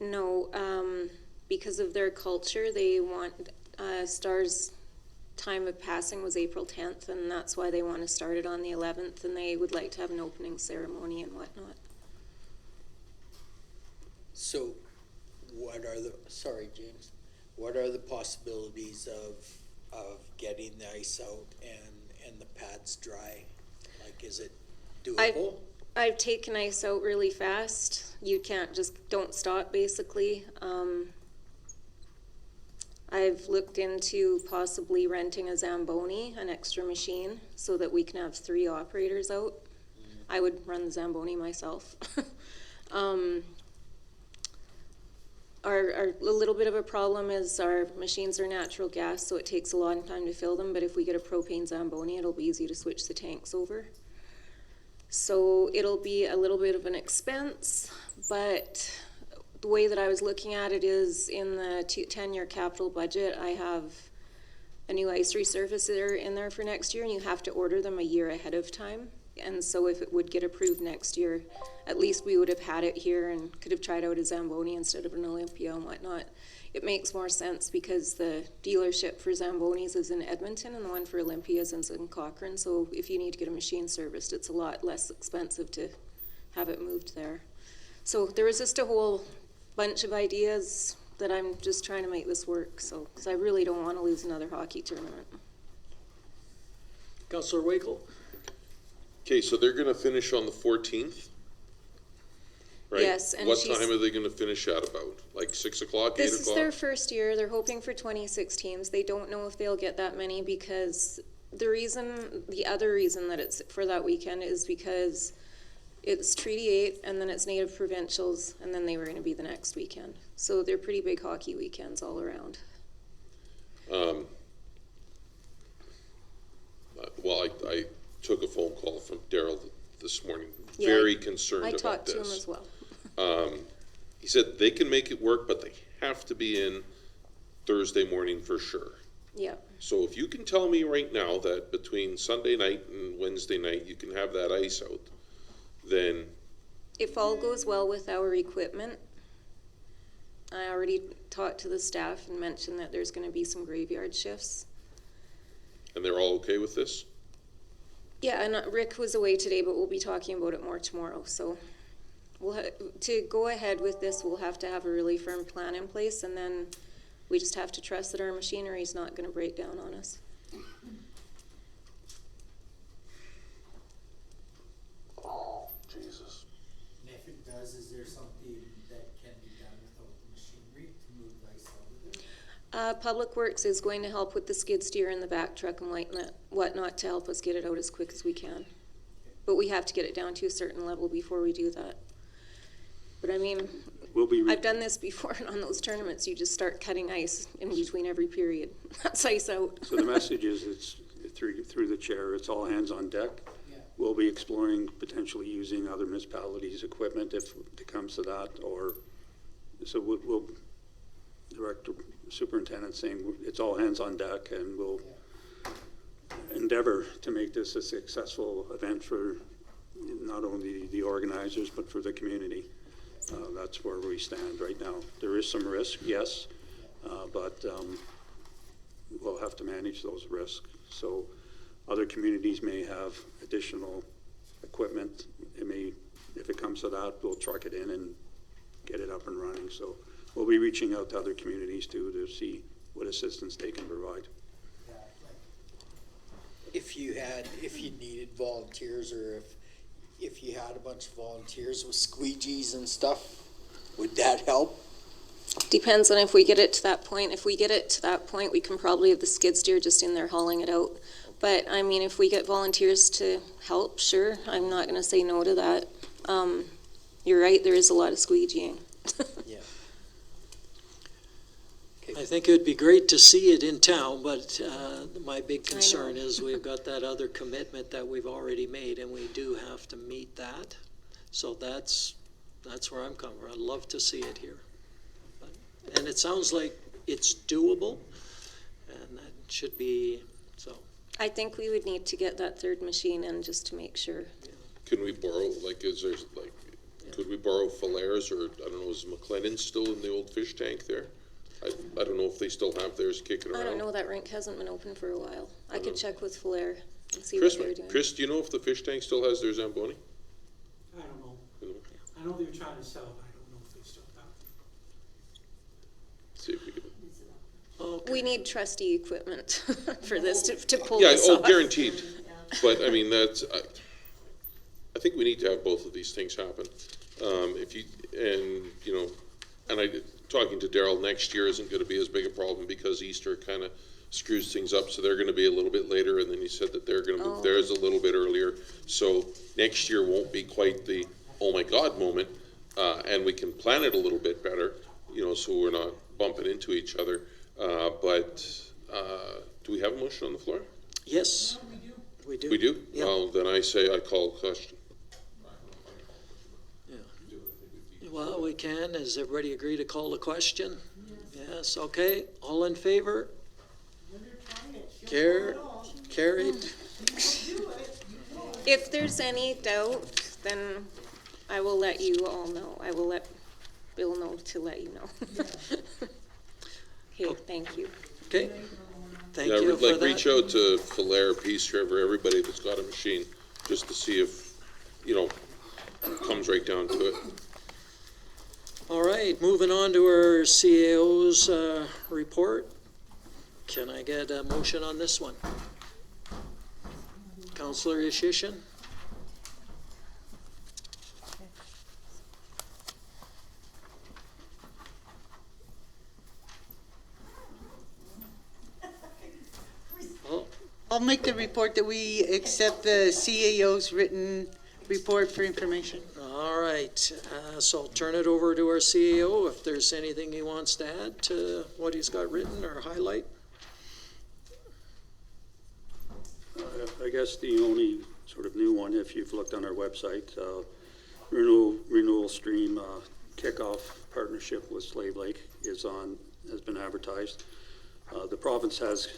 S14: no, because of their culture, they want, Star's time of passing was April 10th, and that's why they want to start it on the 11th, and they would like to have an opening ceremony and whatnot.
S9: So what are the, sorry, James, what are the possibilities of getting the ice out and the pads dry? Like, is it doable?
S14: I've taken ice out really fast. You can't don't stop, basically. I've looked into possibly renting a Zamboni, an extra machine, so that we can have 3 operators out. I would run the Zamboni myself. A little bit of a problem is our machines are natural gas, so it takes a long time to fill them, but if we get a propane Zamboni, it'll be easy to switch the tanks over. So it'll be a little bit of an expense, but the way that I was looking at it is in the 10-year capital budget, I have a new ice resurfacer in there for next year, and you have to order them a year ahead of time. And so if it would get approved next year, at least we would have had it here and could have tried out a Zamboni instead of an Olympia and whatnot. It makes more sense because the dealership for Zambonis is in Edmonton and the one for Olympias is in Cochrane. So if you need to get a machine serviced, it's a lot less expensive to have it moved there. So there was just a whole bunch of ideas that I'm just trying to make this work. So, because I really don't want to lose another hockey tournament.
S1: Councillor Wakel?
S7: Okay, so they're gonna finish on the 14th? Right?
S14: Yes, and
S7: what
S14: she's-
S7: time are they gonna finish at about? Like 6 o'clock, 8
S14: This is
S7: o'clock?
S14: their first year. They're hoping for 26 teams. They don't know if they'll get that many because the other reason that it's for that weekend is because it's Treaty 8 and then it's Native Provincials and then they were going to be the next weekend. So they're pretty big hockey weekends all around.
S7: Well, I took a phone call from Daryl this morning,
S14: Yeah,
S7: very concerned
S14: I
S7: about
S14: talked to him
S7: this.
S14: as well.
S7: He said they can make it work, but they have to be in Thursday morning for sure.
S14: Yeah.
S7: So if you can tell me right now that between Sunday night and Wednesday night, you can have that ice out, then
S14: If all goes well with our equipment, I already talked to the staff and mentioned that there's going to be some graveyard shifts.
S7: and they're all okay with this?
S14: Yeah, and Rick was away today, but we'll be talking about it more tomorrow. So to go ahead with this, we'll have to have a really firm plan in place, and then we just have to trust that our machinery is not going to break down on us.
S7: Oh, Jesus.
S9: And if it does, is there something that can be done without the machinery to move the ice out of there?
S14: Public Works is going to help with the skid steer and the back truck and whatnot to help us get it out as quick as we can. But we have to get it down to a certain level before we do that. But I mean, I've done this before, and on those tournaments, you just start cutting ice in between every period. That's ice out.
S4: So the message is, it's through the chair, it's all hands on deck. we'll be exploring potentially using other municipalities' equipment if it comes to that, or, so we'll direct the superintendent saying it's all hands on deck, and we'll endeavor to make this a successful event for not only the organizers, but for the community. That's where we stand right now. There is some risk, yes, but we'll have to manage those risks. So other communities may have additional equipment. It may, if it comes to that, we'll truck it in and get it up and running. So we'll be reaching out to other communities too to see what assistance they can provide.
S9: If you needed volunteers, or if you had a bunch of volunteers with squeegees and stuff, would that help?
S14: Depends on if we get it to that point. If we get it to that point, we can probably have the skid steer just in there hauling it out. But, I mean, if we get volunteers to help, sure, I'm not gonna say no to that. You're right, there is a lot of squeegeeing.
S9: Yeah.
S1: I think it would be great to see it in town, but my big concern is we've got that other commitment that we've already made, and we do have to meet that. So that's where I'm coming from. I'd love to see it here. And it sounds like it's doable, and that should be, so.
S14: I think we would need to get that third machine in just to make sure.
S7: Can we borrow, like, is there, like, could we borrow Falairs, or, I don't know, is McLennan still in the old fish tank there? I don't know if they still have theirs kicking around.
S14: I don't know, that rink hasn't been open for a while. I could check with Flair and see
S7: Chris,
S14: what they're doing.
S7: Chris, do you know if the fish tank still has their Zamboni?
S15: I don't know. I know they were trying to sell, but I don't know if they still have it.
S7: See if we can.
S1: Okay.
S14: We need trusty equipment for this to pull
S7: Yeah,
S14: this off.
S7: guaranteed. But I mean, I think we need to have both of these things happen. Talking to Daryl, next year isn't gonna be as big a problem because Easter kind of screws things up, so they're gonna be a little bit later, and then he said that they're gonna move theirs a little bit earlier. So next year won't be quite the, oh my God moment, and we can plan it a little bit better, so we're not bumping into each other. Do we have a motion on the floor?
S1: Yes, we do.
S7: We do?
S1: Yeah.
S7: Well, then I say I call a question.
S1: Well, we can. Does everybody agree to call the question? Yes, okay. All in favor? Carried.
S14: If there's any doubt, then I will let you all know. I will let Bill know to let you know. Okay, thank you.
S1: Okay. Thank
S7: Yeah,
S1: you for that.
S7: reach out to Falair, Peace River, everybody that's got a machine, just to see if, comes right down to it.
S1: All right, moving on to our CAO's report. Can I get a motion on this one? Councillor Ishishin?
S2: I'll make the report that we accept the CAO's written report for information.
S1: All right, so I'll turn it over to our CAO if there's anything he wants to add to what he's got written or highlight.
S4: I guess the only sort of new one, if you've looked on our website, renewal stream kickoff partnership with Slave Lake has been advertised. The province has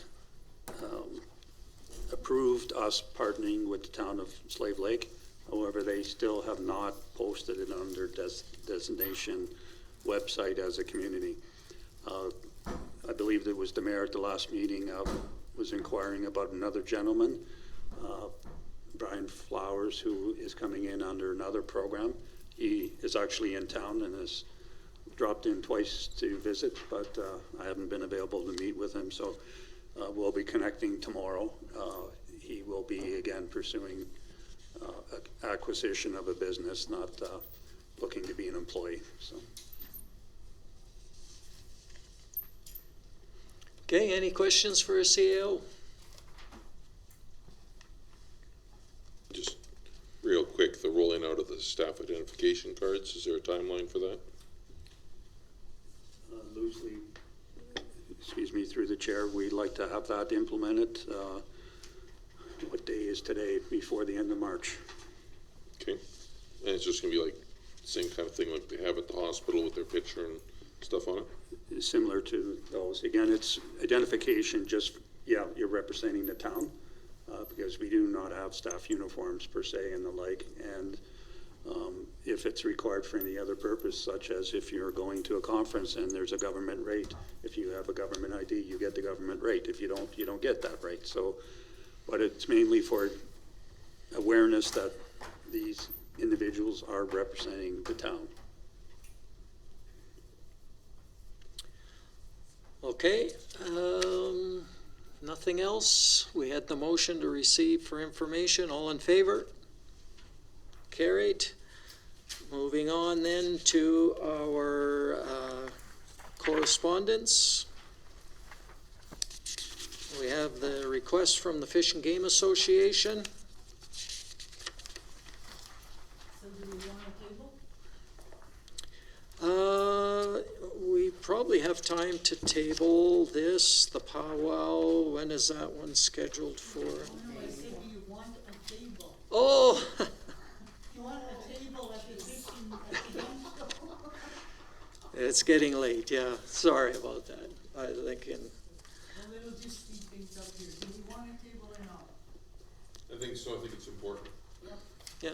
S4: approved us partnering with the town of Slave Lake. However, they still have not posted it on their designation website as a community. I believe it was the mayor at the last meeting was inquiring about another gentleman, Brian Flowers, who is coming in under another program. He is actually in town and has dropped in twice to visit, but I haven't been available to meet with him, so we'll be connecting tomorrow. He will be again pursuing acquisition of a business, not looking to be an employee. So.
S1: Okay, any questions for a CAO?
S7: Just real quick, the rolling out of the staff identification cards, is there a timeline for that?
S4: Loosely, through the chair, we'd like to have that implemented. What What day is today, before the end of March?
S7: Okay, and it's just gonna be like the same kind of thing like they have at the hospital with their picture and stuff on it?
S4: Similar to those. Again, it's identification, just, yeah, you're representing the town, because we do not have staff uniforms per se and the like. And if it's required for any other purpose, such as if you're going to a conference and there's a government rate, if you have a government ID, you get the government rate. If you don't, you don't get that rate. So, but it's mainly for awareness that these individuals are representing the town.
S1: Okay, nothing else? We had the motion to receive for information. All in favor? Carried. Moving on then to our correspondence. We have the request from the Fish and Game Association.
S13: So do we want a table?
S1: We probably have time to table this, the powwow. When is that one scheduled for?
S13: No, I said, do you want a table?
S1: Oh,
S13: You want a table at the fishing, at the gun show?
S1: it's getting late, yeah. Sorry about that. I think in,
S13: Well, it'll just speed things up here. Do we want a table or not?
S7: I think so, I think it's important.
S1: yeah.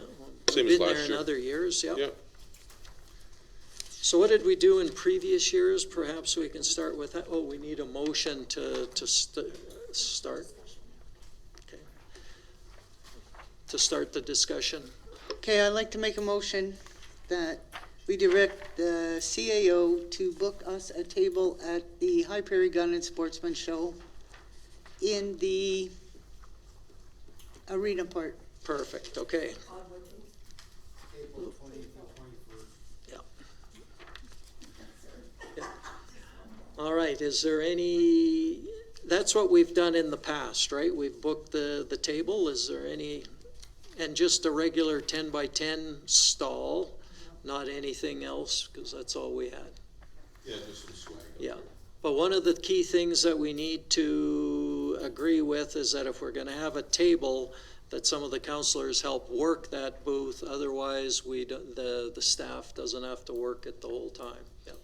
S7: Same
S1: we've
S7: as
S1: been
S7: last
S1: there in
S7: year.
S1: other years, yeah.
S7: Yeah,
S1: So what did we do in previous years? Perhaps we can start with that. Oh, we need a motion to start. Okay. To start the discussion.
S2: Okay, I'd like to make a motion that we direct the CAO to book us a table at the High Prairie Gun and Sportsman Show in the arena part.
S1: Perfect, okay.
S9: April 20th and 21st.
S1: Yeah. Yeah. All right, is there any, that's what we've done in the past, right? We've booked the table. Is there any, and just a regular 10 by 10 stall, not anything else, because that's all we had.
S7: yeah, just some swag.
S1: Yeah, but one of the key things that we need to agree with is that if we're gonna have a table, that some of the counselors help work that booth, otherwise we, the staff doesn't have to work it the whole time, yeah.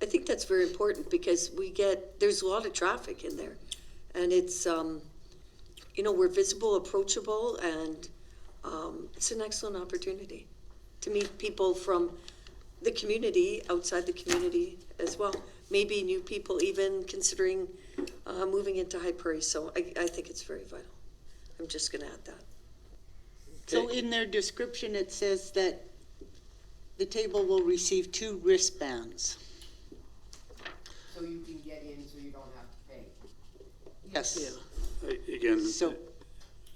S8: I think that's very important because there's a lot of traffic in there. And it's, we're visible, approachable, and it's an excellent opportunity to meet people from the community, outside the community as well. Maybe new people even considering moving into High Prairie. So I think it's very vital. I'm just going to add that.
S2: So in their description, it says that the table will receive 2 wristbands.
S5: So you can get in so you don't have to pay.
S2: Yes.
S4: Again,
S2: So,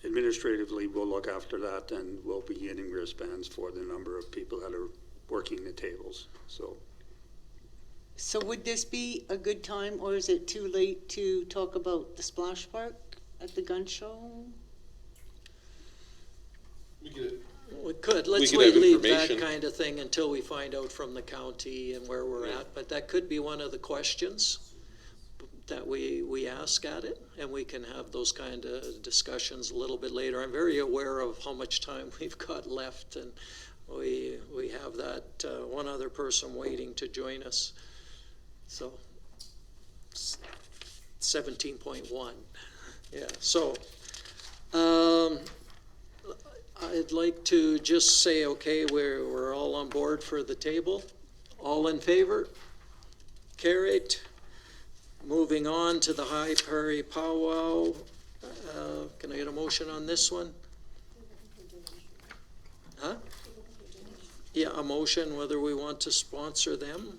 S4: administratively, we'll look after that, and we'll be getting wristbands for the number of people that are working the tables.
S2: so would this be a good time, or is it too late to talk about the splash park at the gun show?
S7: We get it.
S1: We could, let's
S7: could have
S1: leave that
S7: information.
S1: kind of thing until we find out from the county and where we're at, but that could be one of the questions that we ask at it, and we can have those kind of discussions a little bit later. I'm very aware of how much time we've got left, and we have that one other person waiting to join us. So 17.1, yeah. So I'd like to just say, okay, we're all on board for the table. All in favor? Carried. Moving on to the High Prairie Powwow. Can I get a motion on this one? Huh? Yeah, a motion whether we want to sponsor them.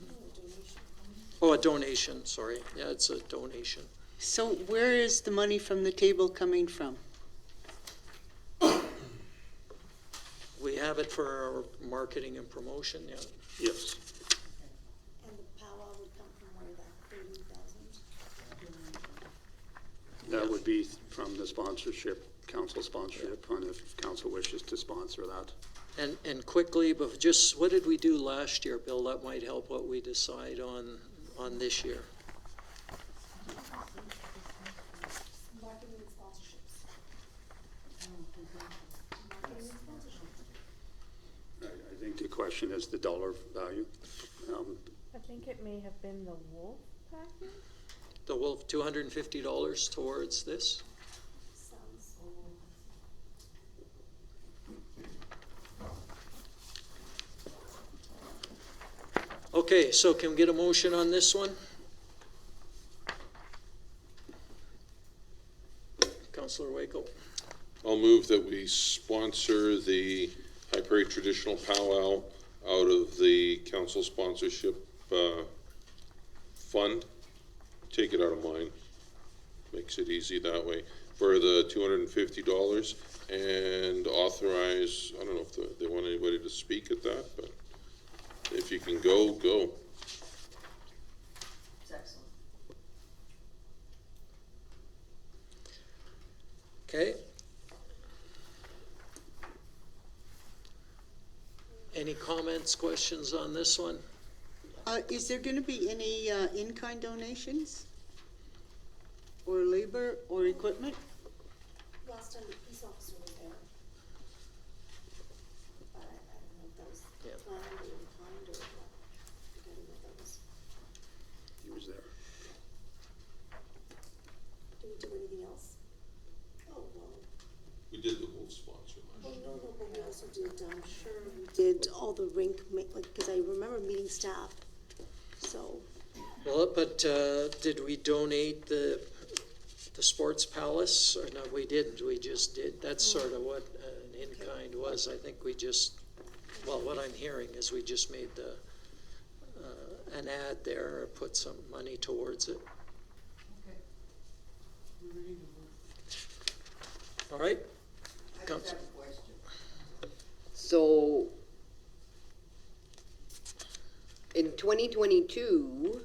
S1: Oh, a donation, sorry. Yeah, it's a donation.
S2: So where is the money from the table coming from?
S1: We have it for our marketing and promotion, yeah.
S4: Yes.
S6: And the powwow would come from where, that 30,000?
S4: That would be from the sponsorship, council sponsorship, and if council wishes to sponsor that.
S1: And quickly, but just, what did we do last year, Bill? That might help what we decide on this year.
S6: Marketing and sponsorships.
S4: I think the question is the dollar value.
S12: I think it may have been the Wolf package.
S1: The Wolf, $250 towards this? Okay, so can we get a motion on this one? Councillor Waco.
S7: I'll move that we sponsor the High Prairie Traditional Powwow out of the council sponsorship fund. Take it out of mine. Makes it easy that way. For the $250 and authorize, I don't know if they want anybody to speak at that, but if you can go, go.
S8: It's excellent.
S1: Okay. Any comments, questions on this one?
S2: Is there gonna be any, in-kind donations? Or labor or equipment?
S6: Last time the peace officer was there. But I don't know if that was
S1: Yeah.
S6: planned or in kind or what. I don't know if that was,
S4: He was there.
S6: did we do anything else? Oh, well,
S7: We did the Wolf sponsor
S6: oh, no, but we also did, I'm sure we did all the rink, like, cause I remember meeting staff, so.
S1: Well, but did we donate the Sports Palace, or no, we didn't, we just did, that's sort of what an in-kind was, I think we just, well, what I'm hearing is we just made the, an ad there, or put some money towards it. All right? Council.
S5: So, in 2022,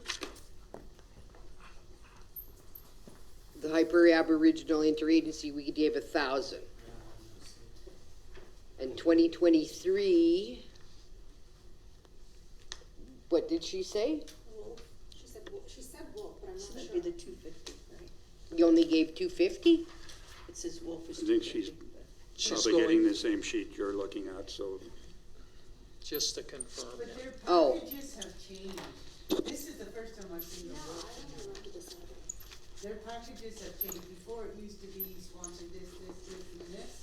S5: the High Prairie Aboriginal Interagency, we gave 1,000. In 2023, what did she say?
S6: Wolf, she said wolf, but I'm not
S8: That'd
S6: sure.
S8: be the 250, right?
S5: You only gave 250?
S8: It says Wolf is
S4: I think she's
S8: 250.
S1: She's
S4: probably getting
S1: going,
S4: the same sheet you're looking at, so
S1: just to confirm,
S13: But
S1: yeah.
S13: their
S5: Oh.
S13: packages have changed. This is the first time I've seen the
S6: Yeah, I
S13: Wolf.
S6: don't remember this either.
S13: Their packages have changed. Before it used to be sponsored this, and this.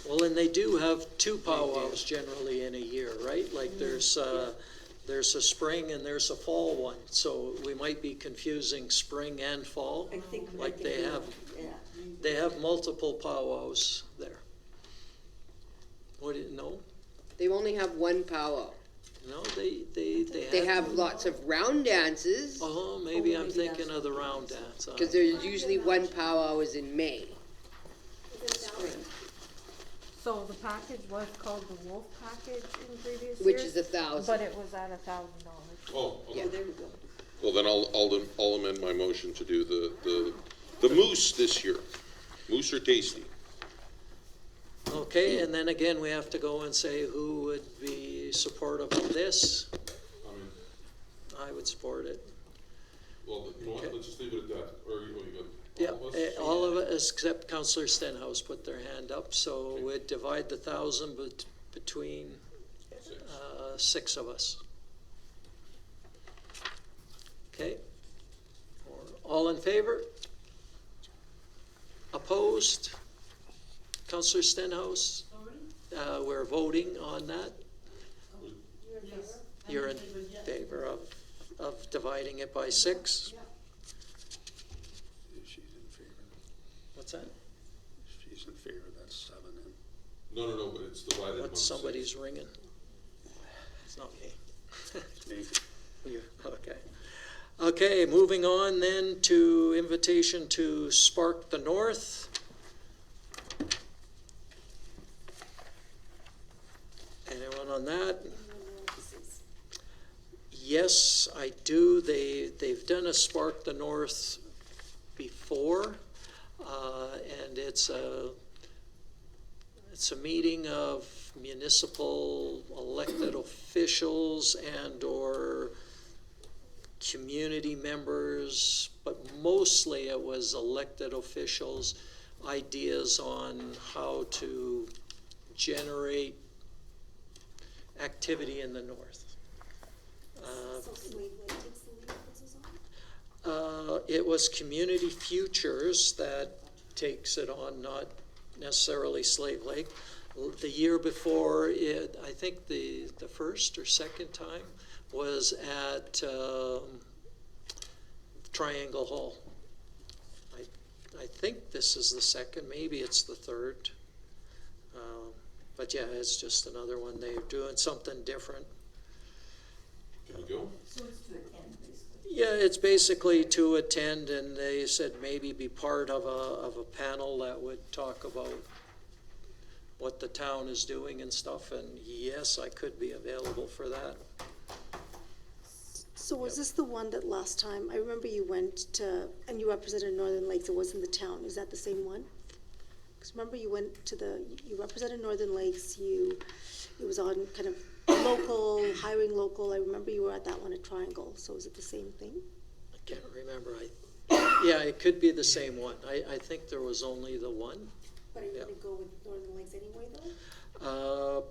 S1: Well, and they do have two powwows generally in a year, right? Like there's a spring and there's a fall one, so we might be confusing spring and fall.
S8: I think.
S1: Like they have,
S8: Yeah.
S1: they have multiple powwows there. What, no?
S5: They only have one powwow.
S1: No, they
S5: They have lots of round dances,
S1: Oh, maybe I'm
S8: maybe
S1: thinking
S8: that's
S1: of the round dance.
S5: because there's usually one powwow is in May.
S12: So the package was called the Wolf package in previous years.
S5: Which is 1,000.
S12: But it was at $1,000.
S7: Oh, okay.
S8: Oh, there we go.
S7: Well, then I'll amend my motion to do the moose this year. Moose are tasty.
S1: Okay, and then again, we have to go and say who would be supportive of this. I would support it.
S7: Well, you know what, let's just leave it at that, or you got
S1: Yeah,
S7: all of us?
S1: all of it except Councillor Stenhouse put their hand up, so we'd divide the 1,000 between six of us. Okay? All in favor? Opposed? Councillor Stenhouse? We're voting on that. You're in favor of dividing it by six?
S4: she's in favor.
S1: What's that?
S4: She's in favor, that's 7. And
S7: No, but it's divided among
S1: What's
S7: six.
S1: somebody's ringing? It's not me.
S4: me.
S1: You, okay. Okay, moving on then to invitation to Spark the North. Anyone on that? Yes, I do. They've done a Spark the North before, and it's a meeting of municipal elected officials and/or community members, but mostly it was elected officials ideas on how to generate activity in the north. It was Community Futures that takes it on, not necessarily Slave Lake. The year before it, I think the first or second time was at Triangle Hall. I think this is the second, maybe it's the third. But yeah, it's just another one. They're doing something different.
S7: Can we go?
S13: So it's to attend, basically.
S1: Yeah, it's basically to attend, and they said maybe be part of a panel that would talk about what the town is doing and stuff, and yes, I could be available for that.
S6: So was this the one that last time, I remember you went to, and you represented Northern Lakes, it was in the town, is that the same one? Because remember you went to you represented Northern Lakes, it was on kind of local, hiring local, I remember you were at that one at Triangle, so is it the same thing?
S1: I can't remember. Yeah, it could be the same one. I think there was only the one.
S6: But are you
S1: Yeah.
S6: gonna go with Northern Lakes anyway, though?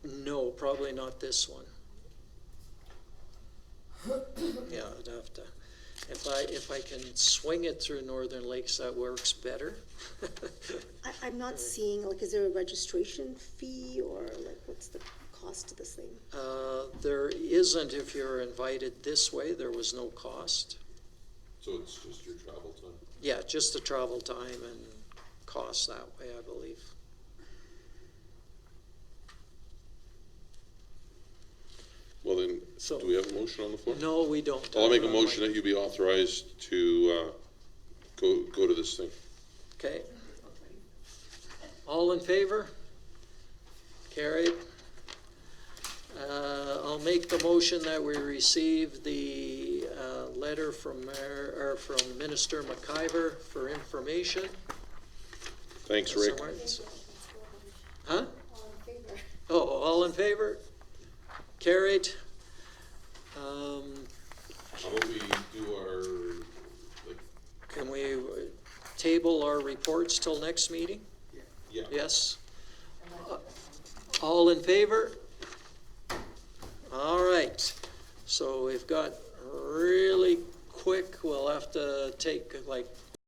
S1: No, probably not this one. Yeah, I'd have to, if I can swing it through Northern Lakes, that works better.
S6: I'm not seeing, like, is there a registration fee, or like, what's the cost to this thing?
S1: There isn't if you're invited this way. There was no cost.
S7: So it's just your travel time?
S1: Yeah, just the travel time and cost that way, I believe.
S7: Well then,
S1: So-
S7: do we have a motion on the floor?
S1: No, we don't.
S7: I'll make a motion that you be authorized to go to this thing.
S1: Okay. All in favor? Carried. I'll make the motion that we receive the letter from Minister McIver for information.
S7: Thanks, Rick.
S1: Huh? Oh, all in favor? Carried.
S7: How about we do our,
S1: Can we table our reports till next meeting?
S7: yeah.
S1: Yes. All in favor? All right. So we've got really quick, we'll have to take like